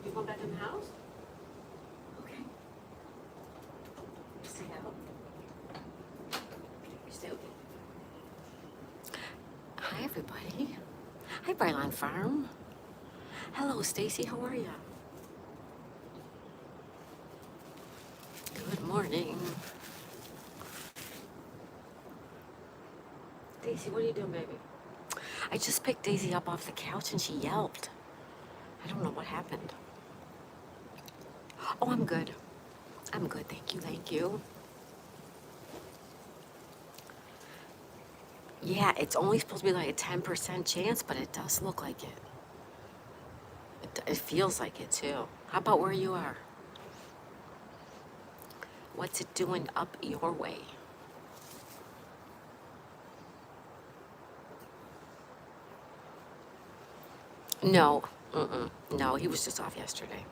You going back in the house? Okay. Stay out. You stay okay. Hi, everybody. Hi, Brightline Farm. Hello, Stacy. How are you? Good morning. Daisy, what are you doing, baby? I just picked Daisy up off the couch and she yelped. I don't know what happened. Oh, I'm good. I'm good. Thank you. Thank you. Yeah, it's only supposed to be like a 10% chance, but it does look like it. It feels like it too. How about where you are? What's it doing up your way? No. Mm-mm. No, he was just off yesterday.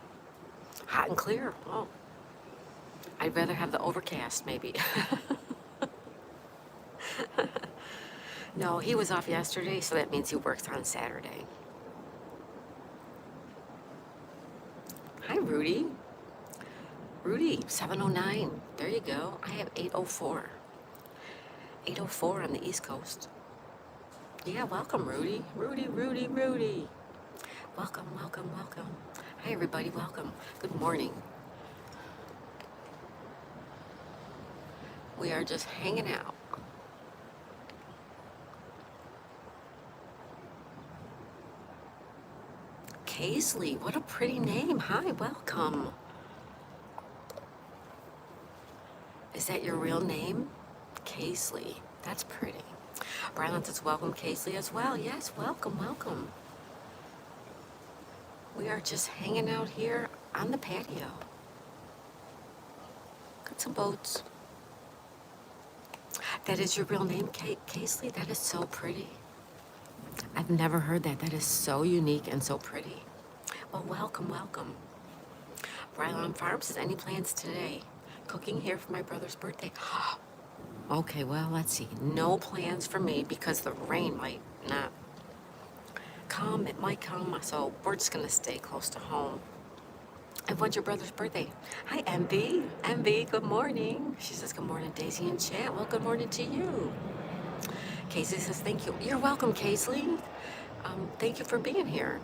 Hot and clear. Oh, I'd rather have the overcast, maybe. No, he was off yesterday, so that means he works on Saturday. Hi, Rudy. Rudy, 709. There you go. I have 804. 804 on the East Coast. Yeah, welcome, Rudy. Rudy, Rudy, Rudy. Welcome, welcome, welcome. Hi, everybody. Welcome. Good morning. We are just hanging out. Casely, what a pretty name. Hi, welcome. Is that your real name? Casely. That's pretty. Brian says, welcome, Casely, as well. Yes, welcome, welcome. We are just hanging out here on the patio. Got some boats. That is your real name, Casely? That is so pretty. I've never heard that. That is so unique and so pretty. Well, welcome, welcome. Brylon Farms, says, any plans today? Cooking here for my brother's birthday. Okay, well, let's see. No plans for me because the rain might not come. It might come, so we're just going to stay close to home. And when's your brother's birthday? Hi, MB. MB, good morning. She says, good morning, Daisy and chat. Well, good morning to you. Casey says, thank you. You're welcome, Casey. Thank you for being here.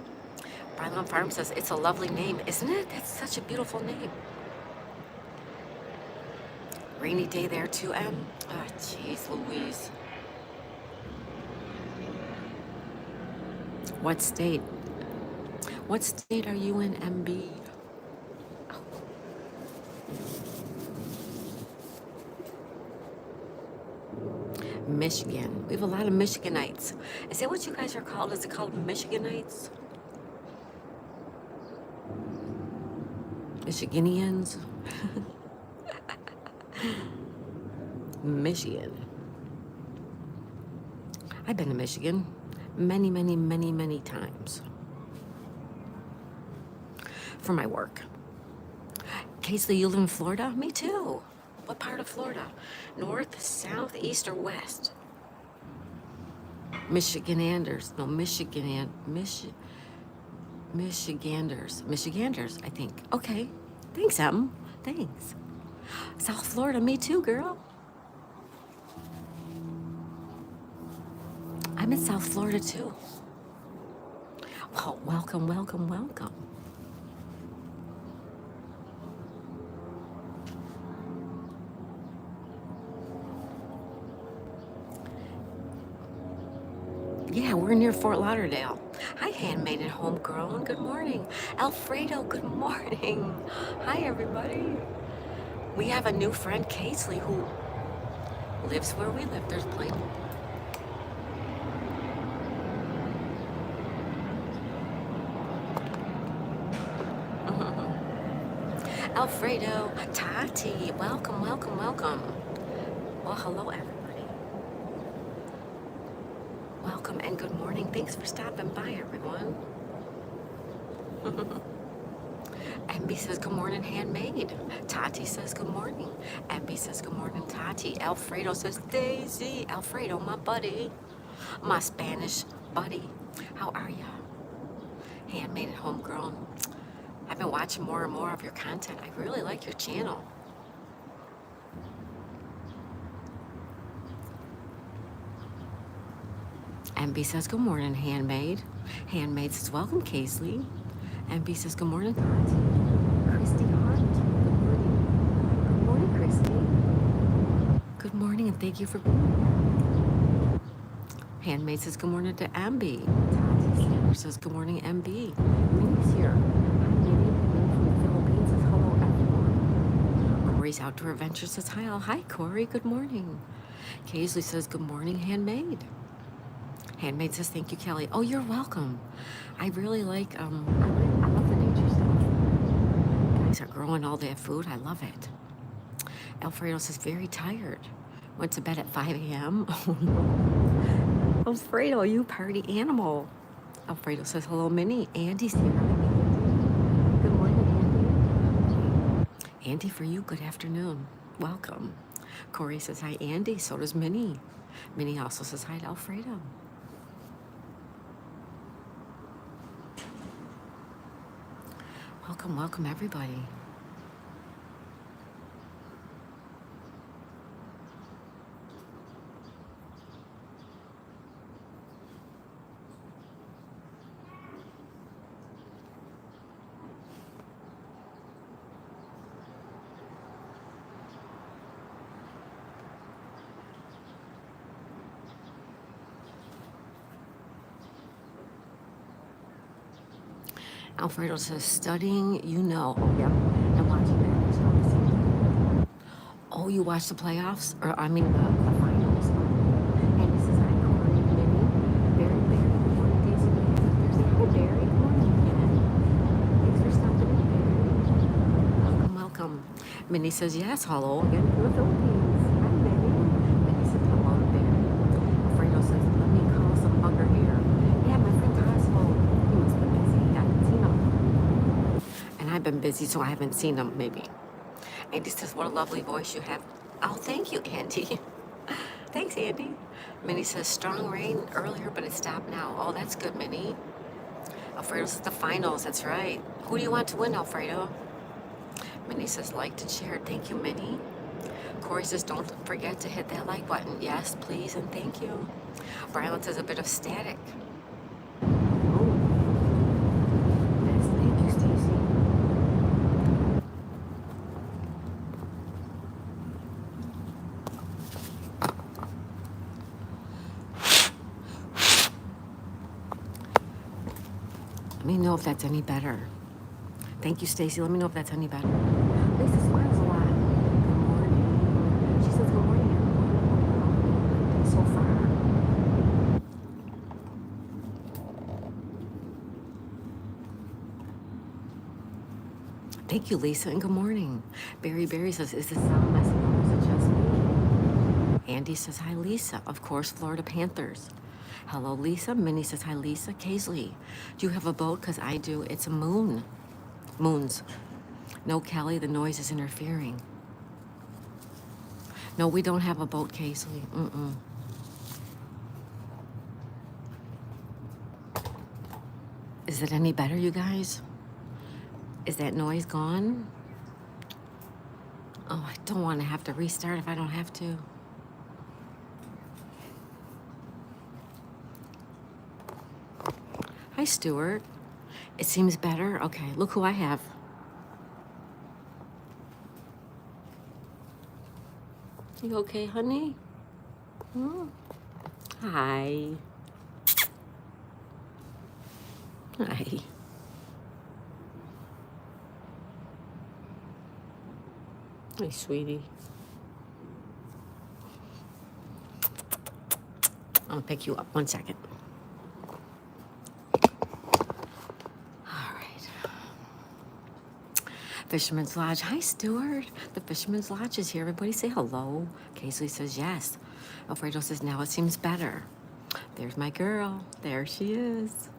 Brylon Farm says, it's a lovely name, isn't it? That's such a beautiful name. Rainy day there too, Em? Oh, jeez, Louise. What state? What state are you in, MB? Michigan. We have a lot of Michiganites. Is that what you guys are called? Is it called Michiganites? Michiganians? Michigan. I've been to Michigan many, many, many, many times for my work. Casey, you live in Florida? Me too. What part of Florida? North, south, east, or west? Michiganders. No, Michiganders. Michiganders, I think. Okay. Thanks, Em. Thanks. South Florida, me too, girl. I'm in South Florida too. Well, welcome, welcome, welcome. Yeah, we're near Fort Lauderdale. Hi, Handmade and Homegrown. Good morning. Alfredo, good morning. Hi, everybody. We have a new friend, Casey, who lives where we live. There's plenty. Alfredo, Tati, welcome, welcome, welcome. Well, hello, everybody. Welcome and good morning. Thanks for stopping by, everyone. MB says, good morning, Handmade. Tati says, good morning. MB says, good morning, Tati. Alfredo says, Daisy. Alfredo, my buddy. My Spanish buddy. How are ya? Handmade and Homegrown. I've been watching more and more of your content. I really like your channel. MB says, good morning, Handmaid. Handmaid says, welcome, Casely. MB says, good morning, Tati. Christy Hart. Good morning. Good morning, Christy. Good morning, and thank you for being here. Handmaid says, good morning to MB. Tati Sanders says, good morning, MB. Minnie's here. Hi, Minnie. Minnie from the Philippines says, hello, everyone. Corey's Outdoor Adventure says, hi, all. Hi, Corey. Good morning. Casely says, good morning, Handmaid. Handmaid says, thank you, Kelly. Oh, you're welcome. I really like, I love the nature stuff. Guys are growing all that food. I love it. Alfredo says, very tired. Went to bed at 5 a.m. Oh, no. Alfredo, you party animal. Alfredo says, hello, Minnie. Andy's here. Good morning, Andy. Andy, for you, good afternoon. Welcome. Corey says, hi, Andy. So does Minnie. Minnie also says, hi to Alfredo. Welcome, welcome, everybody. Alfredo says, studying, you know. Oh, yeah. And watching that. Oh, you watched the playoffs? Or, I mean, the finals. And this is hi, Corey, Minnie, Barry, good morning, Daisy, Thursday. Hi, Barry, good morning again. Thanks for stopping in, Barry. Welcome, welcome. Minnie says, yes, hello again from the Philippines. Hi, Minnie. Minnie says, hello, Barry. Alfredo says, let me call some bugger here. Yeah, my friend Cosmo. He must be busy. I haven't seen him. And I've been busy, so I haven't seen him, maybe. Andy says, what a lovely voice you have. Oh, thank you, Andy. Thanks, Andy. Minnie says, strong rain earlier, but it stopped now. Oh, that's good, Minnie. Alfredo says, the finals, that's right. Who do you want to win, Alfredo? Minnie says, liked and shared. Thank you, Minnie. Corey says, don't forget to hit that like button. Yes, please, and thank you. Brian says, a bit of static. Oh, that's, thank you, Stacy. Let me know if that's any better. Thank you, Stacy. Let me know if that's any better. Lisa smiles a lot. Good morning. She says, good morning, everyone. So far. Thank you, Lisa, and good morning. Barry says, is this sound messing up or is it just me? Andy says, hi, Lisa. Of course, Florida Panthers. Hello, Lisa. Minnie says, hi, Lisa. Casely, do you have a boat? Because I do. It's a moon. Moons. No, Kelly, the noise is interfering. No, we don't have a boat, Casely. Mm-mm. Is it any better, you guys? Is that noise gone? Oh, I don't want to have to restart if I don't have to. Hi, Stuart. It seems better. Okay, look who I have. You okay, honey? Hmm? Hi. Hi. Hi, sweetie. I'll pick you up. 1 second. All right. Fisherman's Lodge. Hi, Stuart. The Fisherman's Lodge is here. Everybody say hello. Casey says yes. Alfredo says now it seems better. There's my girl. There she is.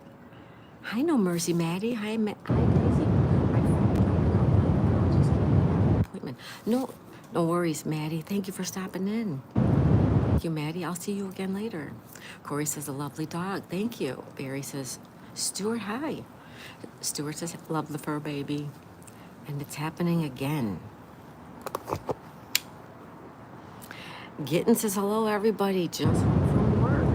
Hi, No Mercy, Maddie. Hi, Hi, Daisy. My friend, just appointment. No worries, Maddie. Thank you for stopping in. Thank you, Maddie. I'll see you again later. Corey says a lovely dog. Thank you. Barry says, Stuart, hi. Stuart says, love the fur baby. And it's happening again. Gitten says, hello, everybody. Just home from work.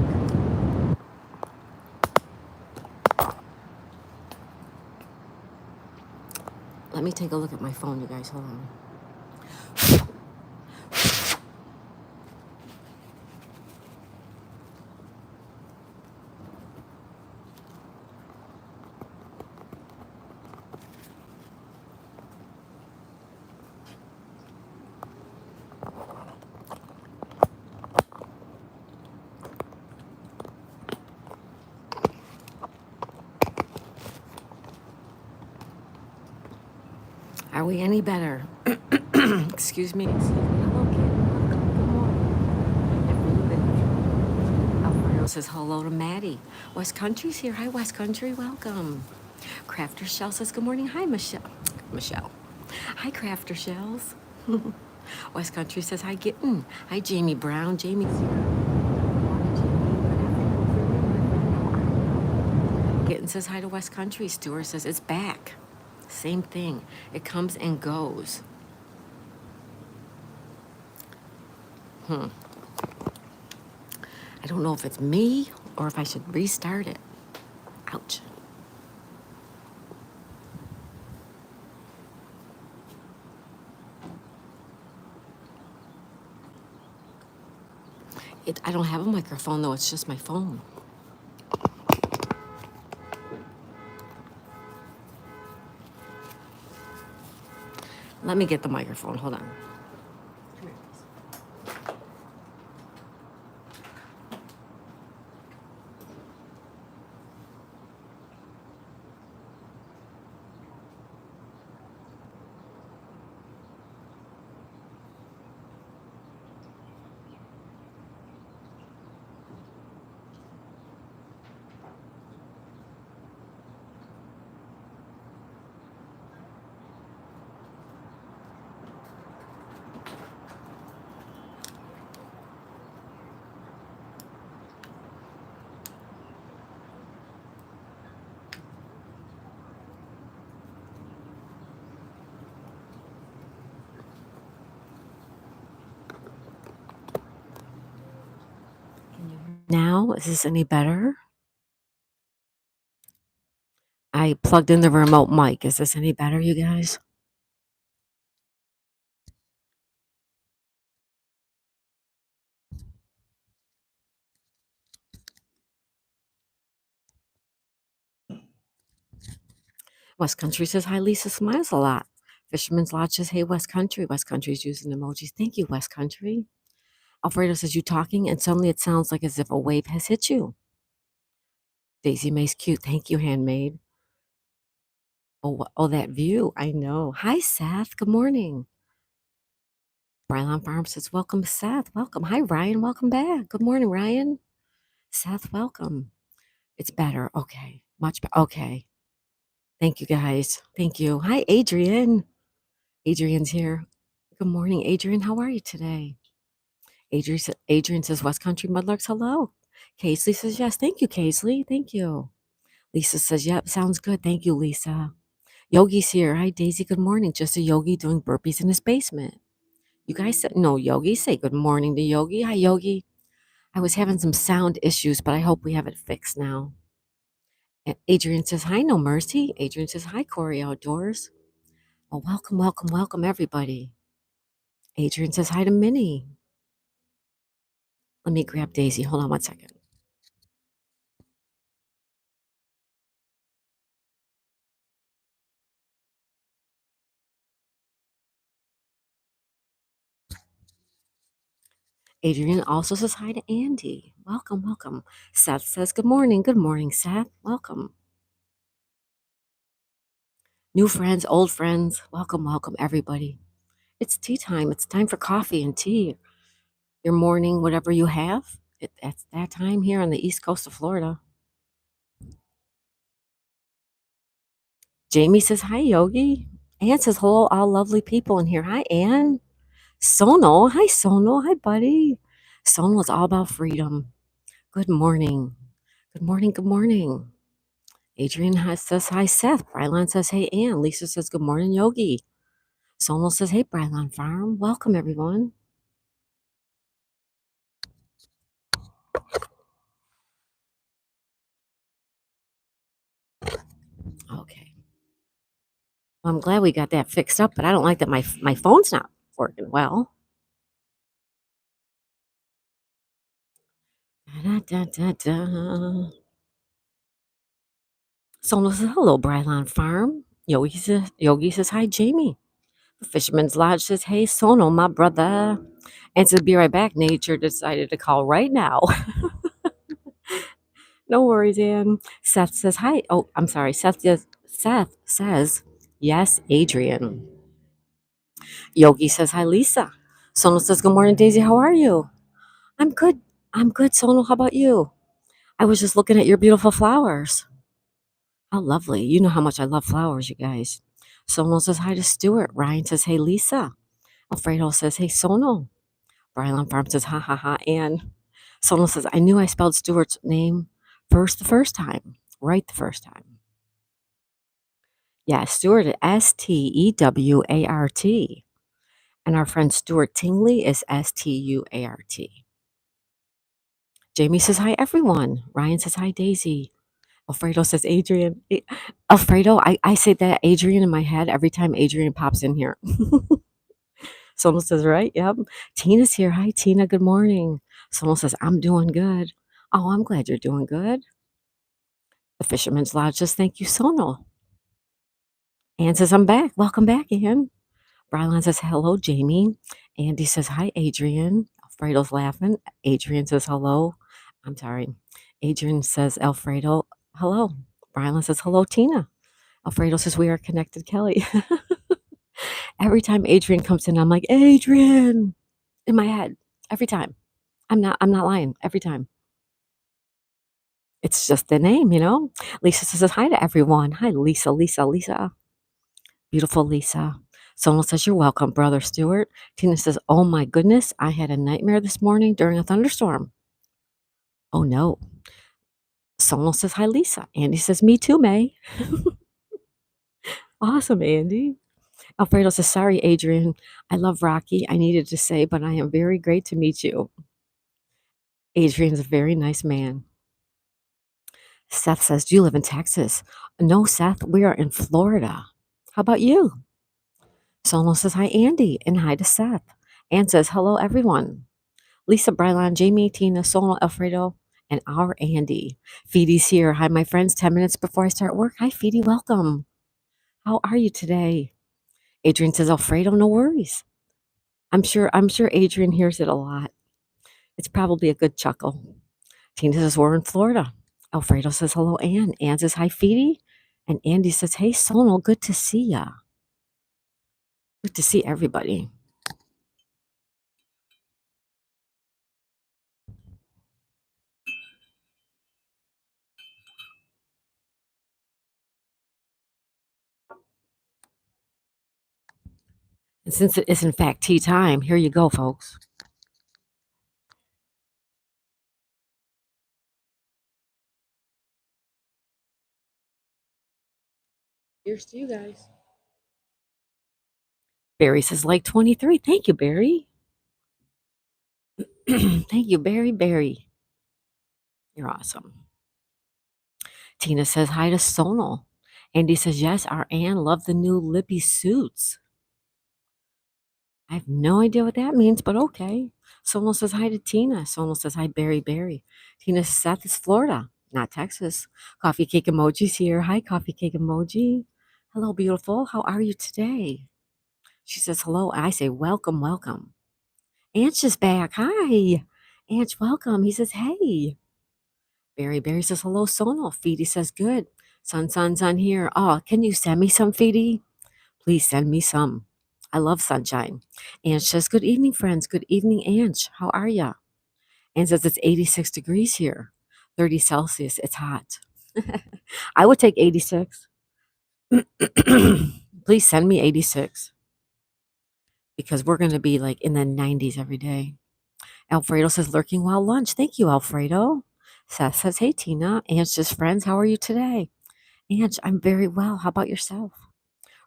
Let me take a look at my phone, you guys. Hold on. Are we any better? Excuse me. Hello, Ken. Welcome. Good morning. Alfredo says hello to Maddie. West Country's here. Hi, West Country. Welcome. Crafter Shell says good morning. Hi, Michelle. Michelle. Hi, Crafter Shells. West Country says hi, Gitten. Hi, Jamie Brown. Jamie's here. Good morning, Jamie. Good afternoon for you, my friend. How are you? Gitten says hi to West Country. Stuart says it's back. Same thing. It comes and goes. I don't know if it's me or if I should restart it. Ouch. I don't have a microphone though, it's just my phone. Let me get the microphone. Hold on. Now, is this any better? I plugged in the remote mic. Is this any better, you guys? West Country says hi, Lisa smiles a lot. Fisherman's Lodge says, hey, West Country. West Country's using emojis. Thank you, West Country. Alfredo says, you talking, and suddenly it sounds like as if a wave has hit you. Daisy May's cute. Thank you, handmade. Oh, that view. I know. Hi, Seth. Good morning. Brylon Farm says, welcome, Seth. Welcome. Hi, Ryan. Welcome back. Good morning, Ryan. Seth, welcome. It's better. Okay. Much better. Okay. Thank you, guys. Thank you. Hi, Adrian. Adrian's here. Good morning, Adrian. How are you today? Adrian says, West Country Mudlarks, hello. Casey says, yes. Thank you, Casey. Thank you. Lisa says, yep, sounds good. Thank you, Lisa. Yogi's here. Hi, Daisy. Good morning. Just a Yogi doing burpees in his basement. You guys said, no, Yogi. Say good morning to Yogi. Hi, Yogi. I was having some sound issues, but I hope we have it fixed now. And Adrian says, hi, No Mercy. Adrian says, hi, Corey Outdoors. Oh, welcome, welcome, welcome, everybody. Adrian says, hi to Minnie. Let me grab Daisy. Hold on one second. Adrian also says hi to Andy. Welcome, welcome. Seth says, good morning. Good morning, Seth. Welcome. New friends, old friends. Welcome, welcome, everybody. It's tea time. It's time for coffee and tea. Your morning, whatever you have. It's that time here on the east coast of Florida. Jamie says, hi, Yogi. Ann says, hello, all lovely people in here. Hi, Ann. Sono. Hi, Sono. Hi, buddy. Sono is all about freedom. Good morning. Good morning. Good morning. Says hi, Seth. Brylan says hey, Ann. Lisa says good morning, Yogi. Sonal says hey, Brylan Farm. Welcome, everyone. Okay. Well, I'm glad we got that fixed up, but I don't like that my phone's not working well. Da, da, da, da. Sonal says hello, Brylan Farm. Yogi says hi, Jamie. The Fisherman's Lodge says, hey, Sonal, my brother. And to be right back, nature decided to call right now. No worries, Ann. Seth says, hi. Oh, I'm sorry. Seth says, yes, Adrian. Yogi says, hi, Lisa. Sonal says, good morning, Daisy. How are you? I'm good. I'm good, Sonal. How about you? I was just looking at your beautiful flowers. How lovely. You know how much I love flowers, you guys. Sonal says, hi to Stuart. Ryan says, hey, Lisa. Alfredo says, hey, Sonal. Brylan Farm says, ha ha ha. And Sonal says, I knew I spelled Stuart's name the first time. Right the first time. Yeah, Stuart, Stewart. And our friend Stuart Tingley is Stuart. Jamie says, hi, everyone. Ryan says, hi, Daisy. Alfredo says, Adrian. Alfredo, I say that Adrian in my head every time Adrian pops in here. Sonal says, right? Yep. Tina's here. Hi, Tina. Good morning. Sonal says, I'm doing good. Oh, I'm glad you're doing good. The Fisherman's Lodge says, thank you, Sonal. Ann says, I'm back. Welcome back, Ann. Brylan says, hello, Jamie. Andy says, hi, Adrian. Alfredo's laughing. Adrian says, hello. I'm sorry. Adrian says, Alfredo, hello. Brylan says, hello, Tina. Alfredo says, we are connected, Kelly. Every time Adrian comes in, I'm like, Adrian, in my head. Every time. I'm not lying. Every time. It's just the name, you know? Lisa says hi to everyone. Hi, Lisa. Beautiful Lisa. Sonal says, you're welcome, Brother Stuart. Tina says, oh my goodness, I had a nightmare this morning during a thunderstorm. Oh no. Sonal says, hi, Lisa. Andy says, me too, May. Awesome, Andy. Alfredo says, sorry, Adrian. I love Rocky. I needed to say, but I am very great to meet you. Adrian's a very nice man. Seth says, do you live in Texas? No, Seth, we are in Florida. How about you? Sonal says, hi, Andy, and hi to Seth. Ann says, hello, everyone. Lisa, Brylan, Jamie, Tina, Sonal, Alfredo, and our Andy. Feedy's here. Hi, my friends. 10 minutes before I start work. Hi, Feedy. Welcome. How are you today? Adrian says, Alfredo, no worries. I'm sure Adrian hears it a lot. It's probably a good chuckle. Tina says, we're in Florida. Alfredo says, hello, Ann. Ann says, hi, Feedy. And Andy says, hey, Sonal, good to see ya. Good to see everybody. And since it is, in fact, tea time, here you go, folks. Here's to you guys. Barry says, like 23. Thank you, Barry. Thank you, Barry. You're awesome. Tina says, hi to Sonal. Andy says, yes, our Ann loved the new Lippy suits. I have no idea what that means, but okay. Sonal says hi to Tina. Sonal says hi, Barry. Tina says, Seth is Florida, not Texas. Coffee cake emoji's here. Hi, coffee cake emoji. Hello, beautiful. How are you today? She says hello. I say, welcome. Anch is back. Hi. Anch, welcome. He says, hey. Barry says hello, Sonal. Feedy says, good. Sun here. Oh, can you send me some, Feedy? Please send me some. I love sunshine. Ange says, good evening, friends. Good evening, Ange. How are ya? Ange says, it's 86 degrees here, 30 Celsius. It's hot. I would take 86. Please send me 86 because we're going to be like in the 90s every day. Alfredo says, lurking while lunch. Thank you, Alfredo. Seth says, hey, Tina. Ange says, friends, how are you today? Ange, I'm very well. How about yourself?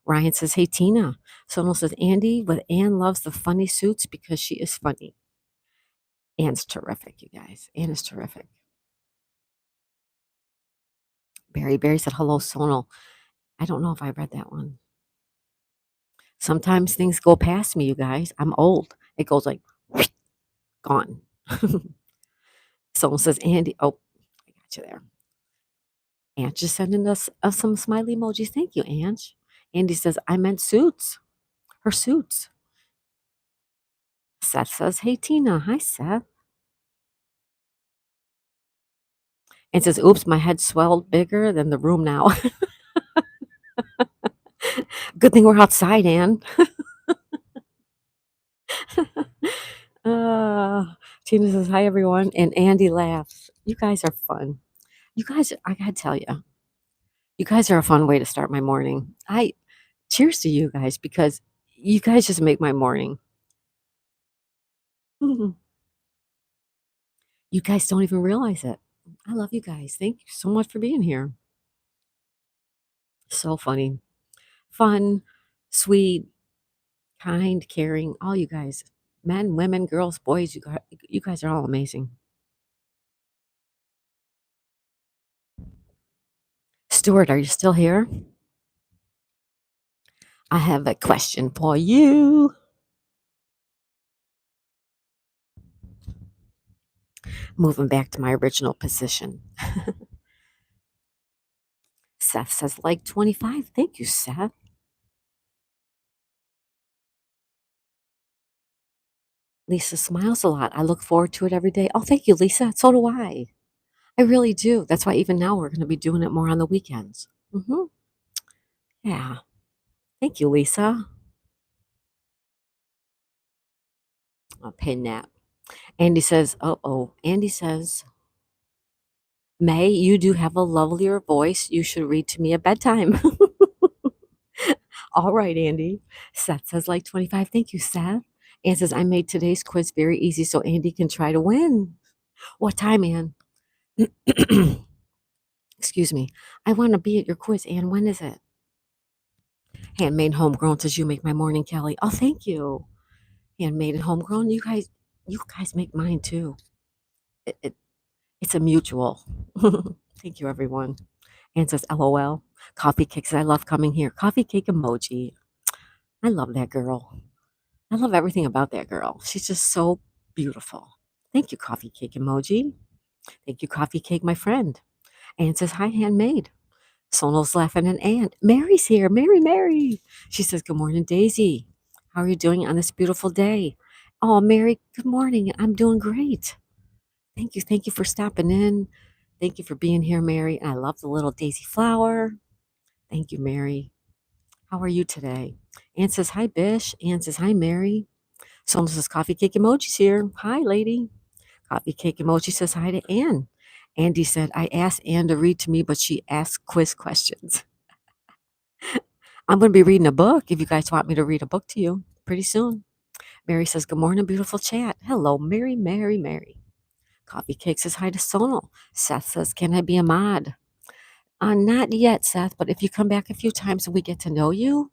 Ryan says, hey, Tina. Sonal says, Andy with Ann loves the funny suits because she is funny. Ann's terrific, you guys. Ann is terrific. Barry said, hello, Sonal. I don't know if I read that one. Sometimes things go past me, you guys. I'm old. It goes like, gone. Someone says, Andy. Oh, I got you there. Ange just sending us some smiley emojis. Thank you, Ange. Andy says, I meant suits. Her suits. Seth says, hey, Tina. Hi, Seth. And says, oops, my head swelled bigger than the room now. Good thing we're outside, Ann. uh, Tina says, hi, everyone. And Andy laughs. You guys are fun. You guys, I gotta tell you guys are a fun way to start my morning. Cheers to you guys because you guys just make my morning. You guys don't even realize it. I love you guys. Thank you so much for being here. So funny, fun, sweet, kind, caring. All you guys, men, women, girls, boys, you guys are all amazing. Stuart, are you still here? I have a question for you. Moving back to my original position. Seth says like 25. Thank you, Seth. Lisa smiles a lot. I look forward to it every day. Oh, thank you, Lisa. So do I. I really do. That's why even now we're going to be doing it more on the weekends. Yeah. Thank you, Lisa. I'll pin that. Andy says, Andy says, May, you do have a lovelier voice. You should read to me at bedtime. All right, Andy. Seth says, like 25. Thank you, Seth. Ann says, I made today's quiz very easy so Andy can try to win. What time, Ann? Excuse me. I want to be at your quiz, Ann. When is it? Handmade homegrown says, you make my morning, Kelly. Oh, thank you. Handmade and homegrown. You guys make mine too. It's a mutual. Thank you, everyone. Ann says, LOL. Coffee cake says, I love coming here. Coffee cake emoji. I love that girl. I love everything about that girl. She's just so beautiful. Thank you, coffee cake emoji. Thank you, coffee cake, my friend. Ann says, hi, handmade. Sonal's laughing and Ann. Mary's here. Mary. She says, good morning, Daisy. How are you doing on this beautiful day? Oh, Mary, good morning. I'm doing great. Thank you. Thank you for stopping in. Thank you for being here, Mary. And I love the little daisy flower. Thank you, Mary. How are you today? Ann says, hi, Bish. Ann says, hi, Mary. Sonal says, coffee cake emoji's here. Hi, lady. Coffee cake emoji says hi to Ann. Andy said, I asked Ann to read to me, but she asked quiz questions. I'm going to be reading a book if you guys want me to read a book to you pretty soon. Mary says, good morning, beautiful chat. Hello, Mary. Coffee cake says hi to Sonal. Seth says, can I be a mod? Not yet, Seth, but if you come back a few times and we get to know you.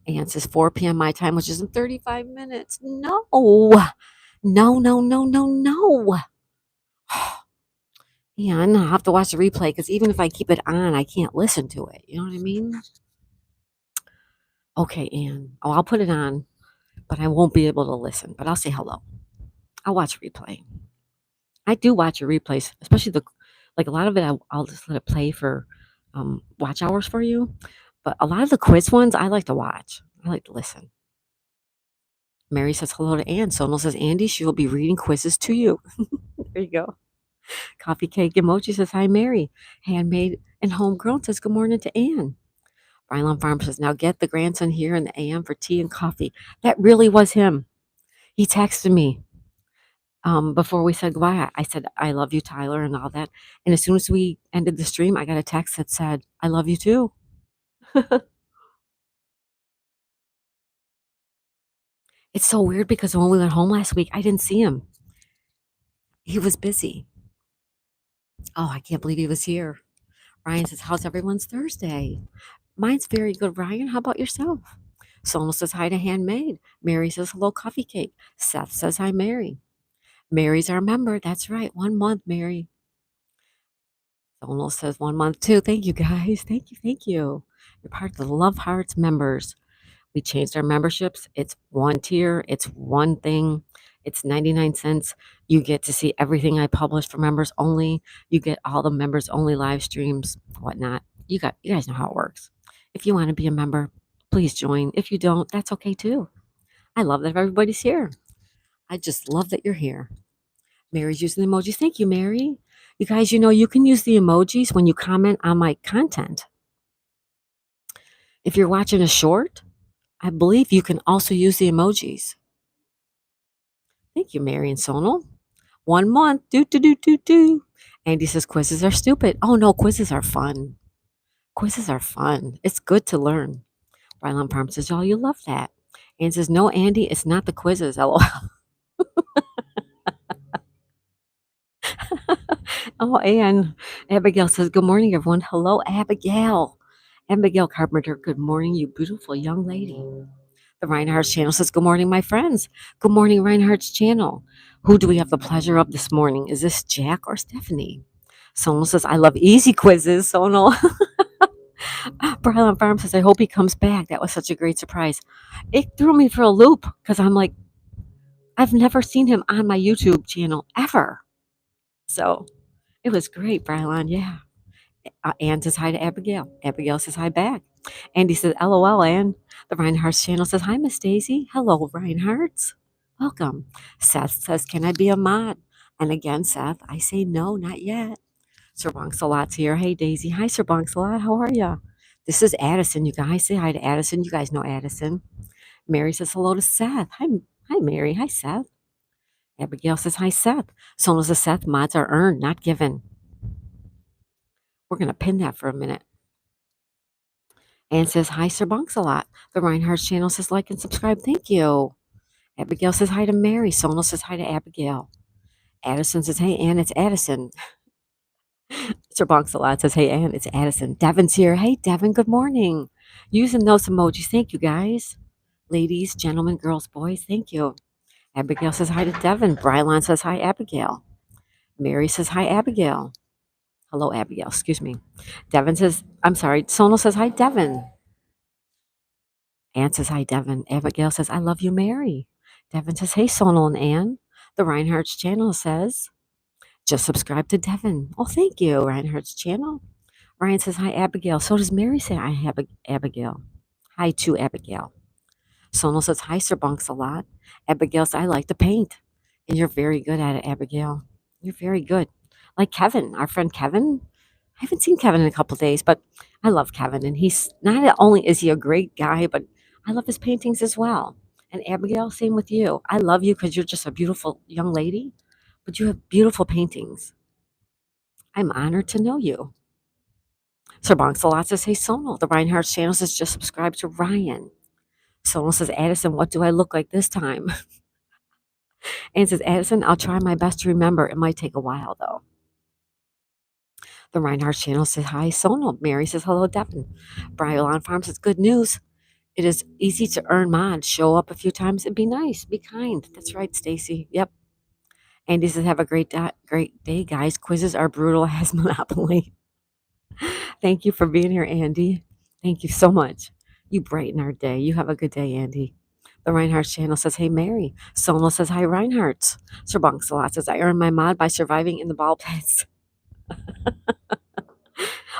Ann says 4 p.m. my time, which is in 35 minutes. No. Ann, I'll have to watch the replay because even if I keep it on, I can't listen to it. You know what I mean? Okay, Ann. Oh, I'll put it on, but I won't be able to listen. But I'll say hello. I'll watch a replay. I do watch your replays, especially like a lot of it. I'll just let it play for watch hours for you. But a lot of the quiz ones, I like to watch. I like to listen. Mary says hello to Ann. Sonal says, Andy, she will be reading quizzes to you. There you go. Coffee cake emoji says, hi, Mary. Handmade and homegrown says, good morning to Ann. Rylan Farm says, now get the grandson here in the AM for tea and coffee. That really was him. He texted me before we said goodbye. I said, I love you, Tyler, and all that. And as soon as we ended the stream, I got a text that said, I love you too. It's so weird because when we went home last week, I didn't see him. He was busy. Oh, I can't believe he was here. Ryan says, how's everyone's Thursday? Mine's very good, Ryan. How about yourself? Sonal says hi to Handmade. Mary says hello, Coffee Cake. Seth says hi, Mary. Mary's our member. That's right. 1 month, Mary. Sonal says 1 month too. Thank you, guys. Thank you. Thank you. You're part of the Love Hearts members. We changed our memberships. It's one tier, it's one thing. It's 99 cents. You get to see everything I publish for members only. You get all the members only live streams, whatnot. You guys know how it works. If you want to be a member, please join. If you don't, that's okay too. I love that everybody's here. I just love that you're here. Mary's using the emojis. Thank you, Mary. You guys, you can use the emojis when you comment on my content. If you're watching a short, I believe you can also use the emojis. Thank you, Mary and Sonal. 1 month. Do, do, do, do, do. Andy says quizzes are stupid. Oh, no, quizzes are fun. Quizzes are fun. It's good to learn. Rylan Parm says, y'all, you love that. Anne says, no, Andy, it's not the quizzes. LOL. Oh, and Abigail says, good morning, everyone. Hello, Abigail. Abigail Carpenter, good morning, you beautiful young lady. The Reinhardt's channel says, good morning, my friends. Good morning, Reinhardt's channel. Who do we have the pleasure of this morning? Is this Jack or Stephanie? Sonal says, I love easy quizzes, Sonal. Brian Farm says, I hope he comes back. That was such a great surprise. It threw me for a loop because I'm like, I've never seen him on my YouTube channel ever. So it was great, Brian. Yeah. Ann says hi to Abigail. Abigail says hi back. Andy says, LOL, Ann. The Reinhardt's channel says, hi, Miss Daisy. Hello, Reinhardt's. Welcome. Seth says, can I be a mod? And again, Seth, I say no, not yet. Sir Bonks-a-Lot's here. Hey, Daisy. Hi, Sir Bonks-a-Lot. How are you? This is Addison, you guys. Say hi to Addison. You guys know Addison. Mary says hello to Seth. Hi, Mary. Hi, Seth. Abigail says hi, Seth. Sonal says, Seth, mods are earned, not given. We're going to pin that for a minute. Anne says, hi, Sir Bonks-a-Lot. The Reinhardt's channel says, like and subscribe. Thank you. Abigail says hi to Mary. Sonal says hi to Abigail. Addison says, hey, Anne, it's Addison. Sir Bonks-a-Lot says, hey, Anne, it's Addison. Devin's here. Hey, Devin, good morning. Using those emojis. Thank you, guys. Ladies, gentlemen, girls, boys, thank you. Abigail says hi to Devin. Brylon says hi, Abigail. Mary says hi, Abigail. Hello, Abigail. Excuse me. Devin says, I'm sorry. Sonal says hi, Devin. Anne says hi, Devin. Abigail says, I love you, Mary. Devin says, hey, Sonal and Anne. The Reinhardt's channel says, just subscribe to Devin. Oh, thank you, Reinhardt's channel. Ryan says, hi, Abigail. So does Mary say hi, Abigail. Hi to Abigail. Sonal says, hi, Sir Bonks-a-Lot. Abigail says, I like to paint. And you're very good at it, Abigail. You're very good. Like Kevin, our friend Kevin. I haven't seen Kevin in a couple days, but I love Kevin. And he's not only is he a great guy, but I love his paintings as well. And Abigail, same with you. I love you because you're just a beautiful young lady, but you have beautiful paintings. I'm honored to know you. Sir Bonks-a-Lot says, hey, Sonal. The Reinhardt's channel says, just subscribe to Ryan. Sonal says, Addison, what do I look like this time? And says, Addison, I'll try my best to remember. It might take a while, though. The Reinhardt's channel says, hi, Sonal. Mary says, hello, Devin. Brian Farm says, good news. It is easy to earn mods. Show up a few times and be nice. Be kind. That's right, Stacy. Yep. Andy says, have a great day, guys. Quizzes are brutal as Monopoly. Thank you for being here, Andy. Thank you so much. You brighten our day. You have a good day, Andy. The Reinhardt's channel says, hey, Mary. Sonal says, hi, Reinhardt. Sir Bonks-a-Lot says, I earned my mod by surviving in the ball pits.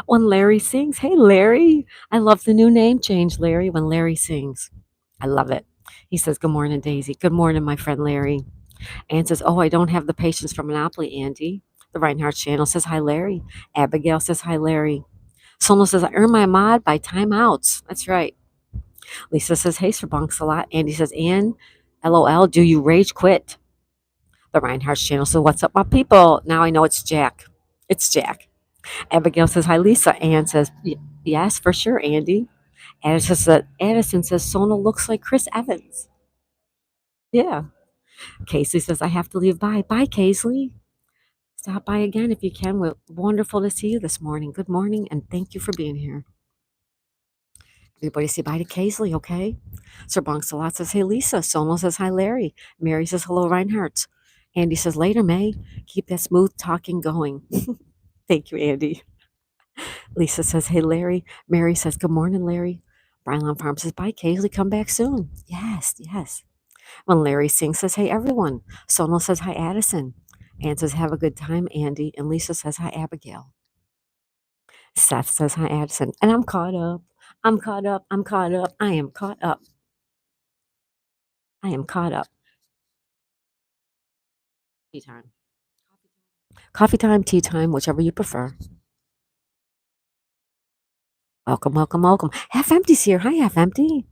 When Larry sings, hey, Larry. I love the new name change, Larry, when Larry sings. I love it. He says, good morning, Daisy. Good morning, my friend Larry. Ann says, oh, I don't have the patience for Monopoly, Andy. The Reinhardt's channel says, hi, Larry. Abigail says, hi, Larry. Sonal says, I earn my mod by timeouts. That's right. Lisa says, hey, Sir Bonks-a-Lot. Andy says, Ann, LOL, do you rage quit? The Reinhardt's channel says, what's up, my people? Now I know it's Jack. It's Jack. Abigail says, hi, Lisa. Ann says, yes, for sure, Andy. Addison says, Sonal looks like Chris Evans. Yeah. Casey says, I have to leave. Bye. Bye, Casey. Stop by again if you can. We're wonderful to see you this morning. Good morning, and thank you for being here. Everybody say bye to Kaisley, okay? Sir Bonk says, hey, Lisa. Sonal says, hi, Larry. Mary says, hello, Reinhardt. Andy says, later, May. Keep that smooth talking going. Thank you, Andy. Lisa says, hey, Larry. Mary says, good morning, Larry. Brian Farm says, bye, Kaisley. Come back soon. Yes, yes. When Larry sings, says, hey, everyone. Sonal says, hi, Addison. Ann says, have a good time, Andy. And Lisa says, hi, Abigail. Seth says, hi, Addison. And I'm caught up. I'm caught up. I'm caught up. I am caught up. I am caught up. Tea time. Coffee time, tea time, whichever you prefer. Welcome, welcome, welcome. Half Empty's here. Hi, Half Empty.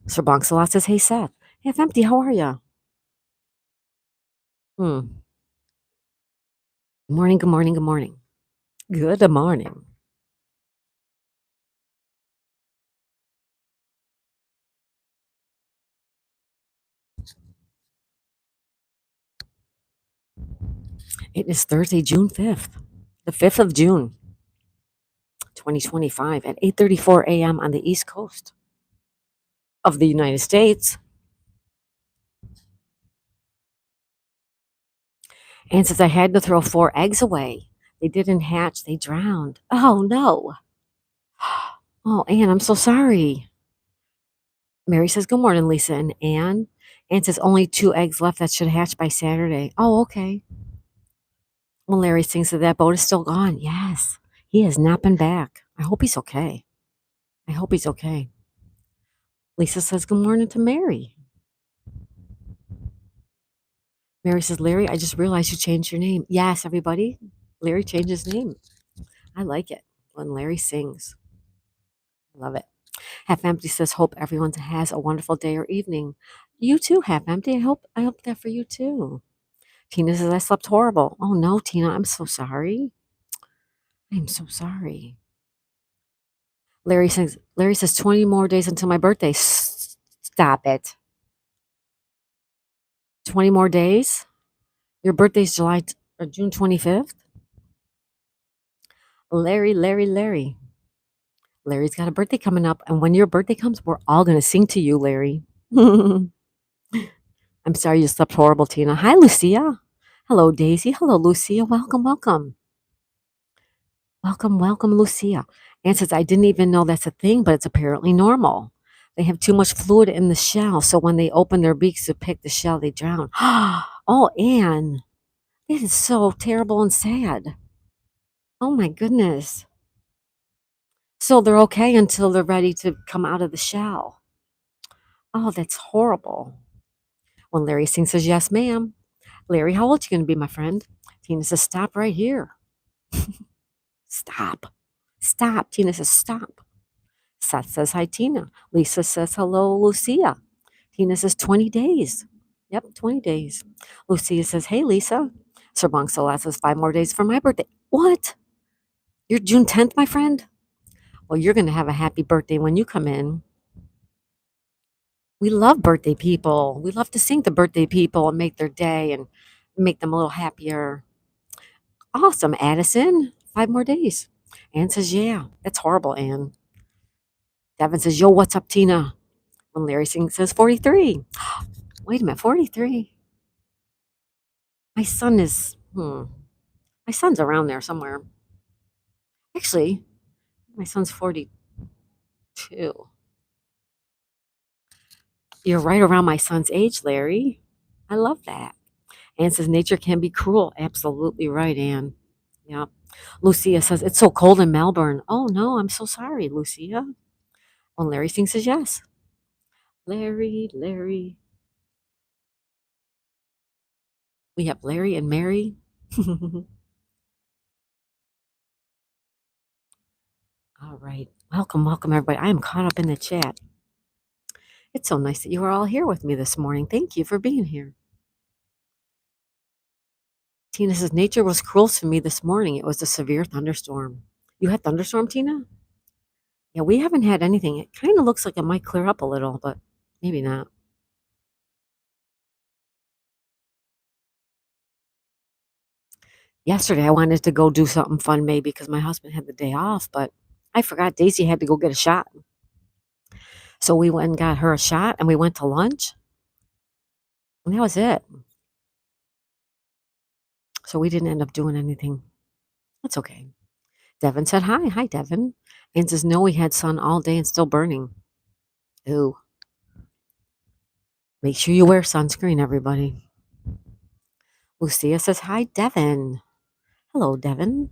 Sir Bonk says, hey, Seth. Half Empty, how are you? Good morning, good morning, good morning. Good morning. It is Thursday, June 5th, the 5th of June, 2025 at 8:34 a.m. on the East Coast of the United States. Ann says, I had to throw 4 eggs away. They didn't hatch, they drowned. Oh, no. Oh, Ann, I'm so sorry. Mary says, good morning, Lisa and Ann. Ann says, only 2 eggs left that should hatch by Saturday. Oh, okay. Well, Larry thinks that boat is still gone. Yes, he has not been back. I hope he's okay. I hope he's okay. Lisa says, good morning to Mary. Mary says, Larry, I just realized you changed your name. Yes, everybody. Larry changed his name. I like it when Larry sings. I love it. Half Empty says, hope everyone has a wonderful day or evening. You too, Half Empty. I hope that for you too. Tina says, I slept horrible. Oh no, Tina, I'm so sorry. I'm so sorry. Larry says 20 more days until my birthday. Stop it. 20 more days? Your birthday's June 25th? Larry. Larry's got a birthday coming up, and when your birthday comes, we're all going to sing to you, Larry. I'm sorry you slept horrible, Tina. Hi, Lucia. Hello, Daisy. Hello, Lucia. Welcome, welcome. Welcome, welcome, Lucia. Ann says, I didn't even know that's a thing, but it's apparently normal. They have too much fluid in the shell, so when they open their beaks to pick the shell, they drown. Oh, Ann, it is so terrible and sad. Oh, my goodness. So they're okay until they're ready to come out of the shell. Oh, that's horrible. When Larry Singh says, yes, ma'am. Larry, how old are you going to be, my friend? Tina says, stop right here. Stop. Stop. Tina says, stop. Seth says, hi, Tina. Lisa says, hello, Lucia. Tina says, 20 days. Yep, 20 days. Lucia says, hey, Lisa. Sir Bonk says, 5 more days for my birthday. What? You're June 10th, my friend? Well, you're going to have a happy birthday when you come in. We love birthday people. We love to sing to birthday people and make their day and make them a little happier. Awesome, Addison. 5 more days. Ann says, yeah, that's horrible, Ann. Devin says, yo, what's up, Tina? When Larry sings, says 43. Wait a minute, 43? My son is, my son's around there somewhere. Actually, my son's 42. You're right around my son's age, Larry. I love that. Ann says, nature can be cruel. Absolutely right, Ann. Yeah. Lucia says, it's so cold in Melbourne. Oh, no, I'm so sorry, Lucia. When Larry sings, says yes. Larry. We have Larry and Mary. All right. Welcome, everybody. I am caught up in the chat. It's so nice that you are all here with me this morning. Thank you for being here. Tina says, nature was cruel to me this morning. It was a severe thunderstorm. You had thunderstorm, Tina? Yeah, we haven't had anything. It kind of looks like it might clear up a little, but maybe not. Yesterday, I wanted to go do something fun maybe because my husband had the day off, but I forgot Daisy had to go get a shot. So we went and got her a shot and we went to lunch and that was it. So we didn't end up doing anything. That's okay. Devin said hi. Hi, Devin. And says, no, we had sun all day and still burning. Ooh. Make sure you wear sunscreen, everybody. Lucia says, hi, Devin. Hello, Devin.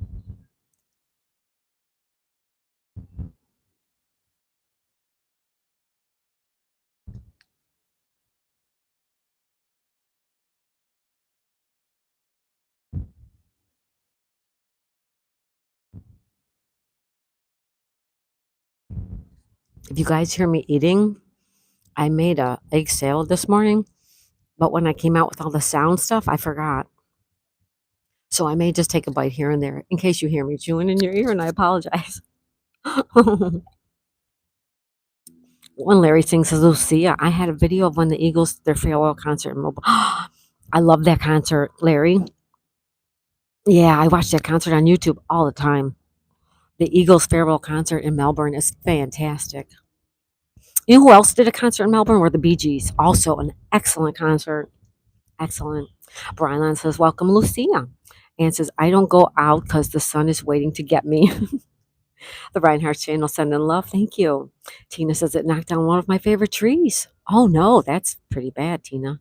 If you guys hear me eating, I made a egg salad this morning, but when I came out with all the sound stuff, I forgot. So I may just take a bite here and there in case you hear me chewing in your ear, and I apologize. When Larry sings Lucia, I had a video of when the Eagles, their farewell concert in Mobile. I love that concert, Larry. Yeah, I watch that concert on YouTube all the time. The Eagles farewell concert in Melbourne is fantastic. You know who else did a concert in Melbourne? Were the Bee Gees. Also an excellent concert. Excellent. Brian says, welcome, Lucia. And says, I don't go out because the sun is waiting to get me. The Reinhardt channel sending love. Thank you. Tina says, it knocked down one of my favorite trees. Oh, no, that's pretty bad, Tina.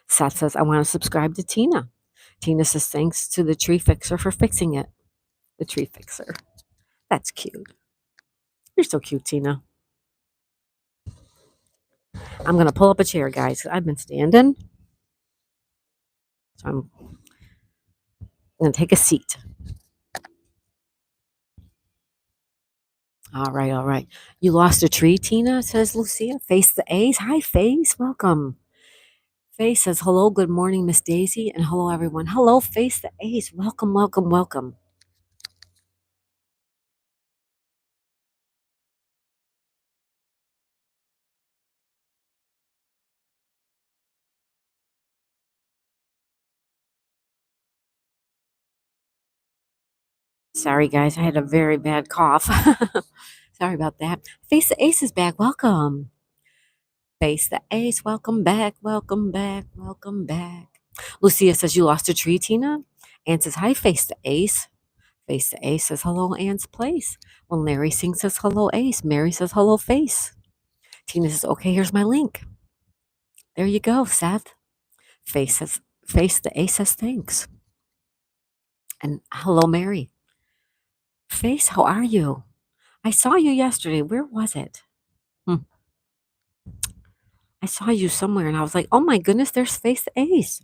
Seth says, I want to subscribe to Tina. Tina says, thanks to the tree fixer for fixing it. The tree fixer. That's cute. You're so cute, Tina. I'm going to pull up a chair, guys. I've been standing. So I'm going to take a seat. All right, all right. You lost a tree, Tina, says Lucia. Face the A's. Hi, Face. Welcome. Face says, hello, good morning, Miss Daisy, and hello, everyone. Hello, Face the A's. Welcome, welcome, welcome. Sorry, guys. I had a very bad cough. Sorry about that. Face the Ace is back. Welcome. Face the Ace. Welcome back. Welcome back. Welcome back. Lucia says, you lost a tree, Tina? Ann says, hi, Face the Ace. Face the Ace says, hello, Ann's place. When Larry sings, says, hello, Ace. Mary says, hello, Face. Tina says, okay, here's my link. There you go, Seth. Face the Ace says, thanks. And hello, Mary. Face, how are you? I saw you yesterday. Where was it? I saw you somewhere and I was like, oh my goodness, there's Face the Ace.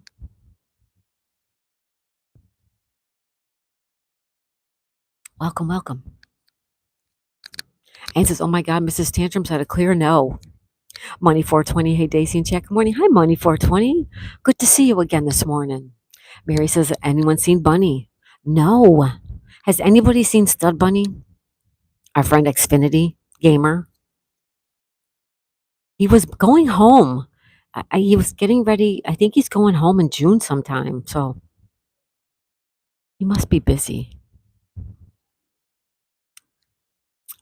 Welcome, welcome. Anne says, oh my God, Mrs. Tantrums had a clear no. Money 420. Hey, Daisy and Jack. Good morning. Hi, Money 420. Good to see you again this morning. Mary says, anyone seen Bunny? No. Has anybody seen Stud Bunny? Our friend Xfinity Gamer. He was going home. He was getting ready. I think he's going home in June sometime. So he must be busy.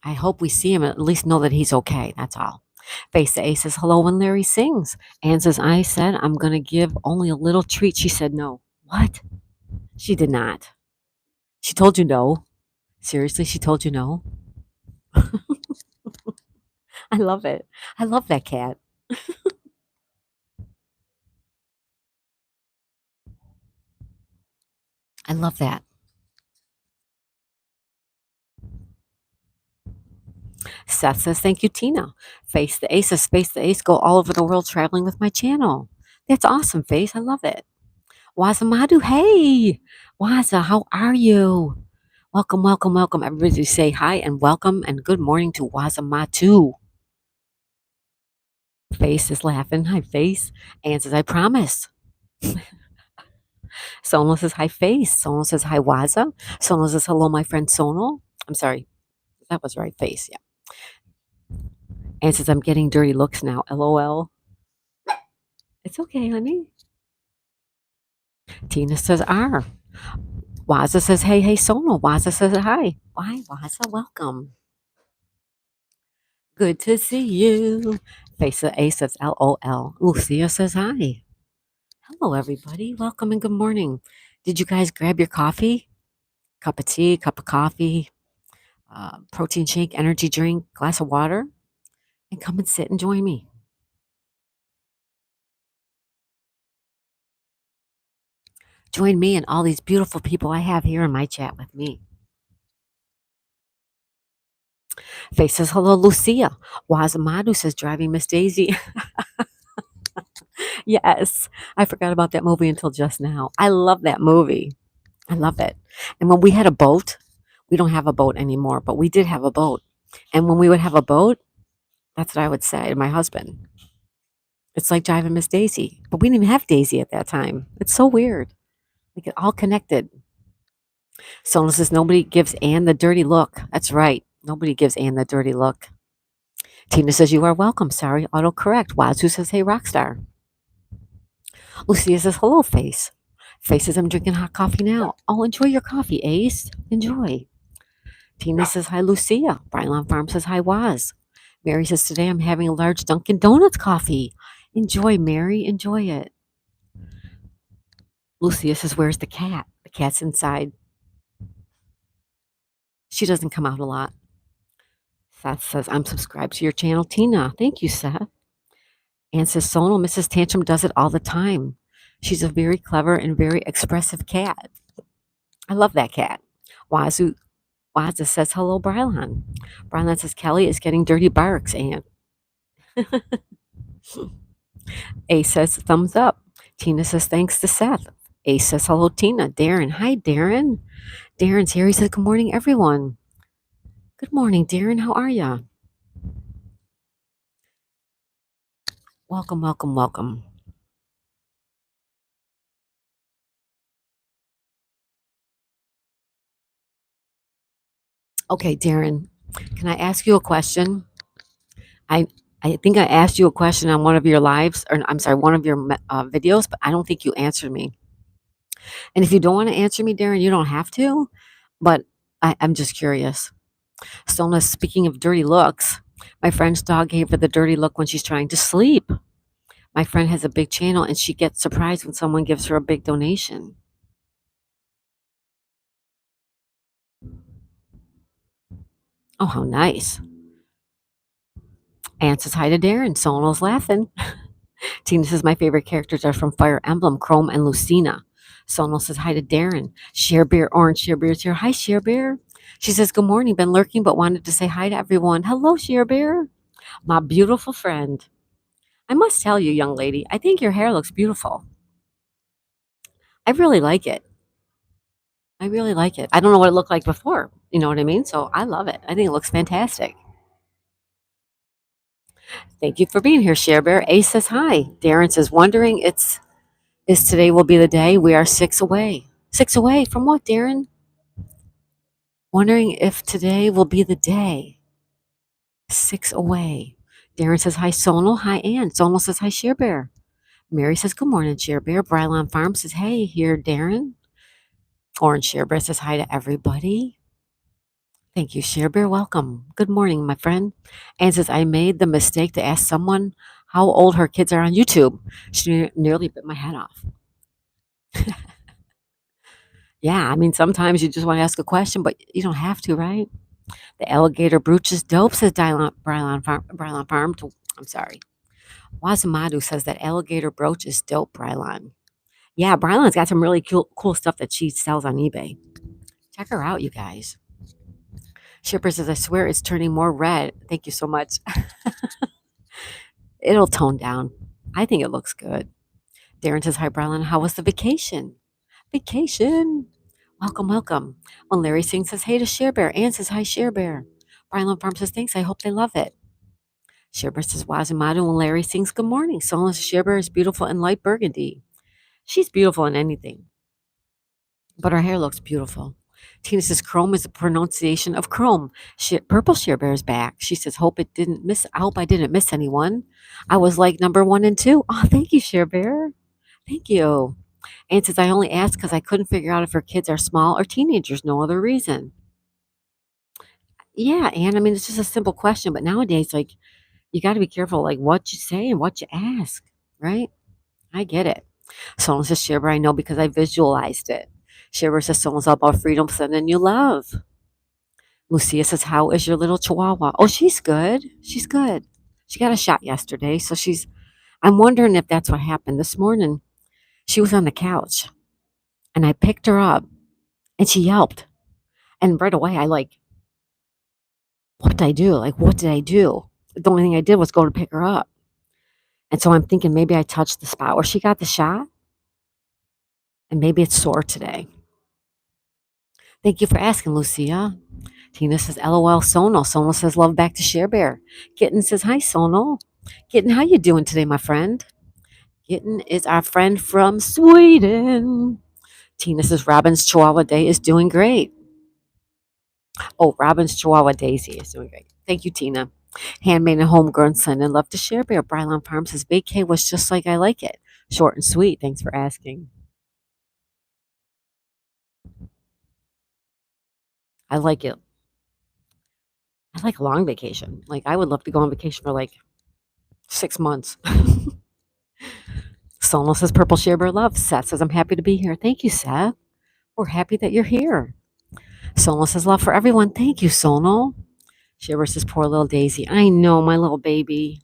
I hope we see him, at least know that he's okay. That's all. Face the Ace says, hello when Larry sings. Anne says, I said, I'm going to give only a little treat. She said, no. What? She did not. She told you no. Seriously, she told you no? I love it. I love that cat. I love that. Seth says, thank you, Tina. Face the Ace says, Face the Ace, go all over the world traveling with my channel. That's awesome, Face. I love it. Waza Madu, hey. Waza, how are you? Welcome, welcome, welcome. Everybody say hi and welcome and good morning to Waza Matu. Face is laughing. Hi, Face. Anne says, I promise. Sonal says, hi, Face. Sonal says, hi, Waza. Sonal says, hello, my friend Sonal. I'm sorry. That was right, Face. Yeah. Anne says, I'm getting dirty looks now. LOL. It's okay, honey. Tina says, R. Waza says, hey, hey, Sono. Waza says, hi. Why, Waza, welcome. Good to see you. Face of A says, LOL. Lucia says, hi. Hello, everybody. Welcome and good morning. Did you guys grab your coffee? Cup of tea, cup of coffee, protein shake, energy drink, glass of water, and come and sit and join me. Join me and all these beautiful people I have here in my chat with me. Faye says, hello, Lucia. Wazamadu says, driving Miss Daisy. Yes, I forgot about that movie until just now. I love that movie. I love it. And when we had a boat, we don't have a boat anymore, but we did have a boat. And when we would have a boat, that's what I would say to my husband. It's like driving Miss Daisy, but we didn't even have Daisy at that time. It's so weird. We get all connected. Sona says, nobody gives Anne the dirty look. That's right. Nobody gives Anne the dirty look. Tina says, you are welcome. Sorry, autocorrect. Wazoo says, hey, Rockstar. Lucia says, hello, Face. Face says, I'm drinking hot coffee now. Oh, enjoy your coffee, Ace. Enjoy. Tina says, hi, Lucia. Brylon Farm says, hi, Waz. Mary says, today I'm having a large Dunkin' Donuts coffee. Enjoy, Mary. Enjoy it. Lucia says, where's the cat? The cat's inside. She doesn't come out a lot. Seth says, I'm subscribed to your channel, Tina. Thank you, Seth. Anne says, Sonal, Mrs. Tantrum does it all the time. She's a very clever and very expressive cat. I love that cat. Wazoo Waza says, hello, Brylon. Brylon says, Kelly is getting dirty barks, Anne. A says, thumbs up. Tina says, thanks to Seth. A says, hello, Tina. Darren. Hi, Darren. Darren's here. He says, good morning, everyone. Good morning, Darren. How are you? Welcome, welcome, welcome. Okay, Darren, can I ask you a question? I I think I asked you a question on one of your lives, or I'm sorry, one of your videos, but I don't think you answered me. And if you don't want to answer me, Darren, you don't have to. But I'm just curious. Stona, speaking of dirty looks, my friend's dog gave her the dirty look when she's trying to sleep. My friend has a big channel, and she gets surprised when someone gives her a big donation. Oh, how nice. Anne says hi to Darren. Sonal's laughing. Tina says, my favorite characters are from Fire Emblem, Chrome, and Lucina. Sonal says hi to Darren. Share Bear, Orange Share Bear's here. Hi, Share Bear. She says, good morning. Been lurking, but wanted to say hi to everyone. Hello, Share Bear. My beautiful friend. I must tell you, young lady, I think your hair looks beautiful. I really like it. I really like it. I don't know what it looked like before. You know what I mean? So I love it. I think it looks fantastic. Thank you for being here, Share Bear. Ace says hi. Darren says, wondering is today will be the day. We are 6 away. 6 away from what, Darren? Wondering if today will be the day. 6 away. Darren says hi, Sonal. Hi, Ann. Sonal says hi, Share Bear. Mary says, good morning, Share Bear. Brylon Farm says, hey, here, Darren. Orange Share Bear says hi to everybody. Thank you, Share Bear. Welcome. Good morning, my friend. Anne says, I made the mistake to ask someone how old her kids are on YouTube. She nearly bit my head off. Yeah, I mean, sometimes you just want to ask a question, but you don't have to, right? The alligator brooch is dope, says Brylon Farm. I'm sorry. Wazamadu says that alligator brooch is dope, Brylon. Yeah, Brylon's got some really cool stuff that she sells on eBay. Check her out, you guys. Shipper says, I swear it's turning more red. Thank you so much. It'll tone down. I think it looks good. Darren says, hi, Brylon. How was the vacation? Vacation. Welcome, welcome. When Larry sings, says, hey to Share Bear. Ann says, hi, Share Bear. Brylon Farm says, thanks. I hope they love it. Share Bear says, Wazimadu. When Larry sings, good morning. Solon says, Share Bear is beautiful in light burgundy. She's beautiful in anything, but her hair looks beautiful. Tina says, Chrome is a pronunciation of Chrome. Purple Share Bear is back. She says, I hope I didn't miss anyone. I was like number 1 and 2. Oh, thank you, Share Bear. Thank you. Ann says, I only asked because I couldn't figure out if her kids are small or teenagers, no other reason. Yeah, Ann, I mean, it's just a simple question, but nowadays, like, you got to be careful, like, what you say and what you ask, right? I get it. Someone says, Shiver, I know because I visualized it. Shiver says, someone's all about freedom, sending you love. Lucia says, how is your little chihuahua? Oh, she's good. She's good. She got a shot yesterday, so I'm wondering if that's what happened this morning. She was on the couch and I picked her up and she yelped. And right away, I like, what did I do? Like, what did I do? The only thing I did was go to pick her up. And so I'm thinking maybe I touched the spot where she got the shot and maybe it's sore today. Thank you for asking, Lucia. Tina says, LOL, Sono. Sono says, love back to Share Bear. Kitten says, hi, Sono. Kitten, how you doing today, my friend? Kitten is our friend from Sweden. Tina says, Robin's Chihuahua Day is doing great. Oh, Robin's Chihuahua Daisy is doing great. Thank you, Tina. Handmade and homegrown son and love to Share Bear. Brylon Farm says, vacay was just like I like it. Short and sweet. Thanks for asking. I like it. I like a long vacation. Like, I would love to go on vacation for like 6 months. Sono says, Purple Share Bear love. Seth says, I'm happy to be here. Thank you, Seth. We're happy that you're here. Sono says, love for everyone. Thank you, Sono. Share Bear says, poor little Daisy. I know, my little baby.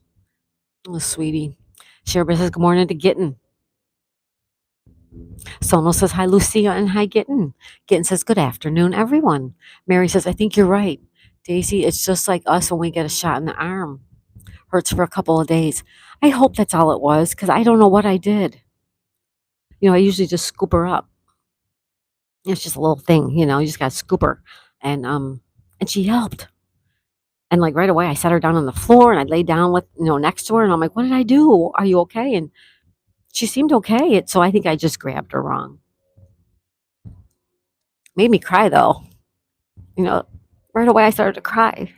Oh, sweetie. Share Bear says, good morning to Gitten. Sono says, hi, Lucia, and hi, Gitten. Gitten says, good afternoon, everyone. Mary says, I think you're right. Daisy, it's just like us when we get a shot in the arm. Hurts for a couple of days. I hope that's all it was because I don't know what I did. I usually just scoop her up. It's just a little thing, you just got to scoop her. And she helped. And like right away, I set her down on the floor and I laid down with, next to her. And I'm like, what did I do? Are you okay? And she seemed okay. So I think I just grabbed her wrong. Made me cry though. Right away I started to cry.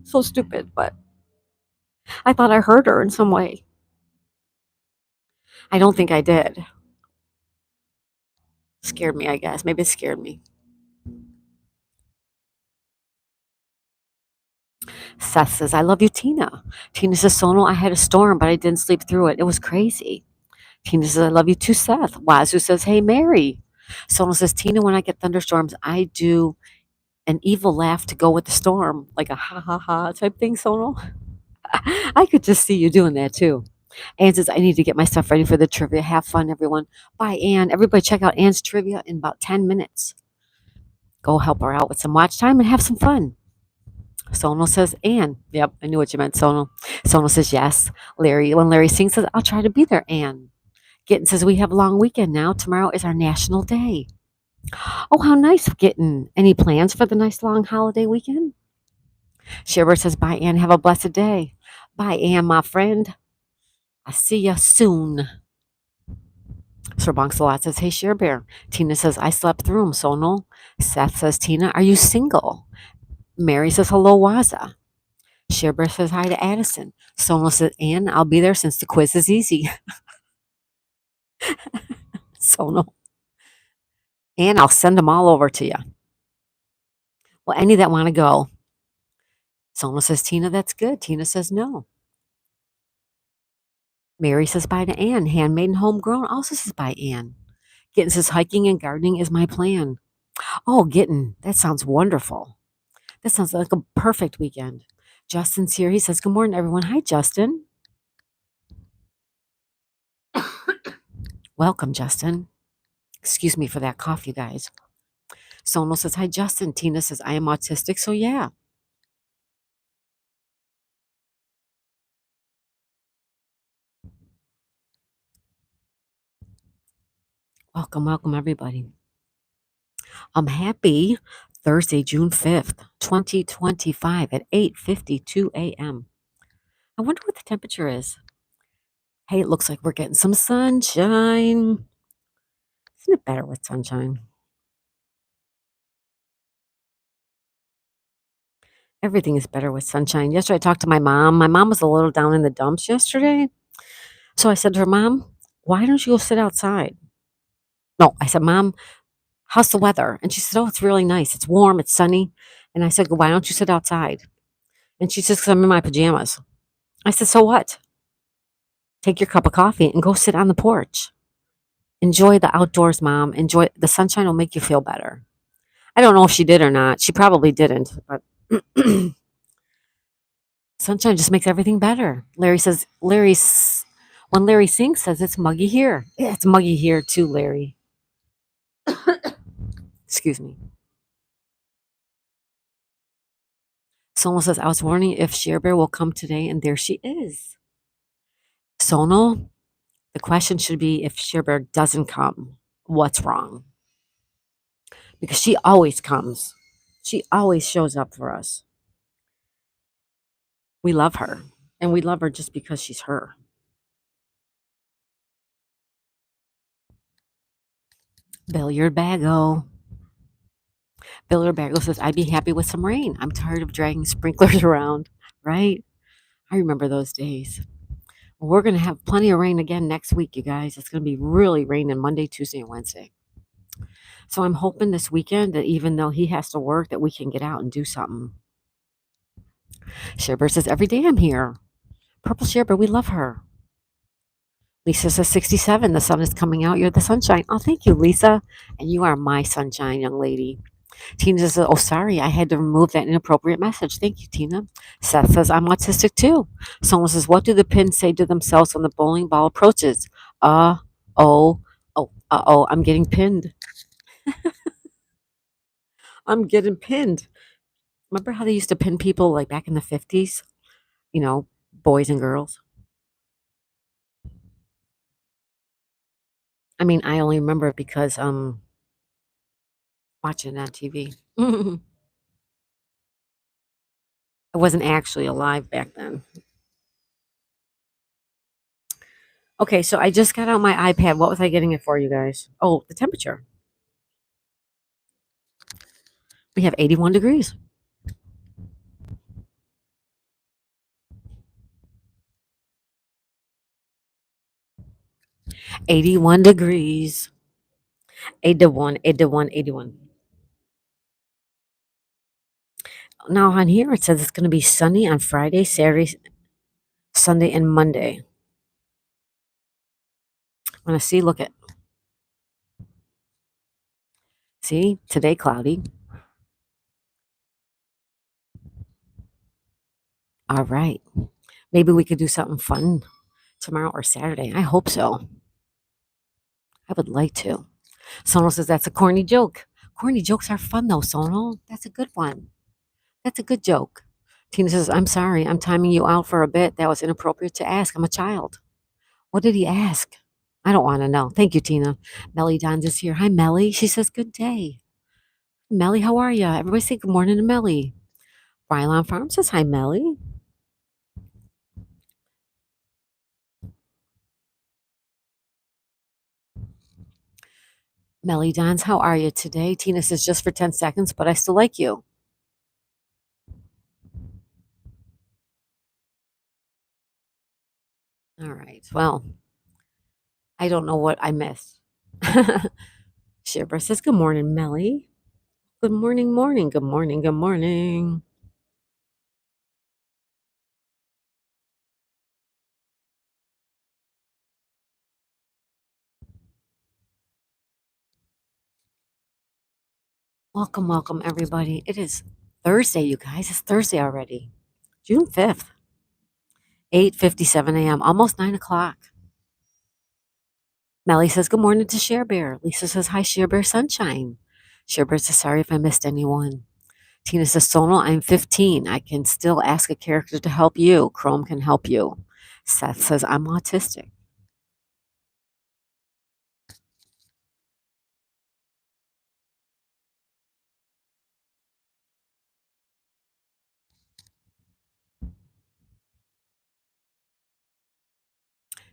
So stupid, but I thought I hurt her in some way. I don't think I did. Scared me, I guess. Maybe it scared me. Seth says, I love you, Tina. Tina says, Sono, I had a storm, but I didn't sleep through it. It was crazy. Tina says, I love you too, Seth. Wazoo says, hey, Mary. Sono says, Tina, when I get thunderstorms, I do an evil laugh to go with the storm, like a ha ha ha type thing, Sono. I could just see you doing that too. Ann says, I need to get my stuff ready for the trivia. Have fun, everyone. Bye, Ann. Everybody check out Ann's trivia in about 10 minutes. Go help her out with some watch time and have some fun. Sono says, Ann. Yep, I knew what you meant, Sono. Sono says, yes. When Larry sings, says, I'll try to be there, Ann. Gitten says, we have a long weekend now. Tomorrow is our national day. Oh, how nice, Gitten. Any plans for the nice long holiday weekend? Shiver says, bye, Ann. Have a blessed day. Bye, Ann, my friend. I see ya soon. Sir Bonks says, hey, Share Bear. Tina says, I slept through him, Sono. Seth says, Tina, are you single? Mary says, hello, Waza. Share Bear says, hi to Addison. Sono says, Ann, I'll be there since the quiz is easy. Sono. Ann, I'll send them all over to you. Well, any that want to go. Sono says, Tina, that's good. Tina says, no. Mary says, bye to Ann. Handmade and homegrown also says, bye, Ann. Gitten says, hiking and gardening is my plan. Oh, Gitten, that sounds wonderful. That sounds like a perfect weekend. Justin's here. He says, good morning, everyone. Hi, Justin. Welcome, Justin. Excuse me for that cough, you guys. Sono says, hi, Justin. Tina says, I am autistic, so yeah. Welcome, everybody. I'm happy Thursday, June 5th, 2025 at 8:52 a.m. I wonder what the temperature is. Hey, it looks like we're getting some sunshine. Isn't it better with sunshine? Everything is better with sunshine. Yesterday, I talked to my mom. My mom was a little down in the dumps yesterday. So I said to her, Mom, why don't you go sit outside? No, I said, Mom, how's the weather? And she said, oh, it's really nice. It's warm. It's sunny. And I said, why don't you sit outside? And she says, 'cause I'm in my pajamas. I said, so what? Take your cup of coffee and go sit on the porch. Enjoy the outdoors, Mom. Enjoy the sunshine will make you feel better. I don't know if she did or not. She probably didn't, but sunshine just makes everything better. When Larry sings, says it's muggy here. Yeah, it's muggy here too, Larry. Excuse me. Someone says, I was wondering if Share Bear will come today, and there she is. Sonal, the question should be if Share Bear doesn't come, what's wrong? Because she always comes. She always shows up for us. We love her, and we love her just because she's her. Billiard Bago. Billiard Bago says, I'd be happy with some rain. I'm tired of dragging sprinklers around, right? I remember those days. Well, we're going to have plenty of rain again next week, you guys. It's going to be really raining Monday, Tuesday, and Wednesday. So I'm hoping this weekend that even though he has to work, that we can get out and do something. Sherbert says, every day I'm here. Purple Sherbert, we love her. Lisa says, 67, the sun is coming out. You're the sunshine. Oh, thank you, Lisa. And you are my sunshine, young lady. Tina says, oh, sorry, I had to remove that inappropriate message. Thank you, Tina. Seth says, I'm autistic too. Someone says, what do the pins say to themselves when the bowling ball approaches? Oh, I'm getting pinned. I'm getting pinned. Remember how they used to pin people like back in the 50s? You know, boys and girls. I mean, I only remember it because watching it on TV. I wasn't actually alive back then. Okay, so I just got out my iPad. What was I getting it for, you guys? Oh, the temperature. We have 81 degrees. 81 degrees. 81, 81, 81. Now on here it says it's going to be sunny on Friday, Saturday, Sunday, and Monday. Want to see? Look at. See, today cloudy. All right. Maybe we could do something fun tomorrow or Saturday. I hope so. I would like to. Sonal says that's a corny joke. Corny jokes are fun though, Sonal. That's a good one. That's a good joke. Tina says, I'm sorry. I'm timing you out for a bit. That was inappropriate to ask. I'm a child. What did he ask? I don't want to know. Thank you, Tina. Melly Dons is here. Hi, Melly. She says, good day. Melly, how are you? Everybody say good morning to Melly. Brylon Farm says, hi, Melly. Melly Dons, how are you today? Tina says, just for 10 seconds, but I still like you. All right. Well, I don't know what I missed. Shibra says, good morning, Melly. Good morning, morning. Good morning, good morning. Welcome, welcome, everybody. It is Thursday, you guys. It's Thursday already. June 5th, 8:57 a.m., almost 9 o'clock. Melly says, good morning to Share Bear. Lisa says, hi, Share Bear Sunshine. Share Bear says, sorry if I missed anyone. Tina says, Sonal, I'm 15. I can still ask a character to help you. Chrome can help you. Seth says, I'm autistic.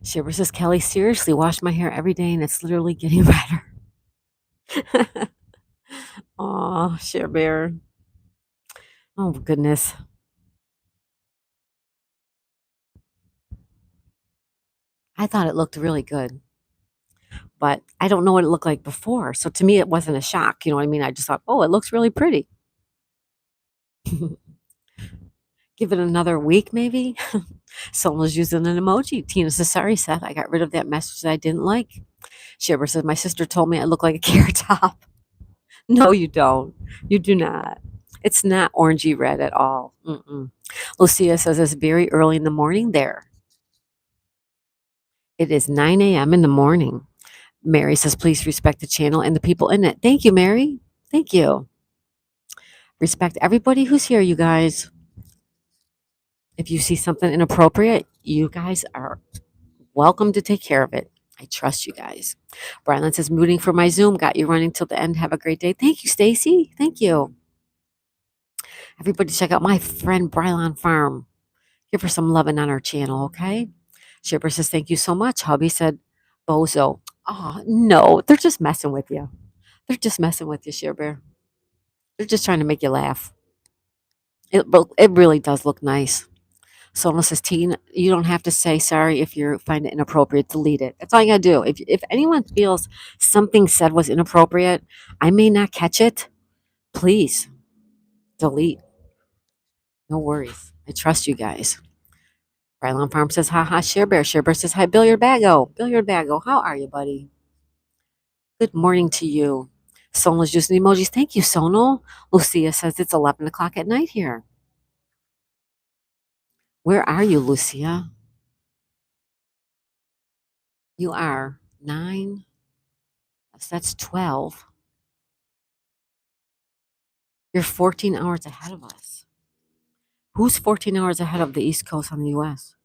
Shibber says, Kelly, seriously, wash my hair every day and it's literally getting better. Oh, Share Bear. Oh, goodness. I thought it looked really good. but I don't know what it looked like before. So to me, it wasn't a shock. You know what I mean? I just thought, oh, it looks really pretty. Give it another week, maybe. Someone's using an emoji. Tina says, sorry, Seth. I got rid of that message that I didn't like. Shiver says, my sister told me I look like a carrot top. No, you don't. You do not. It's not orangey red at all. Mm-mm. Lucia says, it's very early in the morning there. It is 9 a.m. in the morning. Mary says, please respect the channel and the people in it. Thank you, Mary. Thank you. Respect everybody who's here, you guys. If you see something inappropriate, you guys are welcome to take care of it. I trust you guys. Brylan says, muting for my Zoom. Got you running till the end. Have a great day. Thank you, Stacy. Thank you. Everybody check out my friend Brylan Farm. Give her some loving on our channel, okay? Shipper says, thank you so much. Hubby said, bozo. Oh, no, they're just messing with you. They're just messing with you, Shipper. They're just trying to make you laugh. It really does look nice. Sona says, Teen, you don't have to say sorry if you find it inappropriate. Delete it. That's all you got to do. If anyone feels something said was inappropriate, I may not catch it. Please delete. No worries. I trust you guys. Rylan Farm says, haha, Share Bear. Share Bear says, hi, Billiard Bago. Billiard Bago, how are you, buddy? Good morning to you. Sona's using emojis. Thank you, Sonal. Lucia says, it's 11 o'clock at night here. Where are you, Lucia? You are 9. So that's 12. You're 14 hours ahead of us. Who's 14 hours ahead of the East Coast on the US?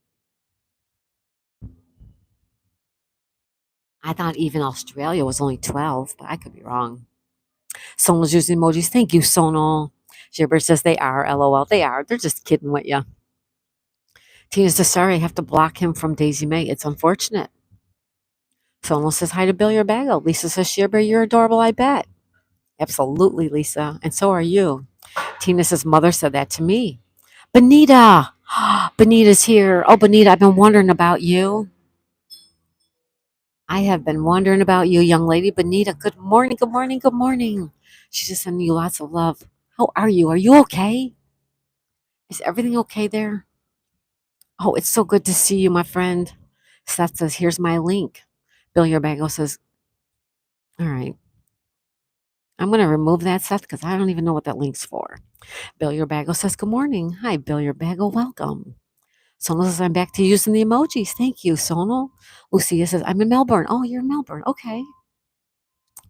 I thought even Australia was only 12, but I could be wrong. Sonal's using emojis. Thank you, Sonal. Gibber says they are. LOL. They are. They're just kidding with you. Tina says, sorry, I have to block him from Daisy May. It's unfortunate. Sonal says, hi to Bill your bagel. Lisa says, Shibber, you're adorable, I bet. Absolutely, Lisa. And so are you. Tina says, mother said that to me. Benita. Benita's here. Oh, Benita, I've been wondering about you. I have been wondering about you, young lady. Benita, good morning, good morning, good morning. She's just sending you lots of love. How are you? Are you okay? Is everything okay there? Oh, it's so good to see you, my friend. Seth says, here's my link. Bill Yerbago says, all right. I'm going to remove that, Seth, because I don't even know what that link's for. Bill Yerbago says, good morning. Hi, Bill Yerbago. Welcome. Sonal says, I'm back to using the emojis. Thank you, Sonal. Lucia says, I'm in Melbourne. Oh, you're in Melbourne. Okay.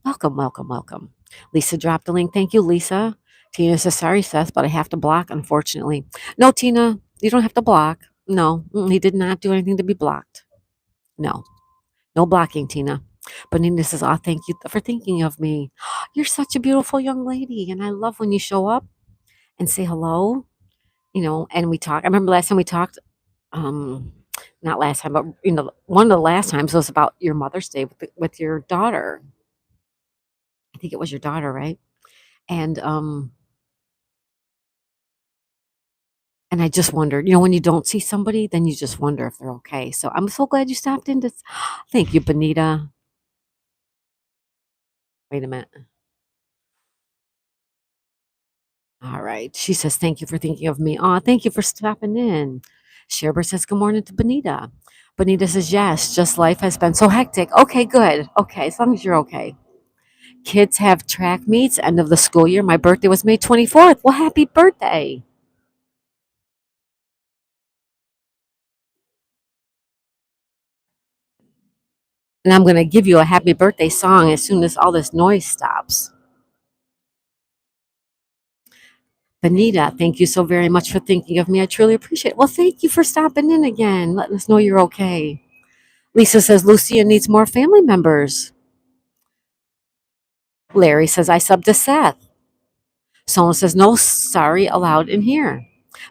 Welcome, welcome, welcome. Lisa dropped the link. Thank you, Lisa. Tina says, sorry, Seth, but I have to block, unfortunately. No, Tina, you don't have to block. No, he did not do anything to be blocked. No, no blocking, Tina. But Nina says, oh, thank you for thinking of me. You're such a beautiful young lady, and I love when you show up and say hello, and we talk. I remember last time we talked, not last time, but, one of the last times was about your Mother's Day with your daughter. I think it was your daughter, right? And I just wondered, when you don't see somebody, then you just wonder if they're okay. So I'm so glad you stopped in to thank you, Benita. Wait a minute. All right. She says, thank you for thinking of me. Oh, thank you for stopping in. Sherber says, good morning to Benita. Benita says, yes, just life has been so hectic. Okay, good. Okay, as long as you're okay. Kids have track meets, end of the school year. My birthday was May 24th. Well, happy birthday. And I'm going to give you a happy birthday song as soon as all this noise stops. Benita, thank you so very much for thinking of me. I truly appreciate it. Well, thank you for stopping in again, letting us know you're okay. Lisa says Lucia needs more family members. Larry says I subbed to Seth. Sona says no sorry allowed in here.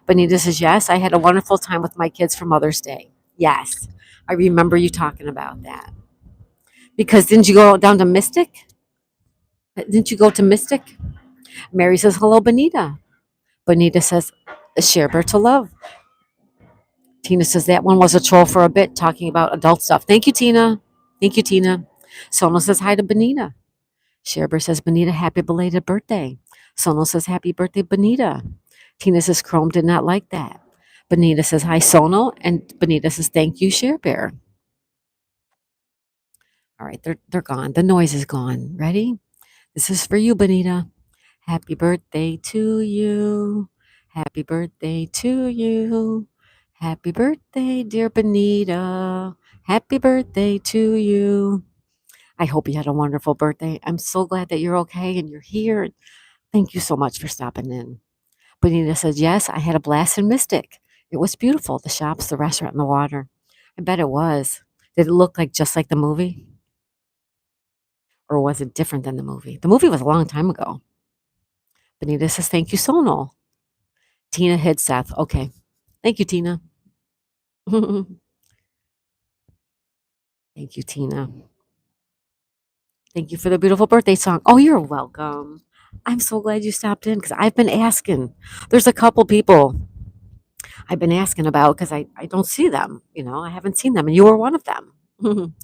Benita says yes, I had a wonderful time with my kids for Mother's Day. Yes, I remember you talking about that. Because didn't you go down to Mystic? Didn't you go to Mystic? Mary says hello, Benita. Benita says share bear to love. Tina says that one was a troll for a bit, talking about adult stuff. Thank you, Tina. Thank you, Tina. Sonal says hi to Benita. Sherber says, Benita, happy belated birthday. Sonal says, happy birthday, Benita. Tina says, Chrome did not like that. Benita says, hi, Sonal. And Benita says, thank you, Share Bear. All right, they're gone. The noise is gone. Ready? This is for you, Benita. Happy birthday to you. Happy birthday to you. Happy birthday, dear Benita. Happy birthday to you. I hope you had a wonderful birthday. I'm so glad that you're okay and you're here. Thank you so much for stopping in. Benita says, yes, I had a blast in Mystic. It was beautiful. The shops, the restaurant, and the water. I bet it was. Did it look like just like the movie? Or was it different than the movie? The movie was a long time ago. Benita says, thank you, Sonal. Tina hit Seth. Okay. Thank you, Tina. Thank you, Tina. Thank you for the beautiful birthday song. Oh, you're welcome. I'm so glad you stopped in because I've been asking. There's a couple people I've been asking about because I don't see them. I haven't seen them, and you were one of them.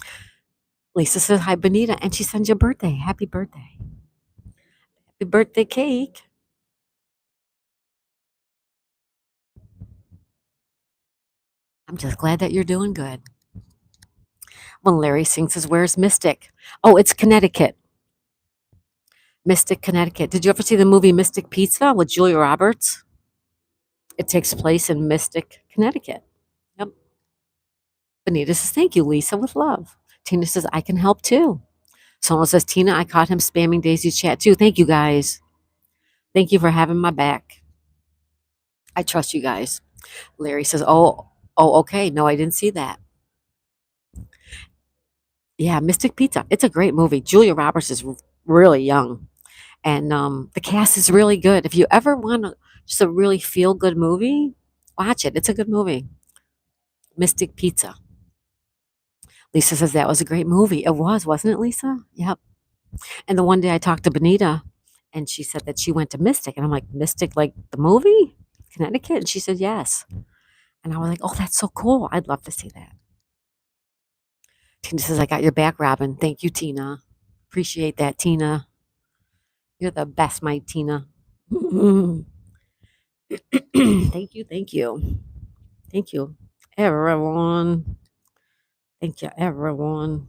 Lisa says, hi, Benita, and she sends you a birthday. Happy birthday. Happy birthday cake. I'm just glad that you're doing good. When Larry sings says, where's Mystic? Oh, it's Connecticut. Mystic, Connecticut. Did you ever see the movie Mystic Pizza with Julia Roberts? It takes place in Mystic, Connecticut. Yep. Benita says, thank you, Lisa, with love. Tina says, I can help too. Someone says, Tina, I caught him spamming Daisy's chat too. Thank you, guys. Thank you for having my back. I trust you guys. Larry says, okay. No, I didn't see that. Yeah, Mystic Pizza. It's a great movie. Julia Roberts is really young. And the cast is really good. If you ever want just a really feel good movie, watch it. It's a good movie. Mystic Pizza. Lisa says that was a great movie. It was, wasn't it, Lisa? Yep. And the one day I talked to Benita and she said that she went to Mystic. And I'm like, Mystic, like the movie? Connecticut? And she said, yes. And I was like, oh, that's so cool. I'd love to see that. Tina says, I got your back, Robin. Thank you, Tina. Appreciate that, Tina. You're the best, my Tina. Thank you, thank you. Thank you, everyone. Thank you, everyone.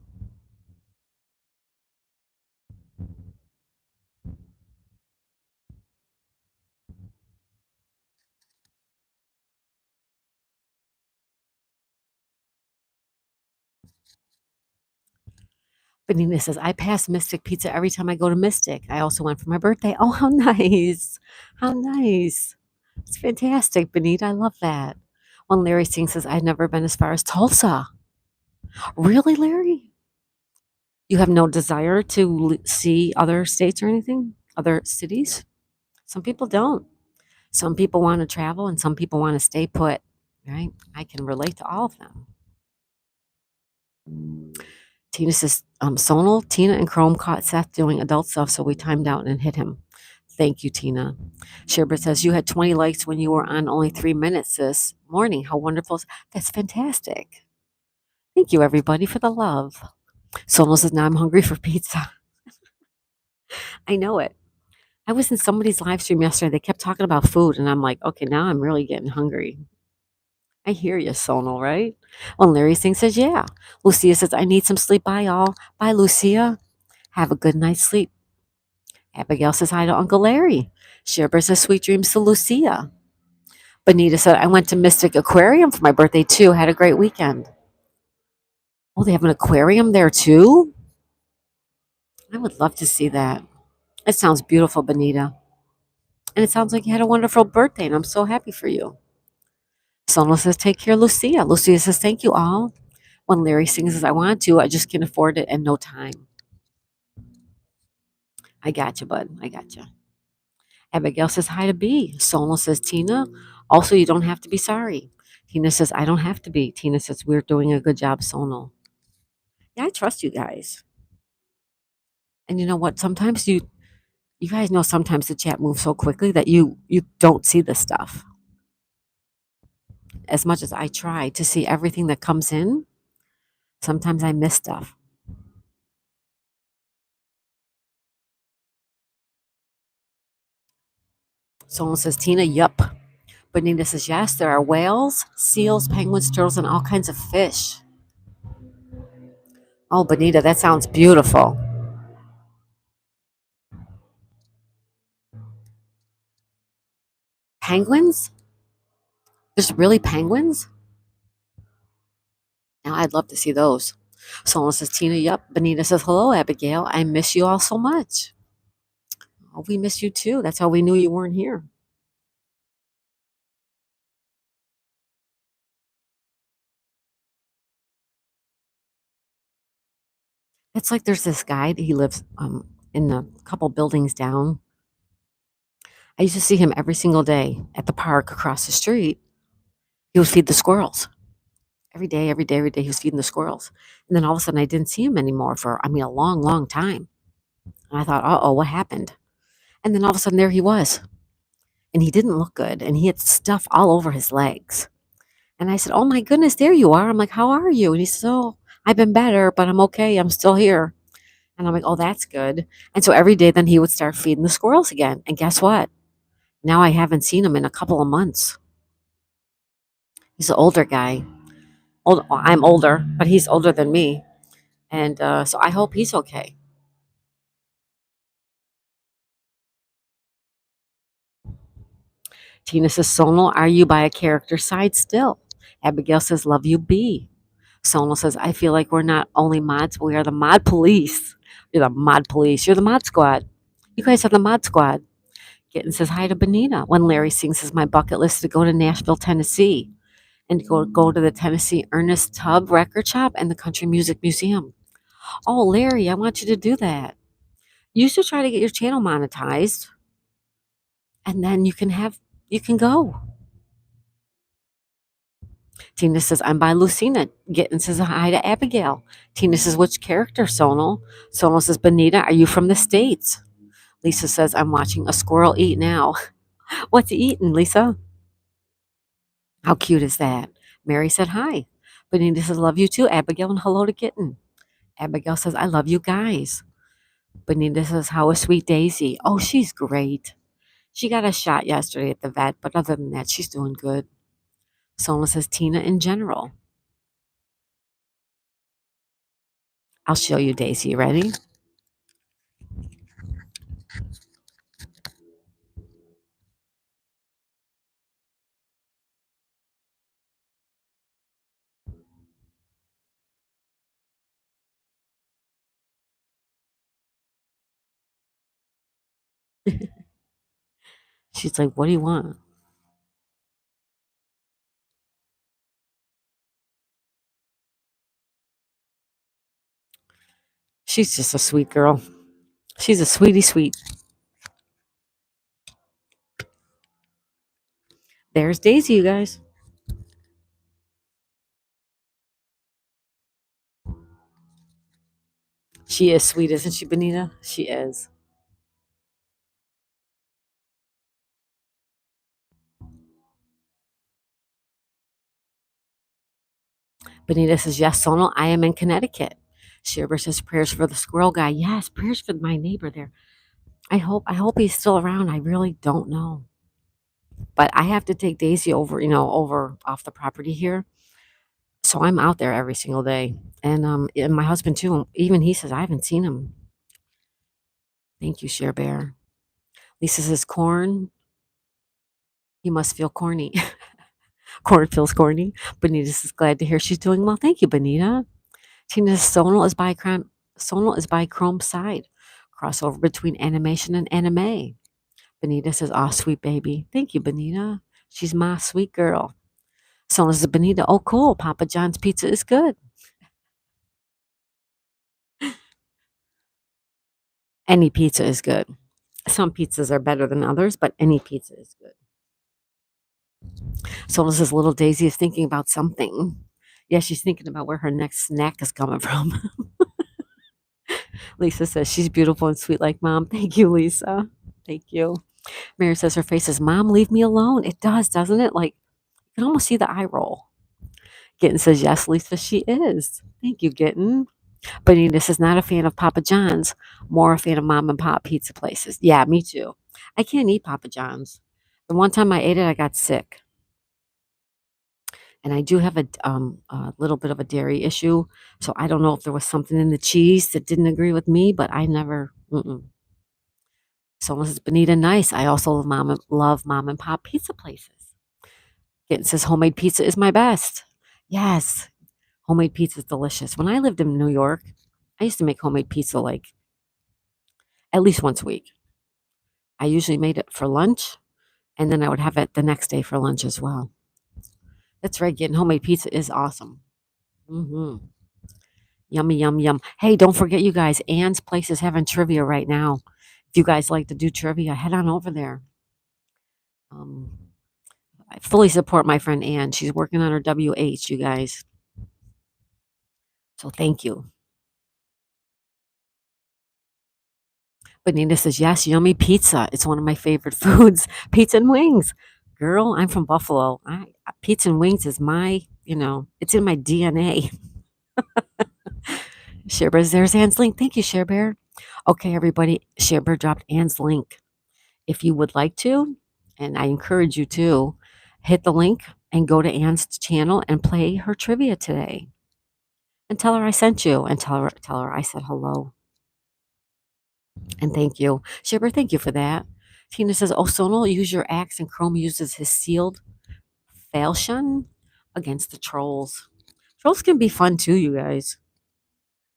Benita says, I pass Mystic Pizza every time I go to Mystic. I also went for my birthday. Oh, how nice. How nice. It's fantastic, Benita. I love that. When Larry Singh says, I've never been as far as Tulsa. Really, Larry? You have no desire to see other states or anything? Other cities? Some people don't. Some people want to travel and some people want to stay put, right? I can relate to all of them. Tina says, Sonal, Tina, and Chrome caught Seth doing adult stuff, so we timed out and hit him. Thank you, Tina. Sherbert says, you had 20 likes when you were on only 3 minutes this morning. How wonderful. That's fantastic. Thank you, everybody, for the love. Sonal says, now I'm hungry for pizza. I know it. I was in somebody's live stream yesterday. They kept talking about food, and I'm like, okay, now I'm really getting hungry. I hear you, Sonal, right? Well, Larry Singh says, yeah. Lucia says, I need some sleep. Bye, y'all. Bye, Lucia. Have a good night's sleep. Abigail says hi to Uncle Larry. Sherbert says sweet dreams to Lucia. Benita said, I went to Mystic Aquarium for my birthday too. Had a great weekend. Oh, they have an aquarium there too? I would love to see that. It sounds beautiful, Benita. And it sounds like you had a wonderful birthday, and I'm so happy for you. Sonal says, take care, Lucia. Lucia says, thank you all. When Larry sings as I want to, I just can't afford it and no time. I got you, bud. I got you. Abigail says hi to B. Sonal says, Tina, also, you don't have to be sorry. Tina says, I don't have to be. Tina says, we're doing a good job, Sonal. Yeah, I trust you guys. And you know what? Sometimes you guys know sometimes the chat moves so quickly that you don't see the stuff. As much as I try to see everything that comes in, sometimes I miss stuff. Someone says, Tina, yup. Benita says, yes, there are whales, seals, penguins, turtles, and all kinds of fish. Oh, Benita, that sounds beautiful. Penguins? There's really penguins? Now I'd love to see those. Someone says, Tina, yup. Benita says, hello, Abigail. I miss you all so much. Oh, we miss you too. That's how we knew you weren't here. It's like there's this guy that he lives in a couple buildings down. I used to see him every single day at the park across the street. He would feed the squirrels. Every day, every day, every day, he was feeding the squirrels. And then all of a sudden, I didn't see him anymore for, I mean, a long, long time. And I thought, oh, what happened? And then all of a sudden, there he was. And he didn't look good. And he had stuff all over his legs. And I said, oh my goodness, there you are. I'm like, how are you? And he said, oh, I've been better, but I'm okay. I'm still here. And I'm like, oh, that's good. And so every day, then he would start feeding the squirrels again. And guess what? Now I haven't seen him in a couple of months. He's an older guy. I'm older, but he's older than me. And so I hope he's okay. Tina says, Sonal, are you by a character side still? Abigail says, love you, B. Sonal says, I feel like we're not only mods, but we are the mod police. You're the mod police. You're the mod squad. You guys are the mod squad. Gitten says, hi to Benita. When Larry sings, is my bucket list to go to Nashville, Tennessee and go to the Tennessee Ernest Tubb Record Shop and the Country Music Museum. Oh, Larry, I want you to do that. You should try to get your channel monetized and then you can go. Tina says, I'm by Lucina. Gitten says, hi to Abigail. Tina says, which character, Sonal? Sonal says, Benita, are you from the States? Lisa says, I'm watching a squirrel eat now. What's he eating, Lisa? How cute is that? Mary said, hi. Benita says, love you too, Abigail, and hello to Gitten. Abigail says, I love you guys. Benita says, how is Sweet Daisy? Oh, she's great. She got a shot yesterday at the vet, but other than that, she's doing good. Sonal says, Tina in general. I'll show you, Daisy. Ready? She's like, what do you want? She's just a sweet girl. She's a sweetie sweet. There's Daisy, you guys. She is sweet, isn't she, Benita? She is. Benita says, yes, Sonal, I am in Connecticut. Sherbert says, prayers for the squirrel guy. Yes, prayers for my neighbor there. I hope he's still around. I really don't know. But I have to take Daisy over, over off the property here. So I'm out there every single day. And my husband too, even he says, I haven't seen him. Thank you, Share Bear. Lisa says, corn. You must feel corny. Corn feels corny. Benita is glad to hear she's doing well. Thank you, Benita. Tina Sonal is by Chrome's side. Crossover between animation and anime. Benita says, "Aw, sweet baby." Thank you, Benita. She's my sweet girl. Sonal says, Benita, oh, cool. Papa John's pizza is good. Any pizza is good. Some pizzas are better than others, but any pizza is good. Sonal says, little Daisy is thinking about something. Yeah, she's thinking about where her next snack is coming from. Lisa says, she's beautiful and sweet like mom. Thank you, Lisa. Thank you. Mary says her face says, Mom, leave me alone. It does, doesn't it? Like, you can almost see the eye roll. Gitten says, yes, Lisa, she is. Thank you, Gitten. Benita says, not a fan of Papa John's, more a fan of mom and pop pizza places. Yeah, me too. I can't eat Papa John's. The one time I ate it, I got sick. And I do have a little bit of a dairy issue, so I don't know if there was something in the cheese that didn't agree with me, but I never So unless it's Bonita Nice, I also love mom and pop pizza places. It says homemade pizza is my best. Yes, homemade pizza is delicious. When I lived in New York, I used to make homemade pizza like at least once a week. I usually made it for lunch, and then I would have it the next day for lunch as well. That's right, getting homemade pizza is awesome. Hmm. Yummy, yum, yum. Hey, don't forget, you guys, Ann's Place is having trivia right now. If you guys like to do trivia, head on over there. Um, I fully support my friend Ann. She's working on her WH, you guys. So thank you. Benita says, yes, yummy pizza. It's one of my favorite foods. Pizza and wings. Girl, I'm from Buffalo. Pizza and wings is it's in my DNA. Share Bear, there's Ann's link. Thank you, Share Bear. Okay, everybody, Share Bear dropped Ann's link. If you would like to, and I encourage you to, hit the link and go to Ann's channel and play her trivia today. And tell her I sent you and tell her I said hello. And thank you. Shipper, thank you for that. Tina says, oh, Sonal, use your axe and Chrome uses his sealed falchion against the trolls. Trolls can be fun too, you guys.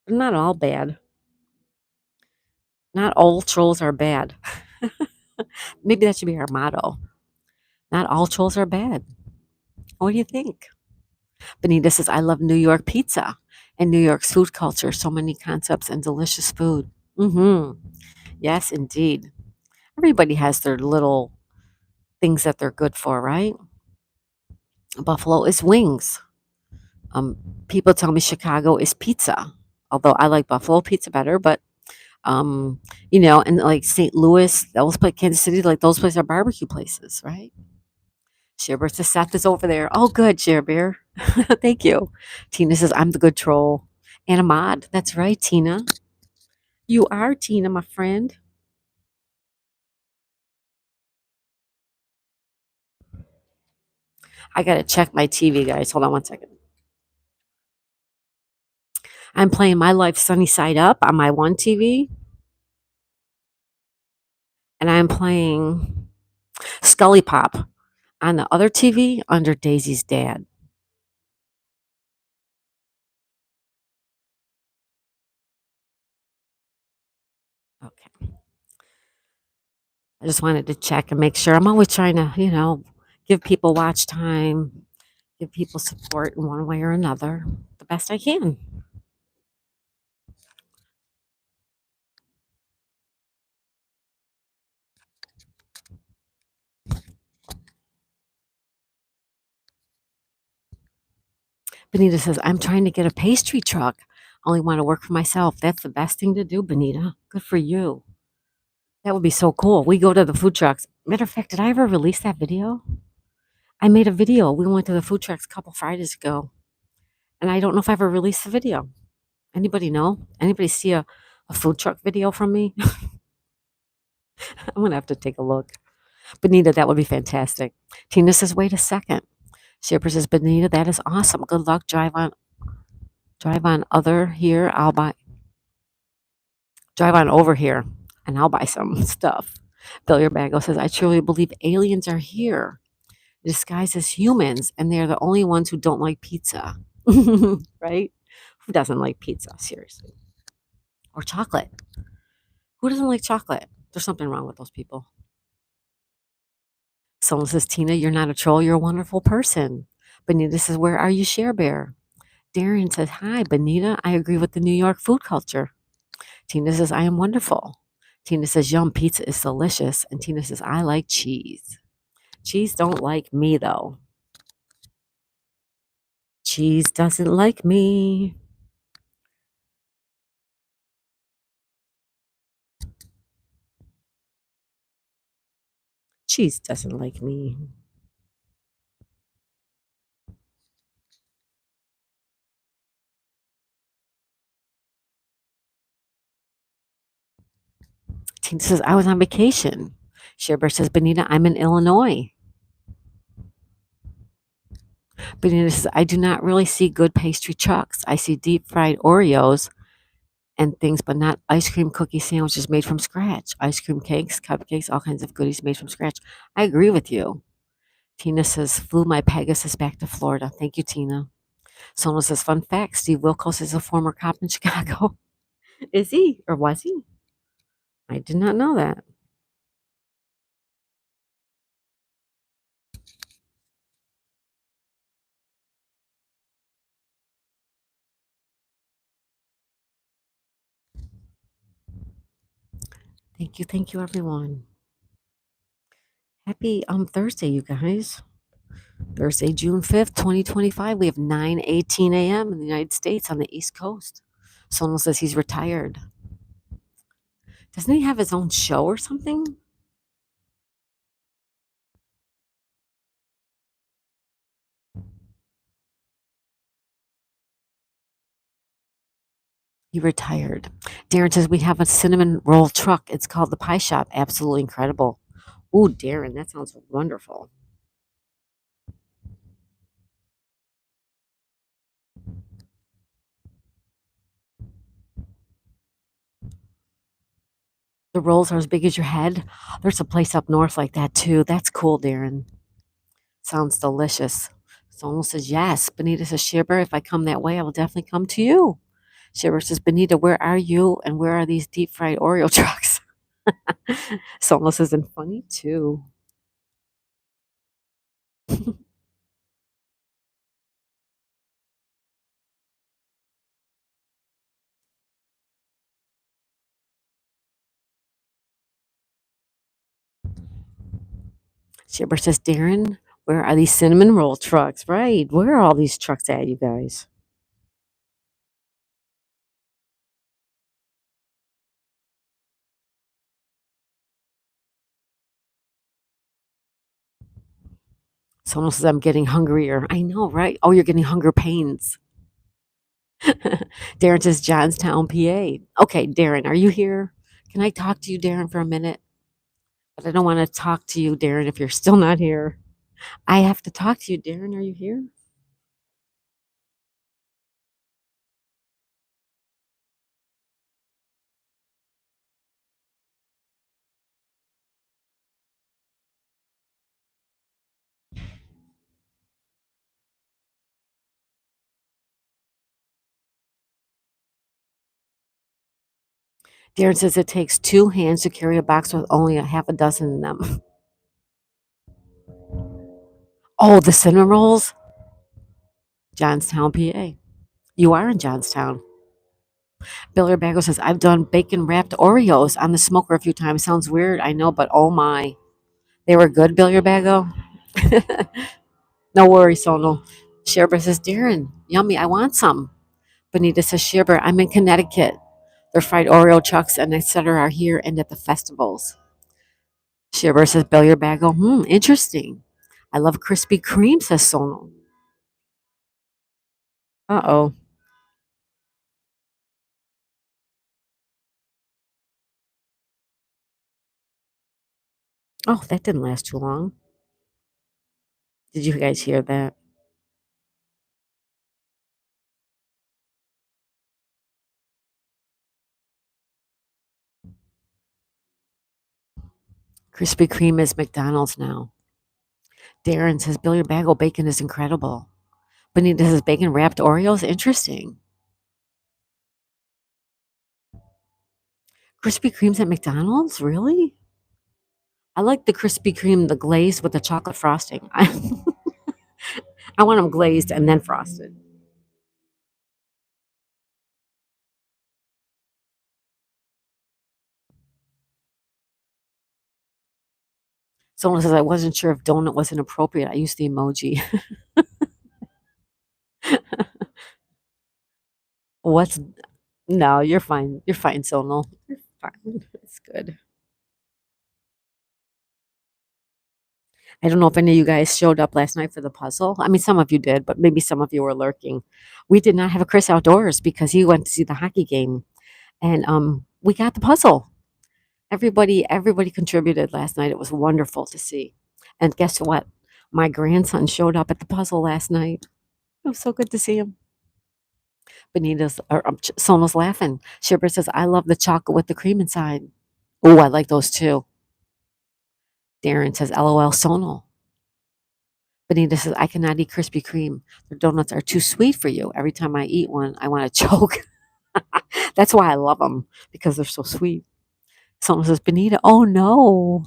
They're not all bad. Not all trolls are bad. Maybe that should be our motto. Not all trolls are bad. What do you think? Benita says, I love New York pizza and New York's food culture. So many concepts and delicious food. Mm-hmm. Yes, indeed. Everybody has their little things that they're good for, right? Buffalo is wings. Um, People tell me Chicago is pizza, although I like Buffalo pizza better. But and like St. Louis, those places, Kansas City, like those places are barbecue places, right? Sherbert says Seth is over there. Oh, good, Sherbert. Thank you. Tina says I'm the good troll. And Ahmad, that's right, Tina. You are Tina, my friend. I gotta check my TV, guys. Hold on one second. I'm playing My Life Sunny Side Up on my one TV, and I'm playing Scully Pop on the other TV under Daisy's dad. Okay. I just wanted to check and make sure. I'm always trying to, give people watch time, give people support in one way or another the best I can. Benita says, I'm trying to get a pastry truck. I only want to work for myself. That's the best thing to do, Benita. Good for you. That would be so cool. We go to the food trucks. Matter of fact, did I ever release that video? I made a video. We went to the food trucks a couple Fridays ago, and I don't know if I ever released the video. Anybody know? Anybody see a food truck video from me? I'm gonna have to take a look. Benita, that would be fantastic. Tina says, wait a second. Shipper says, Benita, that is awesome. Good luck. Drive on other here. Drive on over here and I'll buy some stuff. Bill Bago says, I truly believe aliens are here disguised as humans and they're the only ones who don't like pizza. Right? Who doesn't like pizza? Seriously. Or chocolate. Who doesn't like chocolate? There's something wrong with those people. Someone says, Tina, you're not a troll. You're a wonderful person. Benita says, where are you, Share Bear? Darian says, hi, Benita. I agree with the New York food culture. Tina says, I am wonderful. Tina says, yum, pizza is delicious. And Tina says, I like cheese. Cheese don't like me, though. Cheese doesn't like me. Cheese doesn't like me. Tina says, I was on vacation. Sherbert says, Benita, I'm in Illinois. Benita says, I do not really see good pastry trucks. I see deep fried Oreos and things, but not ice cream cookie sandwiches made from scratch. Ice cream cakes, cupcakes, all kinds of goodies made from scratch. I agree with you. Tina says, flew my Pegasus back to Florida. Thank you, Tina. Someone says, fun fact, Steve Wilkos is a former cop in Chicago. Is he? Or was he? I did not know that. Thank you, everyone. Happy Thursday, you guys. Thursday, June 5th, 2025. We have 9:18 a.m. in the United States on the East Coast. Someone says he's retired. Doesn't he have his own show or something? He retired. Darren says we have a cinnamon roll truck. It's called the Pie Shop. Absolutely incredible. Ooh, Darren, that sounds wonderful. The rolls are as big as your head. There's a place up north like that too. That's cool, Darren. Sounds delicious. Someone says yes. Benita says, Shiver, if I come that way, I will definitely come to you. Shiver says, Benita, where are you and where are these deep fried Oreo trucks? Someone says, and funny too. Shiver says, Darren, where are these cinnamon roll trucks? Right. Where are all these trucks at, you guys? Someone says, I'm getting hungrier. I know, right? Oh, you're getting hunger pains. Darren says, Johnstown, PA. Okay, Darren, are you here? Can I talk to you, Darren, for a minute? But I don't want to talk to you, Darren, if you're still not here. I have to talk to you, Darren. Are you here? Darren says it takes two hands to carry a box with only a half a dozen in them. Oh, the cinnamon rolls? Johnstown, PA. You are in Johnstown. Billy Bagel says, I've done bacon wrapped Oreos on the smoker a few times. Sounds weird, I know, but oh my. They were good, Billy Bagel? No worries, Sonal. Sherber says, Darren, yummy, I want some. Benita says, Sherber, I'm in Connecticut. Their fried Oreo trucks and etc. are here and at the festivals. Sherber says, Billy Bagel, interesting. I love Krispy Kreme, says Sonal. Uh-oh. Oh, that didn't last too long. Did you guys hear that? Krispy Kreme is McDonald's now. Darren says Billy Bagel bacon is incredible. Benita says bacon wrapped Oreos, interesting. Krispy Kreme's at McDonald's, really? I like the Krispy Kreme, the glazed with the chocolate frosting. I want them glazed and then frosted. Someone says I wasn't sure if donut was inappropriate. I used the emoji. What's no? You're fine. You're fine, Sonal. You're fine. It's good. I don't know if any of you guys showed up last night for the puzzle. I mean, some of you did, but maybe some of you were lurking. We did not have a Chris outdoors because he went to see the hockey game, and we got the puzzle. Everybody contributed last night. It was wonderful to see. And guess what? My grandson showed up at the puzzle last night. It was so good to see him. Sona's laughing. Shipper says, I love the chocolate with the cream inside. Oh, I like those too. Darren says, LOL, Sonal. Benita says, I cannot eat Krispy Kreme. Their donuts are too sweet for you. Every time I eat one, I want to choke. That's why I love them, because they're so sweet. Someone says, Benita, oh no.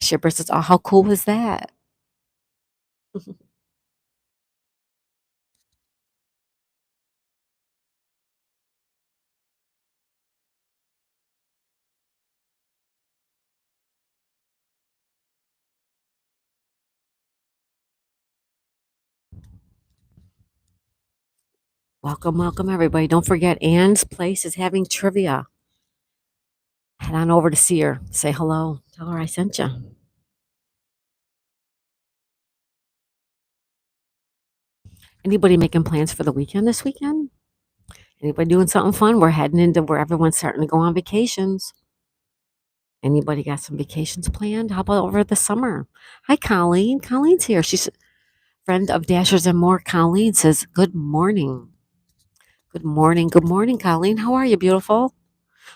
Shipper says, oh, how cool was that? Welcome, welcome, everybody. Don't forget, Anne's Place is having trivia. Head on over to see her. Say hello. Tell her I sent you. Anybody making plans for the weekend this weekend? Anybody doing something fun? We're heading into where everyone's starting to go on vacations. Anybody got some vacations planned? How about over the summer? Hi, Colleen. Colleen's here. She's a friend of Dashers and More. Colleen says, good morning. Good morning. Good morning, Colleen. How are you, beautiful?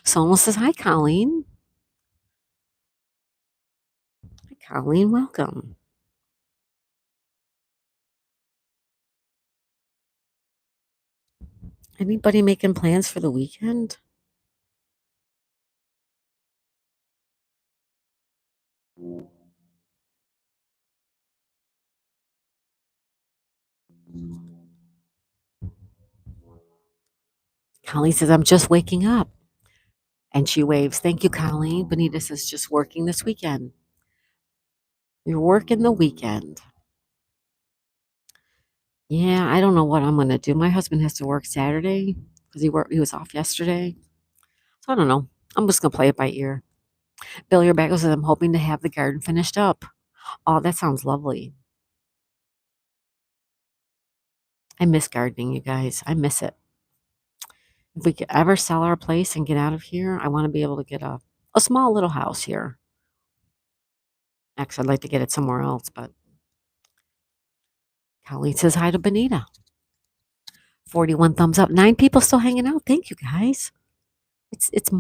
Someone says, hi, Colleen. Hi, Colleen. Welcome. Anybody making plans for the weekend? Colleen says, I'm just waking up. And she waves. Thank you, Colleen. Benita says, just working this weekend. You're working the weekend. Yeah, I don't know what I'm gonna do. My husband has to work Saturday because he was off yesterday. So I don't know. I'm just gonna play it by ear. Bill, your back says I'm hoping to have the garden finished up. Oh, that sounds lovely. I miss gardening, you guys. I miss it. If we could ever sell our place and get out of here, I want to be able to get a small little house here. Actually, I'd like to get it somewhere else, but Colleen says hi to Benita. 41 thumbs up. 9 people still hanging out. Thank you, guys. It's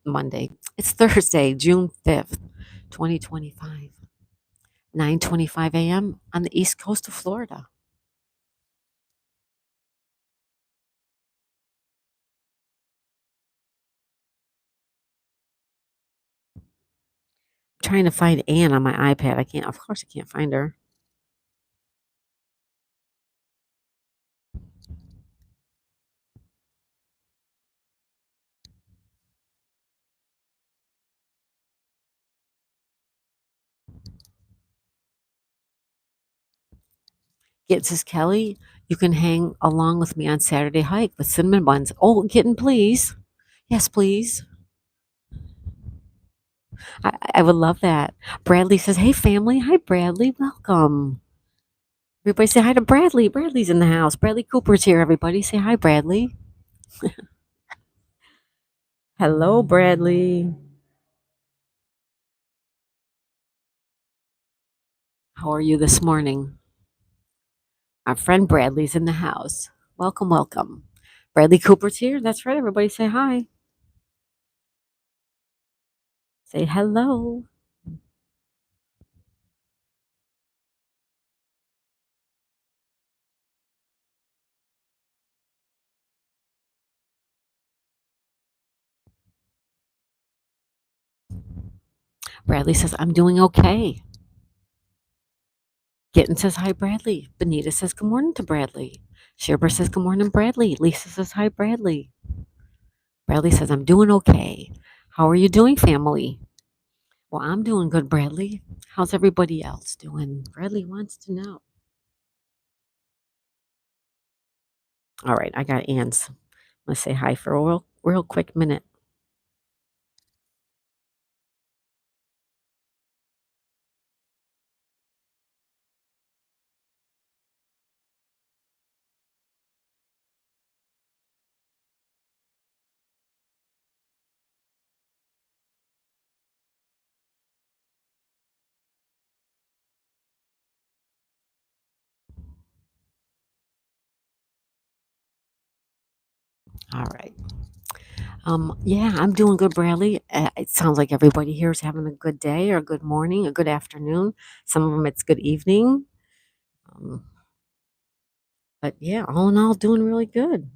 Monday. It's Thursday, June 5th, 2025. 9:25 a.m. on the east coast of Florida. Trying to find Anne on my iPad. I can't. Of course, I can't find her. It says Kelly, you can hang along with me on Saturday hike with cinnamon buns. Oh, kitten, please. Yes, please. I would love that. Bradley says, hey, family. Hi, Bradley. Welcome. Everybody say hi to Bradley. Bradley's in the house. Bradley Cooper's here, everybody. Say hi, Bradley. Hello, Bradley. How are you this morning? Our friend Bradley's in the house. Welcome, welcome. Bradley Cooper's here. That's right. Everybody say hi. Say hello. Bradley says, I'm doing okay. Gitten says, hi, Bradley. Benita says, good morning to Bradley. Sherber says, good morning, Bradley. Lisa says, hi, Bradley. Bradley says, I'm doing okay. How are you doing, family? Well, I'm doing good, Bradley. How's everybody else doing? Bradley wants to know. All right, I got Ann's. Let's say hi for a real quick minute. All right. Yeah, I'm doing good, Bradley. It sounds like everybody here is having a good day or a good morning, a good afternoon. Some of them it's good evening. Um, but yeah, all in all, doing really good.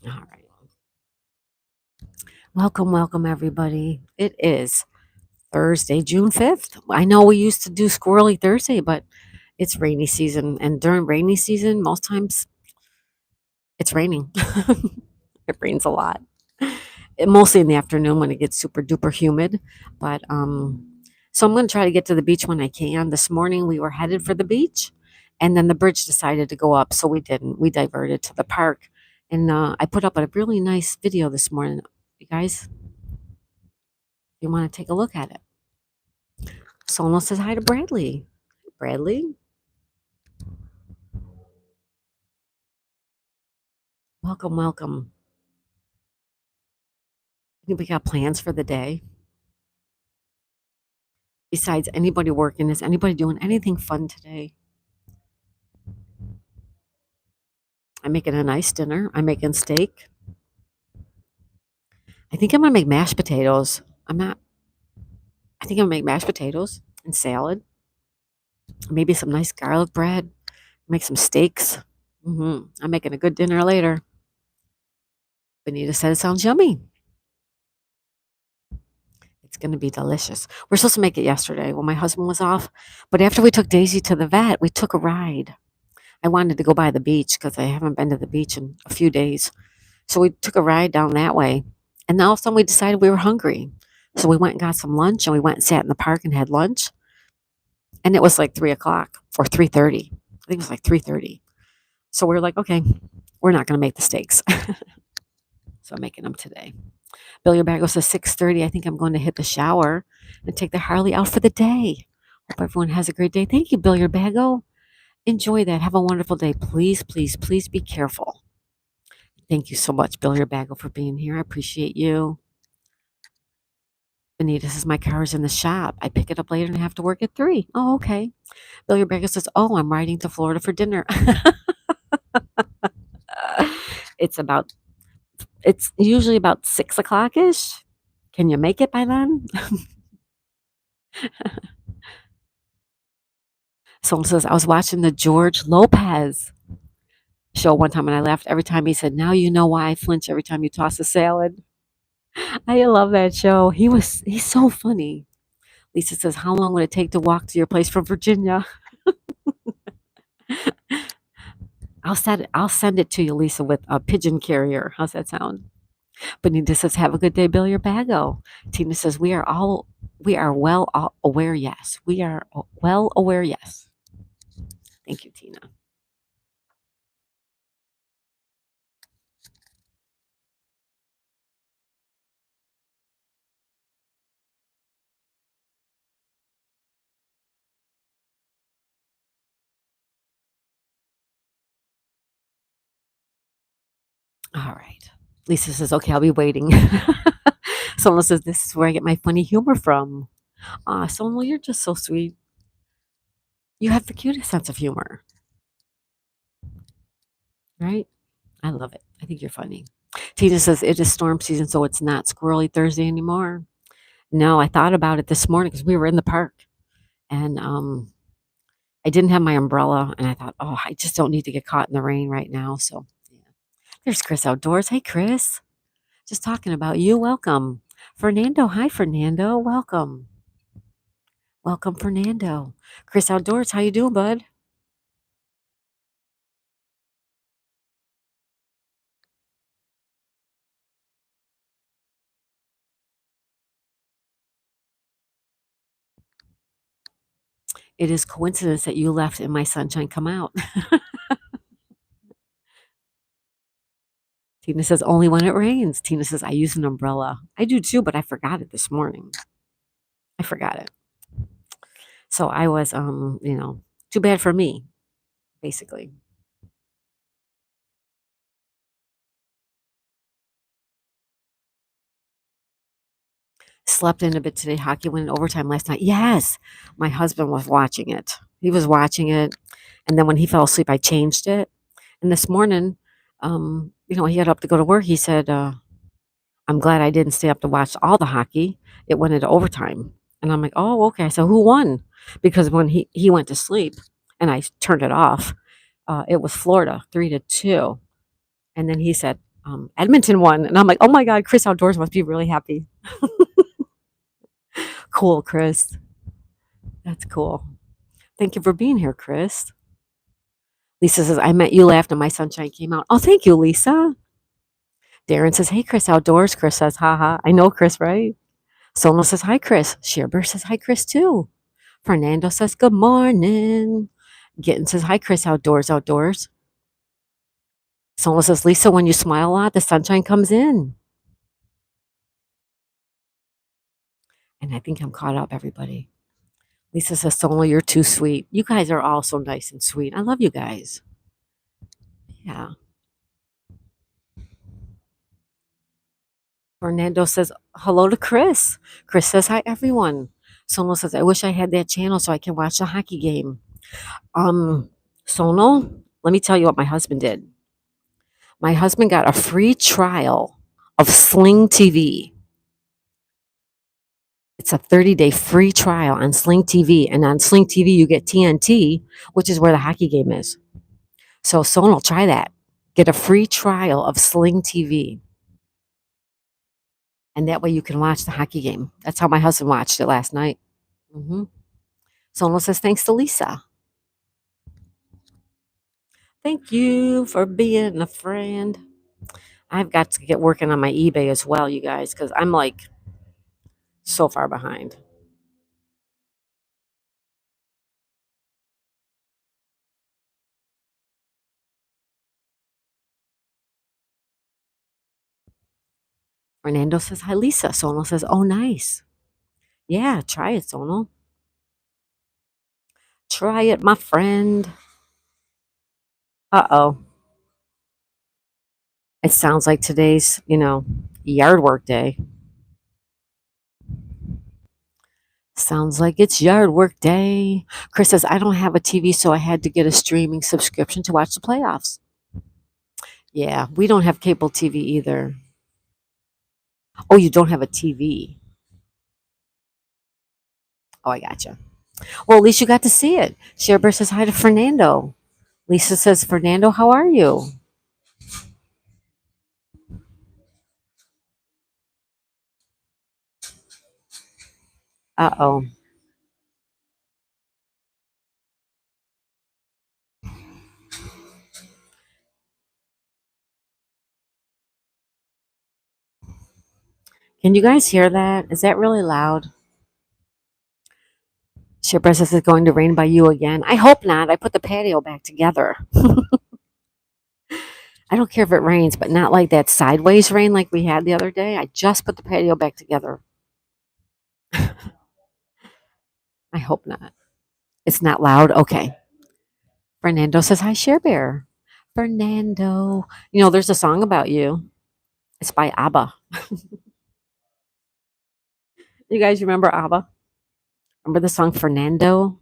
All right. Welcome, welcome, everybody. It is Thursday, June 5th. I know we used to do Squirrely Thursday, but it's rainy season. And during rainy season, most times it's raining. It rains a lot. Mostly in the afternoon when it gets super duper humid. But so I'm going to try to get to the beach when I can. This morning we were headed for the beach, and then the bridge decided to go up, so we didn't. We diverted to the park, and I put up a really nice video this morning. You guys, you want to take a look at it? Someone says hi to Bradley. Bradley, welcome, welcome. Anybody got plans for the day? Besides anybody working, is anybody doing anything fun today? I'm making a nice dinner. I'm making steak. I think I'm gonna make mashed potatoes. I'm not. I think I'm gonna make mashed potatoes and salad. Maybe some nice garlic bread. Make some steaks. I'm making a good dinner later. Benita said it sounds yummy. It's gonna be delicious. We're supposed to make it yesterday when my husband was off, but after we took Daisy to the vet, we took a ride. I wanted to go by the beach because I haven't been to the beach in a few days. So we took a ride down that way. And then all of a sudden we decided we were hungry. So we went and got some lunch and we went and sat in the park and had lunch. And it was like 3 o'clock or 3:30. I think it was like 3:30. So we are like, okay, we're not going to make the steaks. So I'm making them today. Billy Bago says 6:30. I think I'm going to hit the shower and take the Harley out for the day. Hope everyone has a great day. Thank you, Billy Bago. Enjoy that. Have a wonderful day. Please, please, please be careful. Thank you so much, Billy Bago, for being here. I appreciate you. Benita says, my car is in the shop. I pick it up later and have to work at 3. Oh, okay. Billy Bago says, oh, I'm riding to Florida for dinner. it's about, it's usually about 6 o'clock ish. Can you make it by then? Someone says, I was watching the George Lopez show one time and I laughed every time he said, now you know why I flinch every time you toss a salad. I love that show. He's so funny. Lisa says, how long would it take to walk to your place from Virginia? I'll send it to you, Lisa, with a pigeon carrier. How's that sound? Benita says, have a good day, Bill your Bago. Tina says, we are well aware, yes. We are well aware, yes. Thank you, Tina. All right. Lisa says, okay, I'll be waiting. Someone says, this is where I get my funny humor from. Someone, you're just so sweet. You have the cutest sense of humor, right? I love it. I think you're funny. Tina says, it is storm season, so it's not Squirrely Thursday anymore. No, I thought about it this morning because we were in the park and I didn't have my umbrella and I thought, oh, I just don't need to get caught in the rain right now. So yeah. There's Chris Outdoors. Hey, Chris. Just talking about you. Welcome. Fernando. Hi, Fernando. Welcome. Welcome, Fernando. Chris Outdoors. How you doing, bud? It is coincidence that you left and my sunshine come out. Tina says, only when it rains. Tina says, I use an umbrella. I do too, but I forgot it this morning. I forgot it. So I was, too bad for me, basically. Slept in a bit today. Hockey went in overtime last night. Yes, my husband was watching it. He was watching it, and then when he fell asleep, I changed it. And this morning, he got up to go to work. He said, "I'm glad I didn't stay up to watch all the hockey. It went into overtime." And I'm like, "Oh, okay." I said, "Who won?" Because when he went to sleep, and I turned it off, it was Florida 3-2. And then he said, Edmonton won. And I'm like, "Oh my God, Chris Outdoors must be really happy." Cool, Chris. That's cool. Thank you for being here, Chris. Lisa says, "I met you, laughed, and my sunshine came out." Oh, thank you, Lisa. Darren says, "Hey, Chris Outdoors." Chris says, "Haha." I know Chris, right? Sono says, "Hi, Chris." Shearber says, "Hi, Chris," too. Fernando says, "Good morning." Gitten says, "Hi, Chris Outdoors, Outdoors." Sono says, "Lisa, when you smile a lot, the sunshine comes in." And I think I'm caught up, everybody. Lisa says, "Sono, you're too sweet." You guys are all so nice and sweet. I love you guys. Yeah. Fernando says, "Hello to Chris." Chris says, "Hi, everyone." Sono says, "I wish I had that channel so I can watch the hockey game." Um, Sono, let me tell you what my husband did. My husband got a free trial of Sling TV. It's a 30-day free trial on Sling TV. And on Sling TV, you get TNT, which is where the hockey game is. So, Sono, try that. Get a free trial of Sling TV. And that way you can watch the hockey game. That's how my husband watched it last night. hmm Sono says, "Thanks to Lisa." Thank you for being a friend. I've got to get working on my eBay as well, you guys, because I'm like so far behind. Fernando says, "Hi, Lisa." Sono says, "Oh, nice. Yeah, try it, Sono. Try it, my friend." Uh-oh. It sounds like today's, yard work day. Sounds like it's yard work day. Chris says, "I don't have a TV, so I had to get a streaming subscription to watch the playoffs." Yeah, we don't have cable TV either. Oh, you don't have a TV. Oh, I gotcha. Well, at least you got to see it. Sherbert says hi to Fernando. Lisa says, "Fernando, how are you?" Uh-oh. Can you guys hear that? Is that really loud? Sherbert says it's going to rain by you again. I hope not. I put the patio back together. I don't care if it rains, but not like that sideways rain like we had the other day. I just put the patio back together. I hope not. It's not loud. Okay. Fernando says, "Hi, Share Bear." Fernando. There's a song about you. It's by ABBA. You guys remember ABBA? Remember the song Fernando?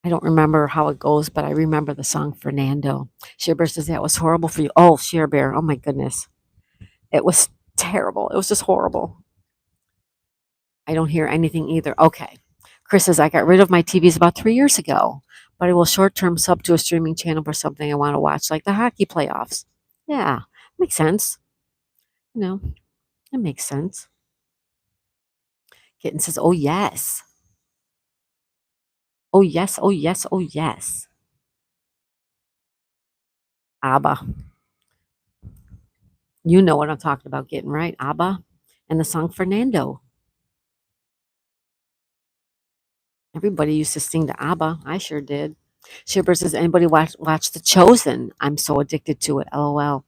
I don't remember how it goes, but I remember the song Fernando. Share Bear says that was horrible for you. Oh, Share Bear. Oh my goodness. It was terrible. It was just horrible. I don't hear anything either. Okay. Chris says, "I got rid of my TVs about 3 years ago, but I will short term sub to a streaming channel for something I want to watch, like the hockey playoffs." Yeah, makes sense. You know, it makes sense. Kitten says, "Oh, yes. Oh, yes. Oh, yes. Oh, yes." ABBA. You know what I'm talking about, getting right? ABBA and the song Fernando. Everybody used to sing to ABBA. I sure did. Shipper says, "Anybody watch The Chosen? I'm so addicted to it. LOL."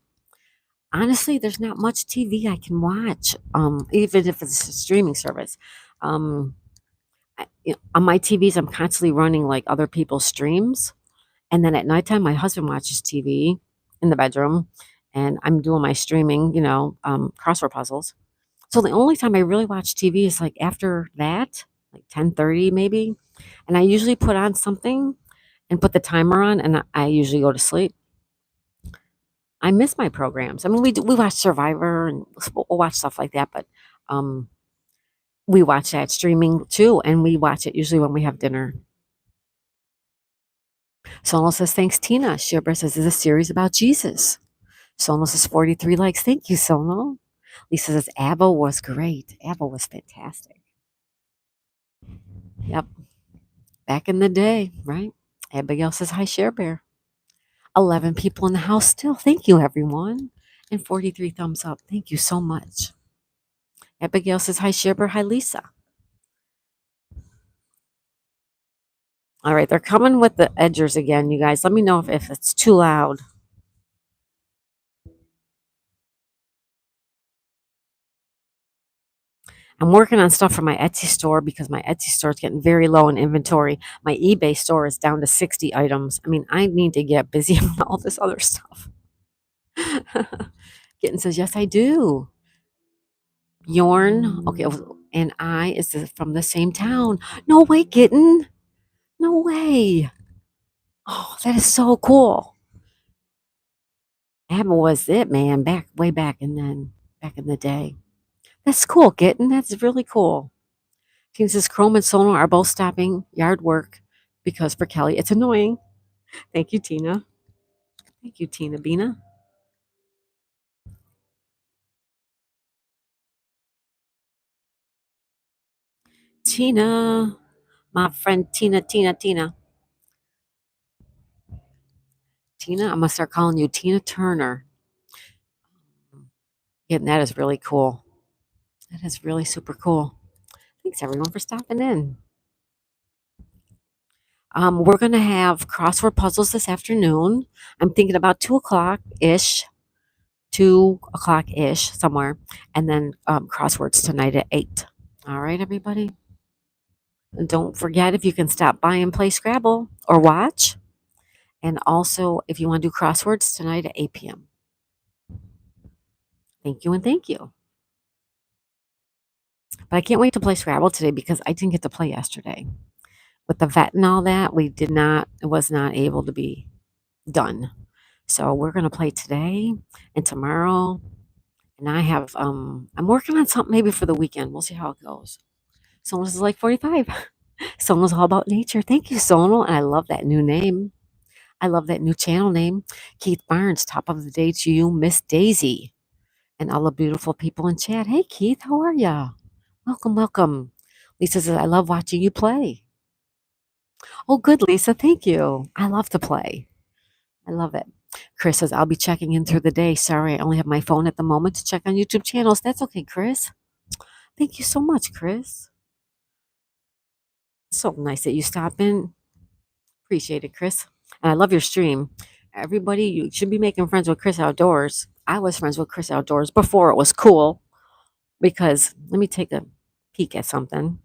Honestly, there's not much TV I can watch, even if it's a streaming service. Um, on my TVs, I'm constantly running like other people's streams. And then at nighttime, my husband watches TV in the bedroom. and I'm doing my streaming, crossword puzzles. So the only time I really watch TV is like after that, like 10:30 maybe. And I usually put on something and put the timer on, and I usually go to sleep. I miss my programs. I mean, we watch Survivor and we'll watch stuff like that, but um, we watch that streaming too, and we watch it usually when we have dinner. Sonal says, thanks, Tina. Sherbert says, is a series about Jesus. Sonal says, 43 likes. Thank you, Sonal. Lisa says, ABBA was great. ABBA was fantastic. Yep. Back in the day, right? Abigail says, hi, Share Bear. 11 people in the house still. Thank you, everyone. And 43 thumbs up. Thank you so much. Abigail says, hi, Share Bear. Hi, Lisa. All right, they're coming with the edgers again, you guys. Let me know if it's too loud. I'm working on stuff for my Etsy store because my Etsy store is getting very low in inventory. My eBay store is down to 60 items. I mean, I need to get busy on all this other stuff. Kitten says, yes, I do. Yorn, okay, and I is from the same town. No way, Kitten. No way. Oh, that is so cool. ABBA was it, man, way back and then back in the day. That's cool, Kitten. That's really cool. Tina says Chrome and Sonar are both stopping yard work because for Kelly it's annoying. Thank you, Tina. Thank you, Tina Bina. Tina, my friend Tina. Tina, I'm gonna start calling you Tina Turner. Yeah, that is really cool. That is really super cool. Thanks everyone for stopping in. We're gonna have crossword puzzles this afternoon. I'm thinking about 2 o'clock ish, 2 o'clock ish somewhere, and then crosswords tonight at 8. All right, everybody. And don't forget if you can stop by and play Scrabble or watch. And also, if you want to do crosswords tonight at 8 p.m. Thank you and thank you. But I can't wait to play Scrabble today because I didn't get to play yesterday. With the vet and all that, it was not able to be done. So we're going to play today and tomorrow. And I'm working on something maybe for the weekend. We'll see how it goes. Someone is like 45. Someone's all about nature. Thank you, Sonal. And I love that new name. I love that new channel name. Keith Barnes, top of the day to you, Miss Daisy, and all the beautiful people in chat. Hey, Keith, how are ya? Welcome, welcome. Lisa says, I love watching you play. Oh, good, Lisa. Thank you. I love to play. I love it. Chris says, I'll be checking in through the day. Sorry, I only have my phone at the moment to check on YouTube channels. That's okay, Chris. Thank you so much, Chris. So nice that you stop in. Appreciate it, Chris. And I love your stream. Everybody, you should be making friends with Chris Outdoors. I was friends with Chris Outdoors before it was cool because let me take a peek at something.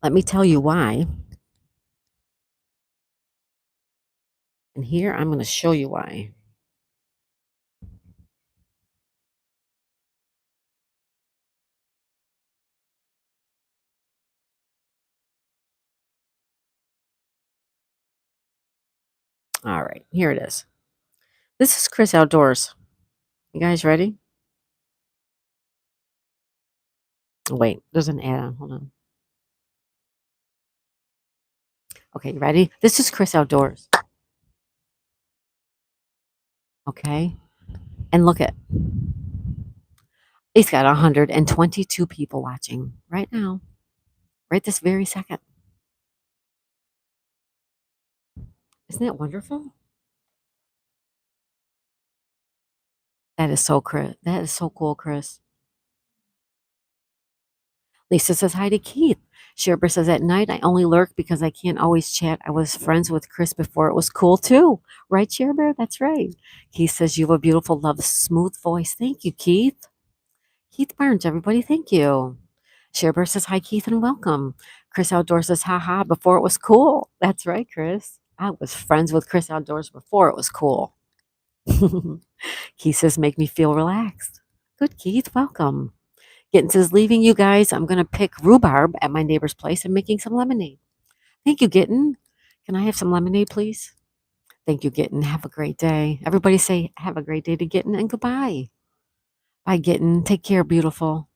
Let me tell you why. And here I'm going to show you why. All right, here it is. This is Chris Outdoors. You guys ready? Oh, wait, there's an ad on. Hold on. Okay, you ready? This is Chris Outdoors. Okay. And look at he's got 122 people watching right now, right this very second. Isn't that wonderful? That is so Chris. That is so cool, Chris. Lisa says hi to Keith. Sherber says at night I only lurk because I can't always chat. I was friends with Chris before it was cool too. Right, Sherber? That's right. Keith says you have a beautiful, love, smooth voice. Thank you, Keith. Keith Barnes, everybody, thank you. Sherber says hi, Keith, and welcome. Chris Outdoors says haha before it was cool. That's right, Chris. I was friends with Chris Outdoors before it was cool. Keith says, make me feel relaxed. Good, Keith. Welcome. Gitten says, leaving you guys, I'm going to pick rhubarb at my neighbor's place and making some lemonade. Thank you, Gitten. Can I have some lemonade, please? Thank you, Gitten. Have a great day. Everybody say, have a great day to Gitten and goodbye. Bye, Gitten. Take care, beautiful.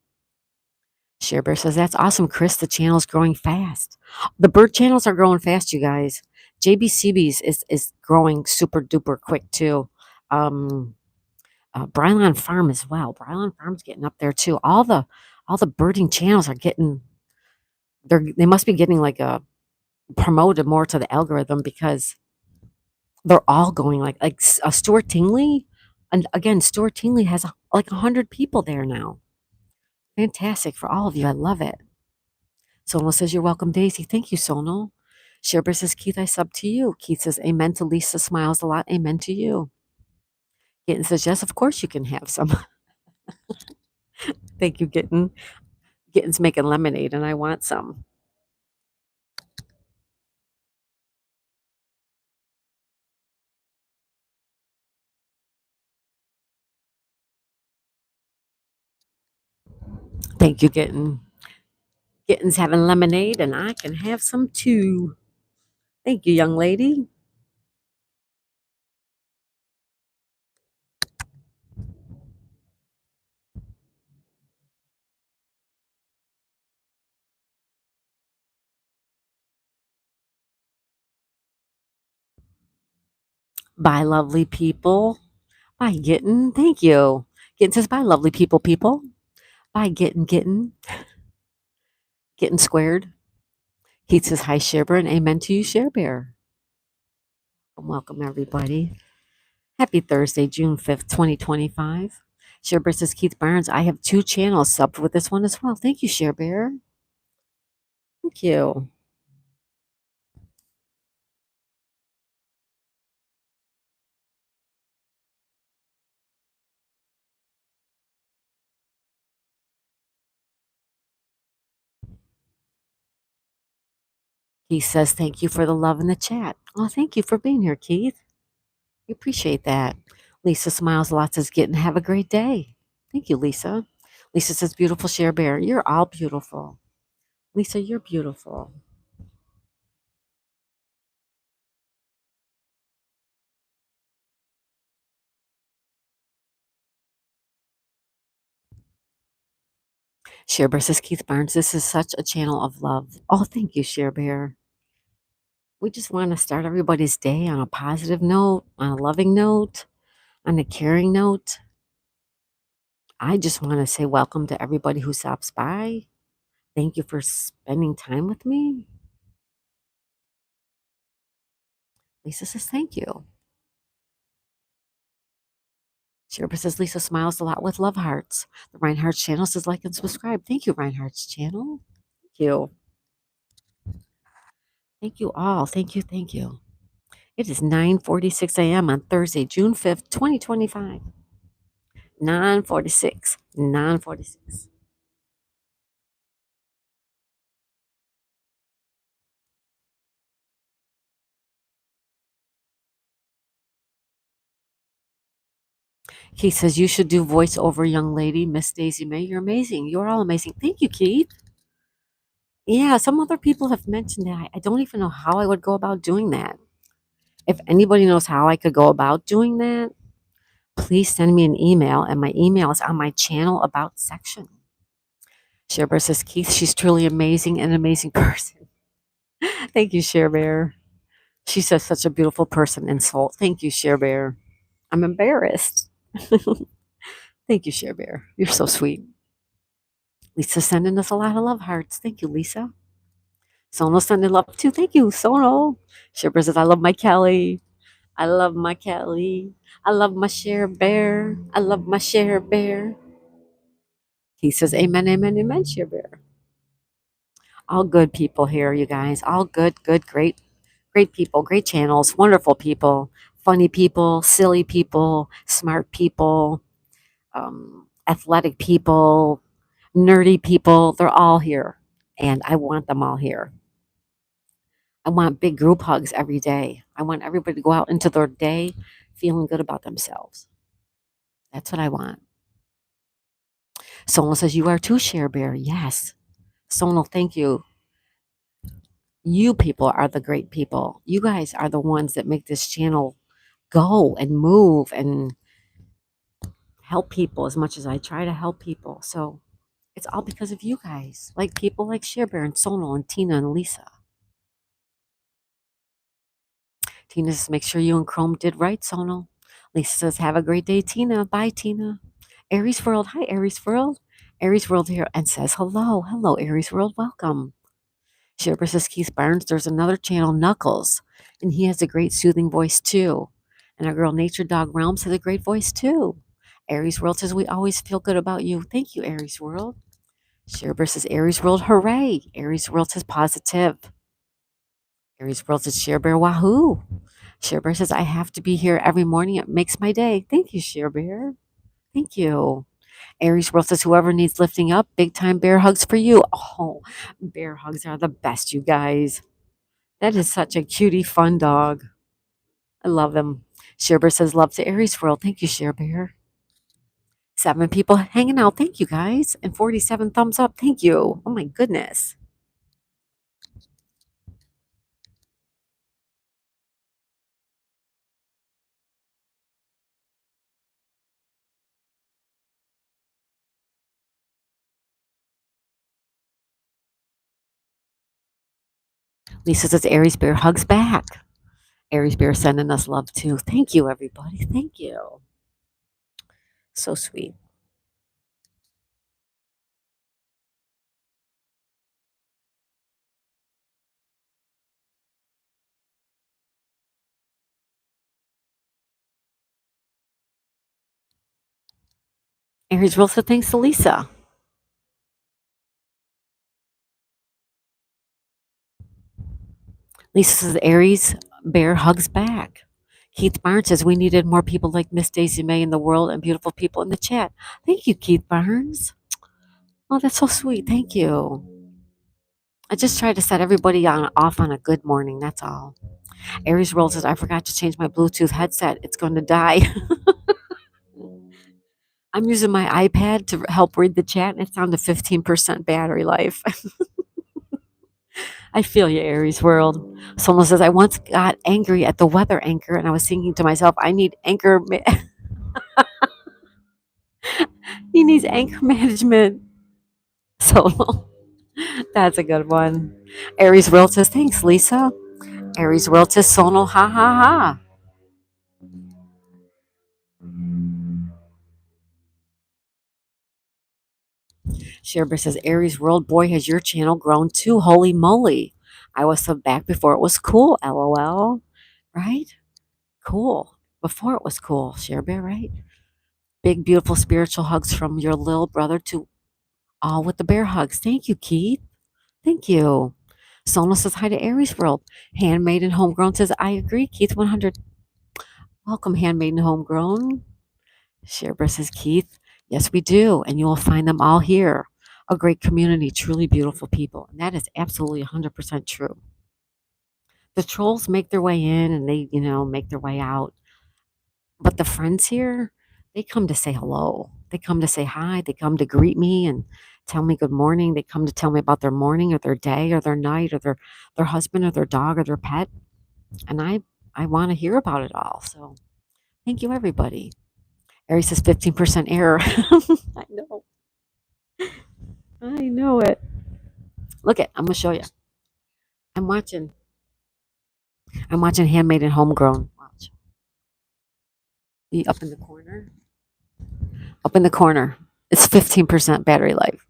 Share Bear says, that's awesome, Chris. The channel's growing fast. The bird channels are growing fast, you guys. JBCB's is growing super duper quick, too. Brylon Farm as well. Brylon Farm's getting up there, too. All the birding channels are getting, they must be getting like a promoted more to the algorithm because they're all going like Stuart Tingley. And again, Stuart Tingley has like 100 people there now. Fantastic for all of you. I love it. Sonal says, you're welcome, Daisy. Thank you, Sonal. Sherber says, Keith, I sub to you. Keith says, amen to Lisa. Smiles a lot. Amen to you. Gitten says, yes, of course you can have some. Thank you, Gitten. Gitten's making lemonade, and I want some. Thank you, Gitten. Gitten's having lemonade, and I can have some too. Thank you, young lady. Bye, lovely people. Bye, Gitten. Thank you. Gitten says, bye, lovely people. Bye, Gitten. Gitten squared. Keith says, hi, Share and amen to you, Share Bear. Welcome, everybody. Happy Thursday, June 5th, 2025. Share Bear says, Keith Barnes, I have 2 channels subbed with this one as well. Thank you, Share Bear. Thank you. He says, thank you for the love in the chat. Oh, thank you for being here, Keith. We appreciate that. Lisa smiles a lot, says, get and have a great day. Thank you, Lisa. Lisa says, beautiful Share Bear. You're all beautiful. Lisa, you're beautiful. Share Bear says, Keith Barnes, this is such a channel of love. Oh, thank you, Share Bear. We just want to start everybody's day on a positive note, on a loving note, on a caring note. I just want to say welcome to everybody who stops by. Thank you for spending time with me. Lisa says, thank you. Sherpa says, Lisa smiles a lot with love hearts. The Reinhardt's channel says, like and subscribe. Thank you, Reinhardt's channel. Thank you. Thank you all. Thank you. Thank you. It is 9:46 a.m. on Thursday, June 5th, 2025. 9:46. 9:46. Keith says, you should do voiceover, young lady. Miss Daisy May, you're amazing. You're all amazing. Thank you, Keith. Yeah, some other people have mentioned that. I don't even know how I would go about doing that. If anybody knows how I could go about doing that, please send me an email. And my email is on my channel about section. Cherbear says, Keith, she's truly amazing, an amazing person. Thank you, Cherbear. She says such a beautiful person and soul. Thank you, Cherbear. I'm embarrassed. Thank you, Cherbear. You're so sweet. Lisa sending us a lot of love hearts. Thank you, Lisa. Sono sending love too. Thank you, Sono. Cherbear says, I love my Kelly. I love my Kelly. I love my Share Bear. I love my Share Bear. He says, amen, amen, amen, Share Bear. All good people here, you guys. All good, great people, great channels, wonderful people, funny people, silly people, smart people, athletic people, nerdy people. They're all here. And I want them all here. I want big group hugs every day. I want everybody to go out into their day feeling good about themselves. That's what I want. Sonal says, you are too, Share Bear. Yes. Sonal, thank you. You people are the great people. You guys are the ones that make this channel go and move and help people as much as I try to help people. So it's all because of you guys, like people like Share Bear and Sonal and Tina and Lisa. Tina says, make sure you and Chrome did right, Sonal. Lisa says, have a great day, Tina. Bye, Tina. Aries World. Hi, Aries World. Aries World here and says, hello. Hello, Aries World. Welcome. Share says, Keith Barnes, there's another channel, Knuckles, and he has a great soothing voice too. And our girl Nature Dog Realms has a great voice too. Aries World says, we always feel good about you. Thank you, Aries World. Share says, Aries World, hooray. Aries World says, positive. Aries World says, Share Bear, wahoo. Share Bear says, I have to be here every morning. It makes my day. Thank you, Share Bear. Thank you. Aries World says, whoever needs lifting up, big time bear hugs for you. Oh, bear hugs are the best, you guys. That is such a cutie, fun dog. I love them. Share Bear says, love to Aries World. Thank you, Share Bear. 7 people hanging out. Thank you, guys. And 47 thumbs up. Thank you. Oh, my goodness. Lisa says, Aries Bear hugs back. Aries Bear sending us love, too. Thank you, everybody. Thank you. So sweet. Aries World said, thanks to Lisa. Lisa says, Aries Bear hugs back. Keith Barnes says, we needed more people like Miss Daisy May in the world and beautiful people in the chat. Thank you, Keith Barnes. Oh, that's so sweet. Thank you. I just try to set everybody off on a good morning. That's all. Aries World says, I forgot to change my Bluetooth headset. It's going to die. I'm using my iPad to help read the chat, and it's down to 15% battery life. I feel you, Aries World. Someone says, I once got angry at the weather anchor, and I was thinking to myself, I need anchor. He needs anchor management. So that's a good one. Aries World says, thanks, Lisa. Aries World says, Sonal, ha ha ha. Sherbert says, Aries World, boy, has your channel grown too. Holy moly. I was subbed back before it was cool. LOL. Right? Cool. Before it was cool. Sherbert, right? Big, beautiful spiritual hugs from your little brother to all with the bear hugs. Thank you, Keith. Thank you. Sona says hi to Aries World. Handmade and Homegrown says, I agree, Keith 100. Welcome, Handmade and Homegrown. Sherbert says, Keith, yes, we do. And you will find them all here. A great community, truly beautiful people. And that is absolutely 100% true. The trolls make their way in and they, make their way out. But the friends here, they come to say hello. They come to say hi. They come to greet me and tell me good morning. They come to tell me about their morning or their day or their night or their husband or their dog or their pet. And I want to hear about it all. So thank you, everybody. Aries says 15% error. I know. I know it. Look it. I'm gonna show you. I'm watching. I'm watching Handmade and Homegrown. Watch. The up in the corner. Up in the corner. It's 15% battery life.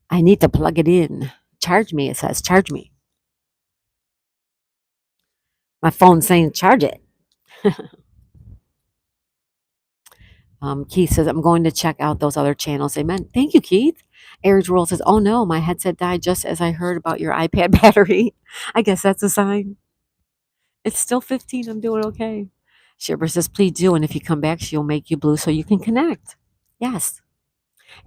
I need to plug it in. Charge me, it says. Charge me. My phone's saying charge it. Keith says, I'm going to check out those other channels. Amen. Thank you, Keith. Aries World says, oh no, my headset died just as I heard about your iPad battery. I guess that's a sign. It's still 15. I'm doing okay. Shiver says, please do. And if you come back, she'll make you blue so you can connect. Yes.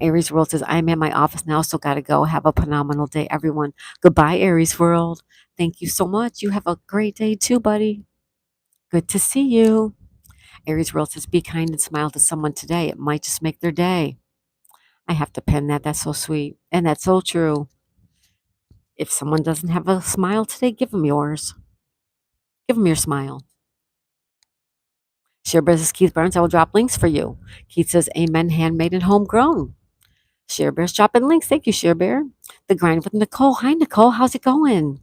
Aries World says, I'm at my office now, so gotta go. Have a phenomenal day, everyone. Goodbye, Aries World. Thank you so much. You have a great day too, buddy. Good to see you. Aries World says, be kind and smile to someone today. It might just make their day. I have to pen that. That's so sweet. And that's so true. If someone doesn't have a smile today, give them yours. Give them your smile. Share Business Keith Burns, I will drop links for you. Keith says, Amen, handmade and homegrown. Share Bear's dropping links. Thank you, Share Bear. The Grind with Nicole. Hi, Nicole. How's it going?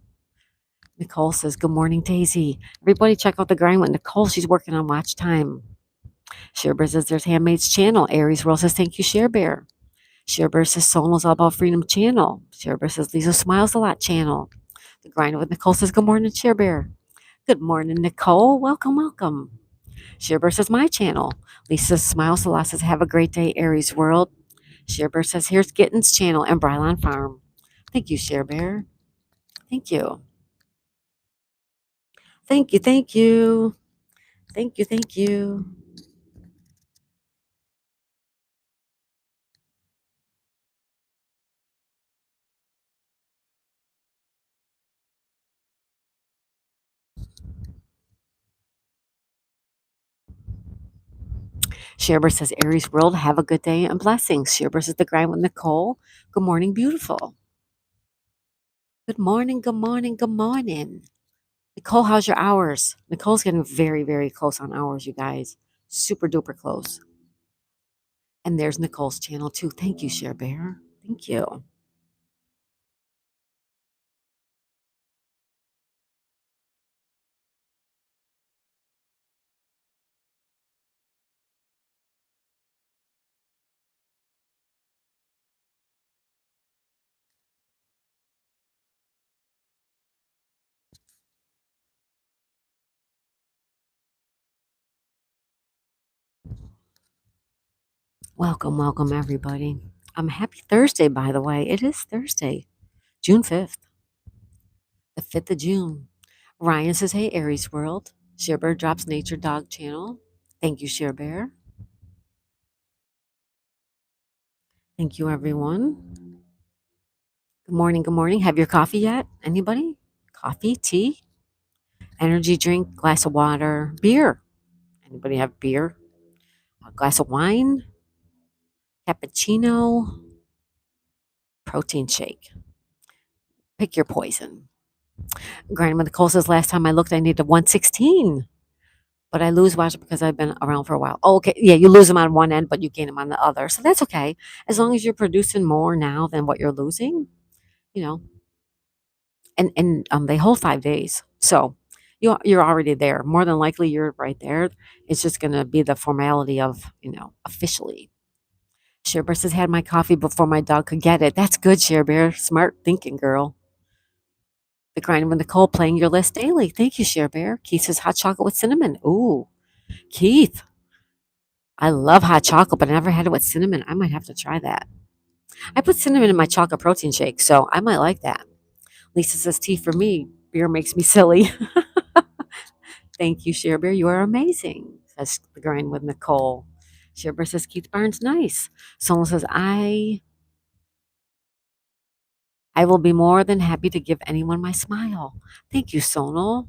Nicole says, good morning, Daisy. Everybody check out The Grind with Nicole. She's working on watch time. Share Bear says, there's Handmaid's Channel. Aries World says, thank you, Share Bear. Share Bear says, Sonal's All About Freedom Channel. Share Bear says, Lisa Smiles a Lot Channel. The Grind with Nicole says, good morning, Share Bear. Good morning, Nicole. Welcome, welcome. Share Bear says, my channel. Lisa Smiles a Lot says, have a great day, Aries World. Share Bear says, here's Gittens Channel and Brylon Farm. Thank you, Share Bear. Thank you. Thank you, thank you. Thank you, thank you. Sherbert says, Aries World, have a good day and blessings. Sherbert says, the grind with Nicole. Good morning, beautiful. Good morning, good morning, good morning. Nicole, how's your hours? Nicole's getting very, very close on hours, you guys. Super duper close. And there's Nicole's channel too. Thank you, Share Bear. Thank you. Welcome, welcome, everybody. Happy Thursday, by the way. It is Thursday, June 5th, the 5th of June. Ryan says, hey, Aries World. Share Bear drops Nature Dog channel. Thank you, Share Bear. Thank you, everyone. Good morning, good morning. Have your coffee yet? Anybody? Coffee, tea, energy drink, glass of water, beer. Anybody have beer? A glass of wine, cappuccino, protein shake. Pick your poison. Grandmother Cole says, last time I looked, I needed 116. But I lose watch because I've been around for a while. Oh, okay. Yeah, you lose them on one end, but you gain them on the other. So that's okay. As long as you're producing more now than what you're losing, you know, and they hold 5 days. So you're already there. More than likely, you're right there. It's just going to be the formality of, officially. Share Bear says, had my coffee before my dog could get it. That's good, Share Bear. Smart thinking, girl. The Grind with Nicole playing your list daily. Thank you, Share Bear. Keith says, hot chocolate with cinnamon. Ooh, Keith. I love hot chocolate, but I never had it with cinnamon. I might have to try that. I put cinnamon in my chocolate protein shake, so I might like that. Lisa says, tea for me. Beer makes me silly. Thank you, Share Bear. You are amazing, says the Grind with Nicole. Share Bear says, Keith Barnes, nice. Someone says, I will be more than happy to give anyone my smile. Thank you, Sonal.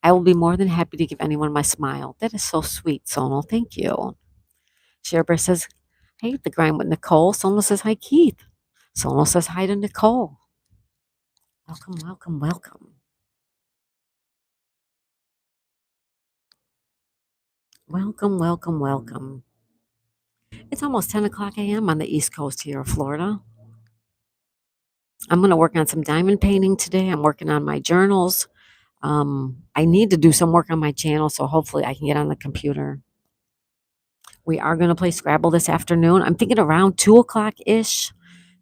I will be more than happy to give anyone my smile. That is so sweet, Sonal. Thank you. Share Bear says, hey, the Grind with Nicole. Sonal says, hi, Keith. Sonal says, hi to Nicole. Welcome, welcome, welcome. Welcome, welcome, welcome. It's almost 10 o'clock a.m. on the East Coast here of Florida. I'm going to work on some diamond painting today. I'm working on my journals. I need to do some work on my channel, so hopefully I can get on the computer. We are going to play Scrabble this afternoon. I'm thinking around 2 o'clock ish.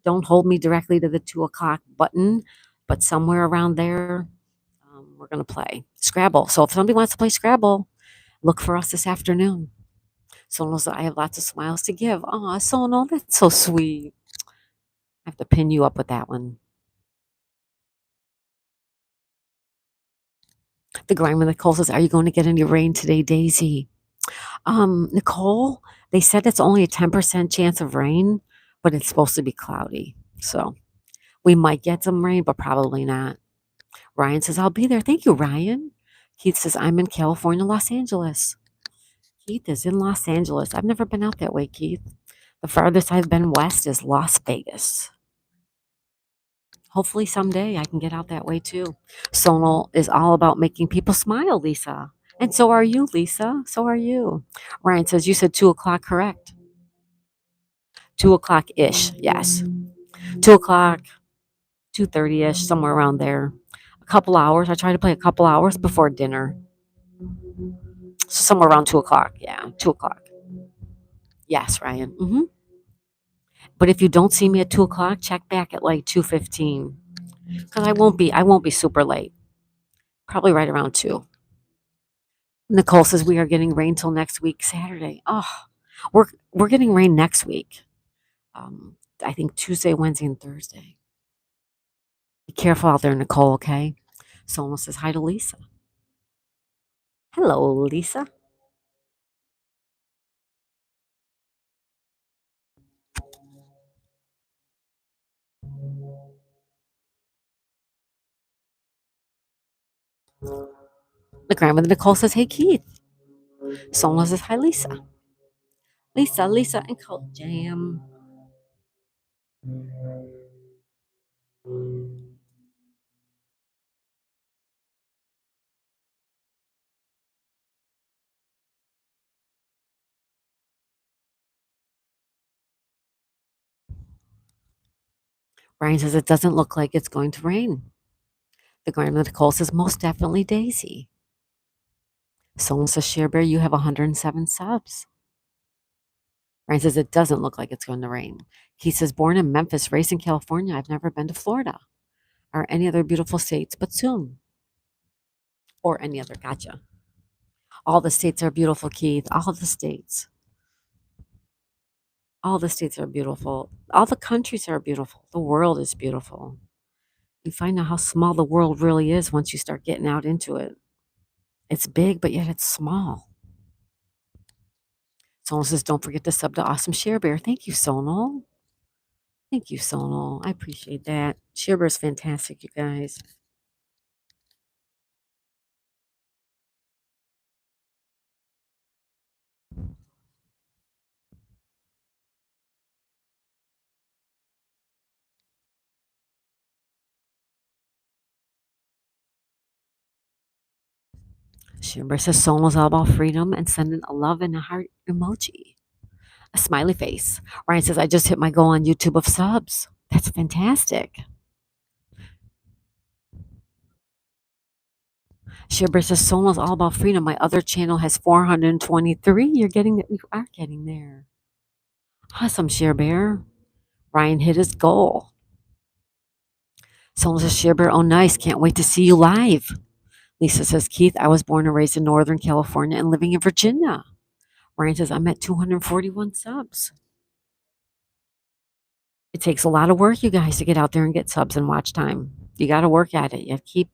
Don't hold me directly to the 2 o'clock button, but somewhere around there, we're going to play Scrabble. So if somebody wants to play Scrabble, look for us this afternoon. Sonal says, I have lots of smiles to give. Aw, Sonal, that's so sweet. I have to pin you up with that one. The Grind with Nicole says, are you going to get any rain today, Daisy? Nicole, They said it's only a 10% chance of rain, but it's supposed to be cloudy. So we might get some rain, but probably not. Ryan says, I'll be there. Thank you, Ryan. Keith says, I'm in California, Los Angeles. Keith is in Los Angeles. I've never been out that way, Keith. The farthest I've been west is Las Vegas. Hopefully someday I can get out that way too. Sonal is all about making people smile, Lisa. And so are you, Lisa. So are you. Ryan says, you said 2 o'clock, correct? 2 o'clock ish, yes. 2 o'clock, 2:30 ish, somewhere around there. A couple hours. I try to play a couple hours before dinner. So somewhere around 2 o'clock. Yeah, 2 o'clock. Yes, Ryan. But if you don't see me at 2 o'clock, check back at like 2:15 because I won't be super late. Probably right around 2. Nicole says we are getting rain till next week, Saturday. Oh, we're getting rain next week. I think Tuesday, Wednesday, and Thursday. Be careful out there, Nicole. Okay. Someone says hi to Lisa. Hello, Lisa. The grandmother Nicole says, hey, Keith. Someone says, hi, Lisa. Lisa, and Cold Jam. Brian says, it doesn't look like it's going to rain. The grandmother Nicole says, most definitely Daisy. Someone says, Share Bear, you have 107 subs. Brian says, it doesn't look like it's going to rain. He says, born in Memphis, raised in California. I've never been to Florida or any other beautiful states, but soon. Or any other. Gotcha. All the states are beautiful, Keith. All the states. All the states are beautiful. All the countries are beautiful. The world is beautiful. You find out how small the world really is once you start getting out into it. It's big, but yet it's small. Sonal says, don't forget to sub to Awesome Share Bear. Thank you, Sonal. Thank you, Sonal. I appreciate that. Share Bear is fantastic, you guys. Share Bear says, Sonal's all about freedom and sending a love and a heart emoji. A smiley face. Ryan says, I just hit my goal on YouTube of subs. That's fantastic. Shibber says Sona's all about freedom. My other channel has 423. You are getting there. Awesome, Share Bear. Ryan hit his goal. Sona says, Share Bear, oh nice. Can't wait to see you live. Lisa says, Keith, I was born and raised in Northern California and living in Virginia. Ryan says, I'm at 241 subs. It takes a lot of work, you guys, to get out there and get subs and watch time. You got to work at it. You have to keep,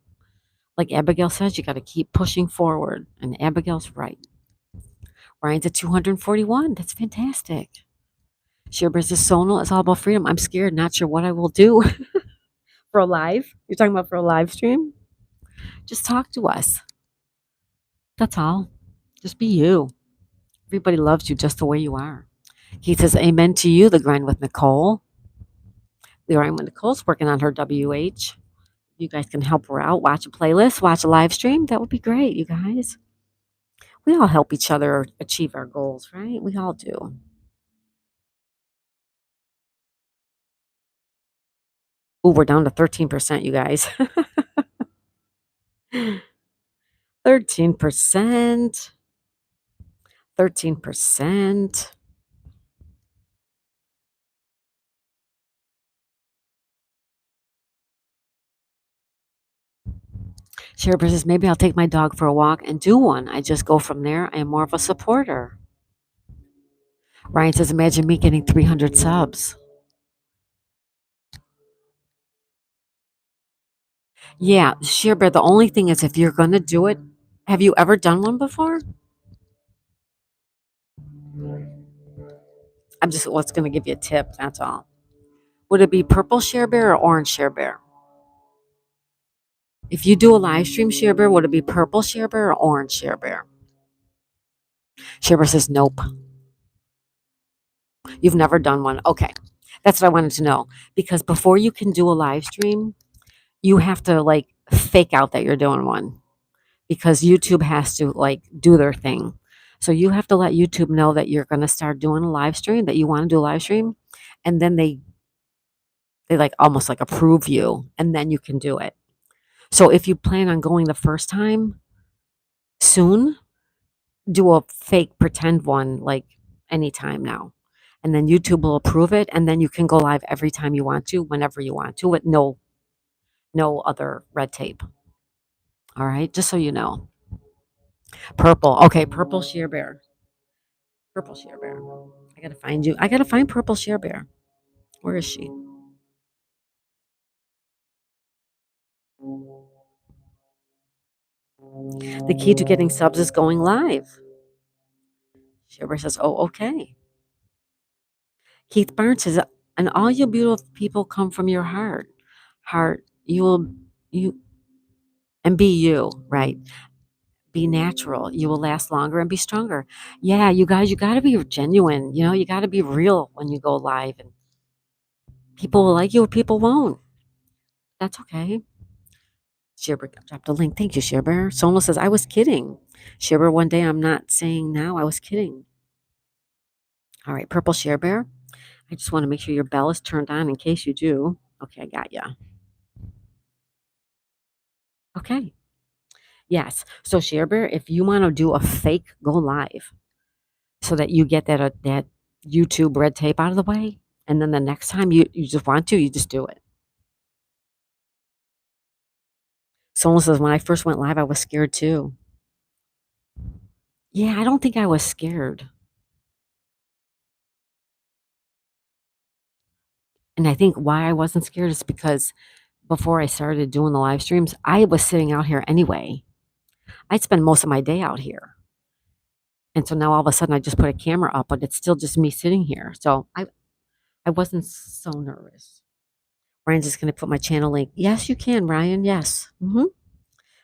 like Abigail says, you got to keep pushing forward. And Abigail's right. Ryan's at 241. That's fantastic. Share business Sonal is all about freedom. I'm scared, not sure what I will do for a live. You're talking about for a live stream? Just talk to us. That's all. Just be you. Everybody loves you just the way you are. He says, amen to you, the grind with Nicole. The grind with Nicole's working on her WH. You guys can help her out. Watch a playlist, watch a live stream. That would be great, you guys. We all help each other achieve our goals, right? We all do. Oh, we're down to 13%, you guys. 13%. 13%. Share says, maybe I'll take my dog for a walk and do one. I just go from there. I am more of a supporter. Ryan says, imagine me getting 300 subs. Yeah, Share Bear, the only thing is if you're going to do it, have you ever done one before? I'm just what's going to give you a tip. That's all. Would it be purple Share Bear or orange Share Bear? If you do a live stream Share Bear, would it be purple Share Bear or orange Share Bear? Share Bear says nope. You've never done one. Okay. That's what I wanted to know. Because before you can do a live stream, you have to like fake out that you're doing one because YouTube has to like do their thing. So you have to let YouTube know that you're going to start doing a live stream, that you want to do a live stream, and then they like almost like approve you and then you can do it. So if you plan on going the first time soon, do a fake pretend one like anytime now. And then YouTube will approve it and then you can go live every time you want to, whenever you want to, with no other red tape. All right, just so you know. Purple. Okay, purple Share Bear. Purple Share Bear. I gotta find you. I gotta find purple Share Bear. Where is she? The key to getting subs is going live. Share Bear says, "Oh, okay." Keith Barnes says, "And all you beautiful people come from your heart. Heart. You and be you, right? Be natural. You will last longer and be stronger. Yeah, you guys, you got to be genuine. You know, you got to be real when you go live, and people will like you or people won't. That's okay." Sherbert dropped a link. Thank you, Sherbert. Sona says, I was kidding. Sherbert, one day I'm not saying now. I was kidding. All right, Purple Sherbert. I just want to make sure your bell is turned on in case you do. Okay, I got ya. Okay. Yes. So Sherbert, if you want to do a fake go live so that you get that YouTube red tape out of the way, and then the next time you just want to, you just do it. Sona says, when I first went live, I was scared too. Yeah, I don't think I was scared. And I think why I wasn't scared is because before I started doing the live streams, I was sitting out here anyway. I'd spend most of my day out here. And so now all of a sudden I just put a camera up, but it's still just me sitting here. So I wasn't so nervous. Ryan's just going to put my channel link. Yes, you can, Ryan. Yes.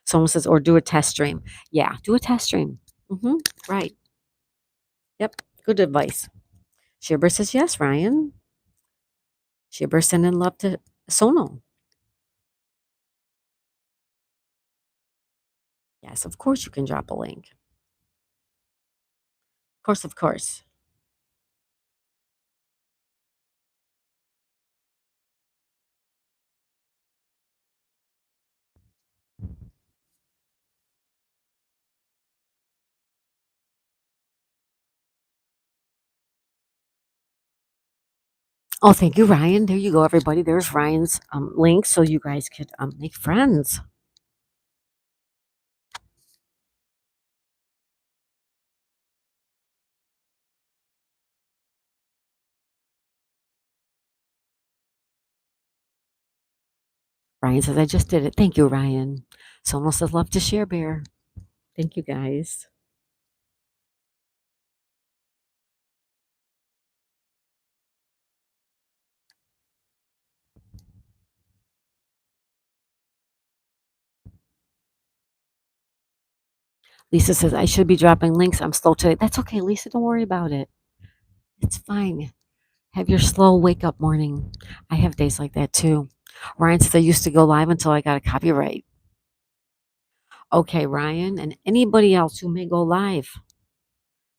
Someone says, or do a test stream. Yeah, do a test stream. Right. Yep. Good advice. Shibber says, yes, Ryan. Shibber sending love to Sonal. Yes, of course you can drop a link. Of course, of course. Oh, thank you, Ryan. There you go, everybody. There's Ryan's link so you guys could make friends. Ryan says, I just did it. Thank you, Ryan. Someone says, love to share, Bear. Thank you, guys. Lisa says, I should be dropping links. I'm slow today. That's okay, Lisa. Don't worry about it. It's fine. Have your slow wake up morning. I have days like that too. Ryan says, I used to go live until I got a copyright. Okay, Ryan, and anybody else who may go live,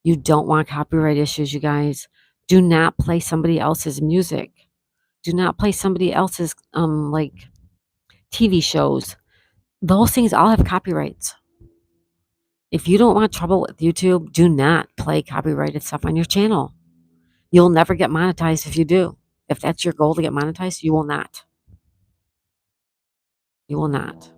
you don't want copyright issues, you guys. Do not play somebody else's music. Do not play somebody else's like TV shows. Those things all have copyrights. If you don't want trouble with YouTube, do not play copyrighted stuff on your channel. You'll never get monetized if you do. If that's your goal to get monetized, you will not. You will not.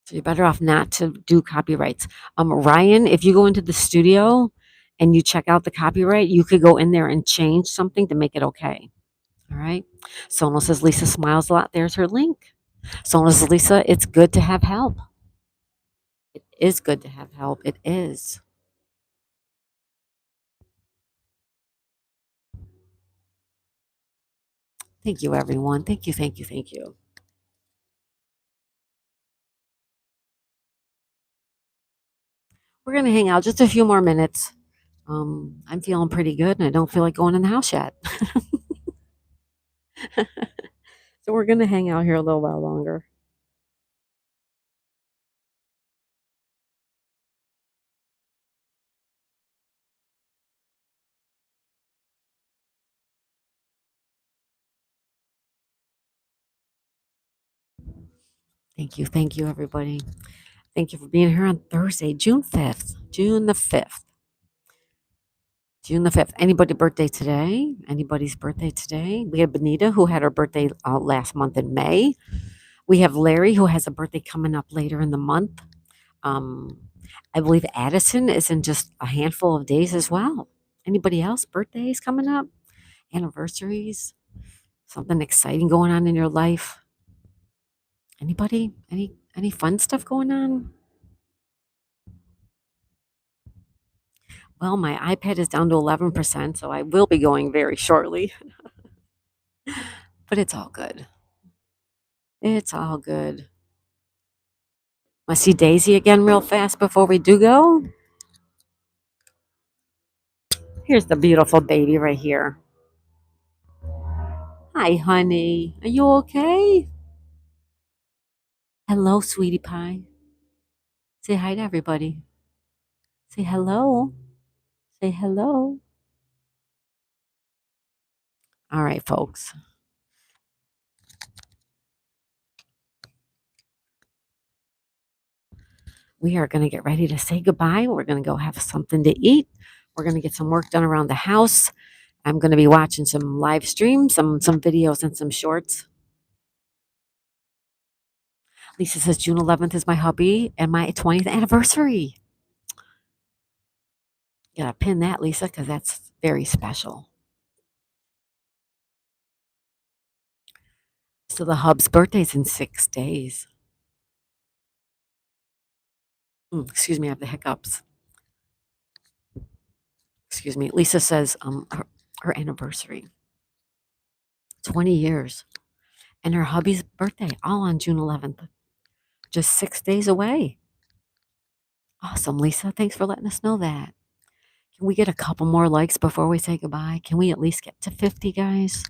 So you're better off not to do copyrights. Ryan, if you go into the studio and you check out the copyright, you could go in there and change something to make it okay. All right. Sonal says Lisa smiles a lot. There's her link. Sonal says, Lisa, it's good to have help. It is good to have help. It is. Thank you, everyone. Thank you, thank you, thank you. We're gonna hang out just a few more minutes. I'm feeling pretty good, and I don't feel like going in the house yet. So we're gonna hang out here a little while longer. Thank you, everybody. Thank you for being here on Thursday, June 5th. June the 5th. June the 5th. Anybody birthday today? Anybody's birthday today? We have Benita, who had her birthday last month in May. We have Larry, who has a birthday coming up later in the month. Um, I believe Addison is in just a handful of days as well. Anybody else? Birthdays coming up? Anniversaries? Something exciting going on in your life? Anybody? Any fun stuff going on? Well, my iPad is down to 11%, so I will be going very shortly, but it's all good. It's all good. I see Daisy again real fast before we do go. Here's the beautiful baby right here. Hi, honey. Are you okay? Hello, sweetie pie. Say hi to everybody. Say hello. Say hello. All right, folks. We are going to get ready to say goodbye. We're going to go have something to eat. We're going to get some work done around the house. I'm going to be watching some live streams, some videos and some shorts. Lisa says June 11th is my hubby and my 20th anniversary. You gotta pin that, Lisa, because that's very special. So the hub's birthday's in 6 days. Excuse me, I have the hiccups. Excuse me. Lisa says her anniversary, 20 years, and her hubby's birthday, all on June 11th, just 6 days away. Awesome, Lisa. Thanks for letting us know that. Can we get a couple more likes before we say goodbye? Can we at least get to 50, guys?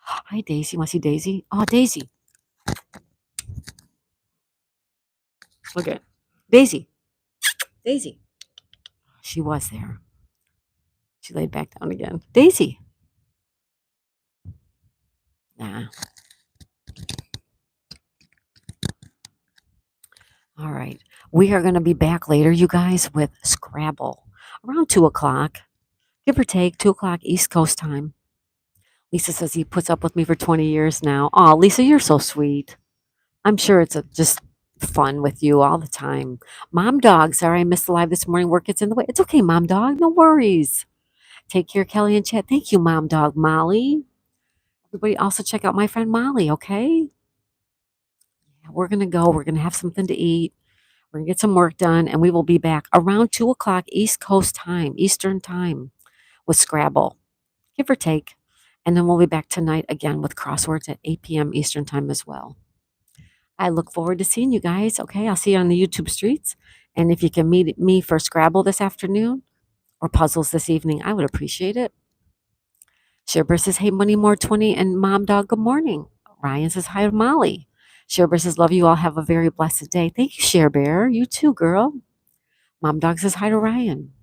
Hi, Daisy. Want to see Daisy? Oh, Daisy. Look at Daisy. Daisy. She was there. She laid back down again. Daisy. Nah. All right. We are going to be back later, you guys, with Scrabble around 2 o'clock, give or take, 2 o'clock East Coast time. Lisa says he puts up with me for 20 years now. Oh, Lisa, you're so sweet. I'm sure it's just fun with you all the time. Mom dog, sorry I missed the live this morning. Work gets in the way. It's okay, mom dog. No worries. Take care, Kelly and Chat. Thank you, mom dog Molly. Everybody also check out my friend Molly, okay? Yeah, we're going to go. We're going to have something to eat. We're going to get some work done, and we will be back around 2 o'clock East Coast time, Eastern time, with Scrabble, give or take. And then we'll be back tonight again with crosswords at 8 p.m. Eastern time as well. I look forward to seeing you guys. Okay, I'll see you on the YouTube streets. And if you can meet me for Scrabble this afternoon or puzzles this evening, I would appreciate it. Sherbert says, hey, Money More 20 and Mom Dog, good morning. Ryan says, hi to Molly. Sherbert says, love you all. Have a very blessed day. Thank you, Share Bear. You too, girl. Mom Dog says, hi to Ryan.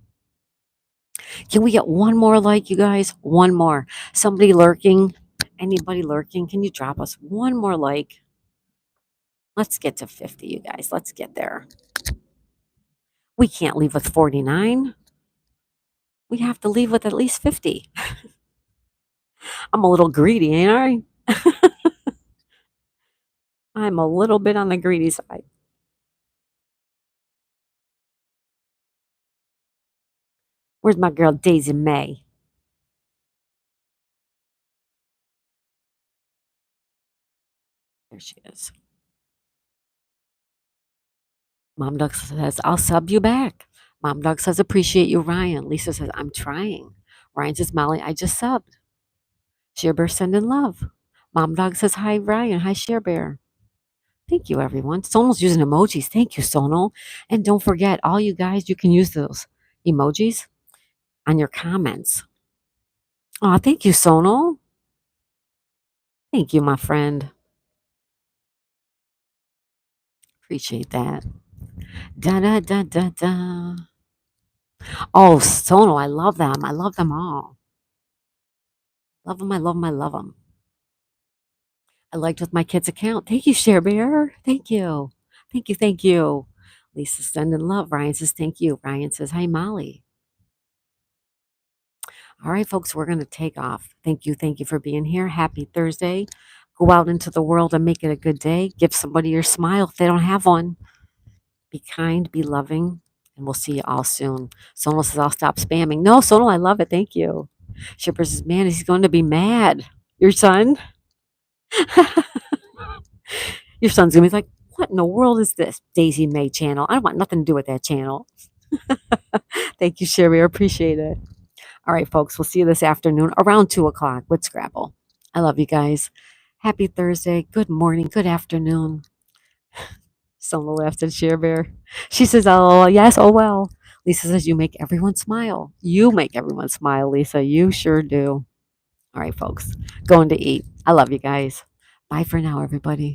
Can we get one more like, you guys? One more. Somebody lurking? Anybody lurking? Can you drop us one more like? Let's get to 50, you guys. Let's get there. We can't leave with 49. We have to leave with at least 50. I'm a little greedy, ain't I? I'm a little bit on the greedy side. Where's my girl Daisy May? There she is. Mom Duck says, I'll sub you back. Mom Duck says, appreciate you, Ryan. Lisa says, I'm trying. Ryan says, Molly, I just subbed. Share Bear sending love. Mom Dog says hi, Ryan. Hi, Share Bear. Thank you, everyone. Sonal's using emojis. Thank you, Sonal. And don't forget, all you guys, you can use those emojis on your comments. Oh, thank you, Sonal. Thank you, my friend. Appreciate that. Da da da da da. Oh, Sonal, I love them. I love them all. Love them. I love them. I love them. I liked with my kid's account. Thank you, Share Bear. Thank you. Thank you. Thank you. Lisa sending love. Ryan says thank you. Ryan says hi, Molly. All right, folks, we're going to take off. Thank you. Thank you for being here. Happy Thursday. Go out into the world and make it a good day. Give somebody your smile if they don't have one. Be kind, be loving, and we'll see you all soon. Sonal says, I'll stop spamming. No, Sonal, I love it. Thank you. Shipper says, man, he's going to be mad. Your son? Your son's going to be like, what in the world is this Daisy May channel? I don't want nothing to do with that channel. Thank you, Sherry. I appreciate it. All right, folks, we'll see you this afternoon around 2 o'clock with Scrabble. I love you guys. Happy Thursday. Good morning. Good afternoon. Someone laughs at Share Bear. She says, oh, yes, oh, well. Lisa says, you make everyone smile. You make everyone smile, Lisa. You sure do. All right, folks, going to eat. I love you guys. Bye for now, everybody.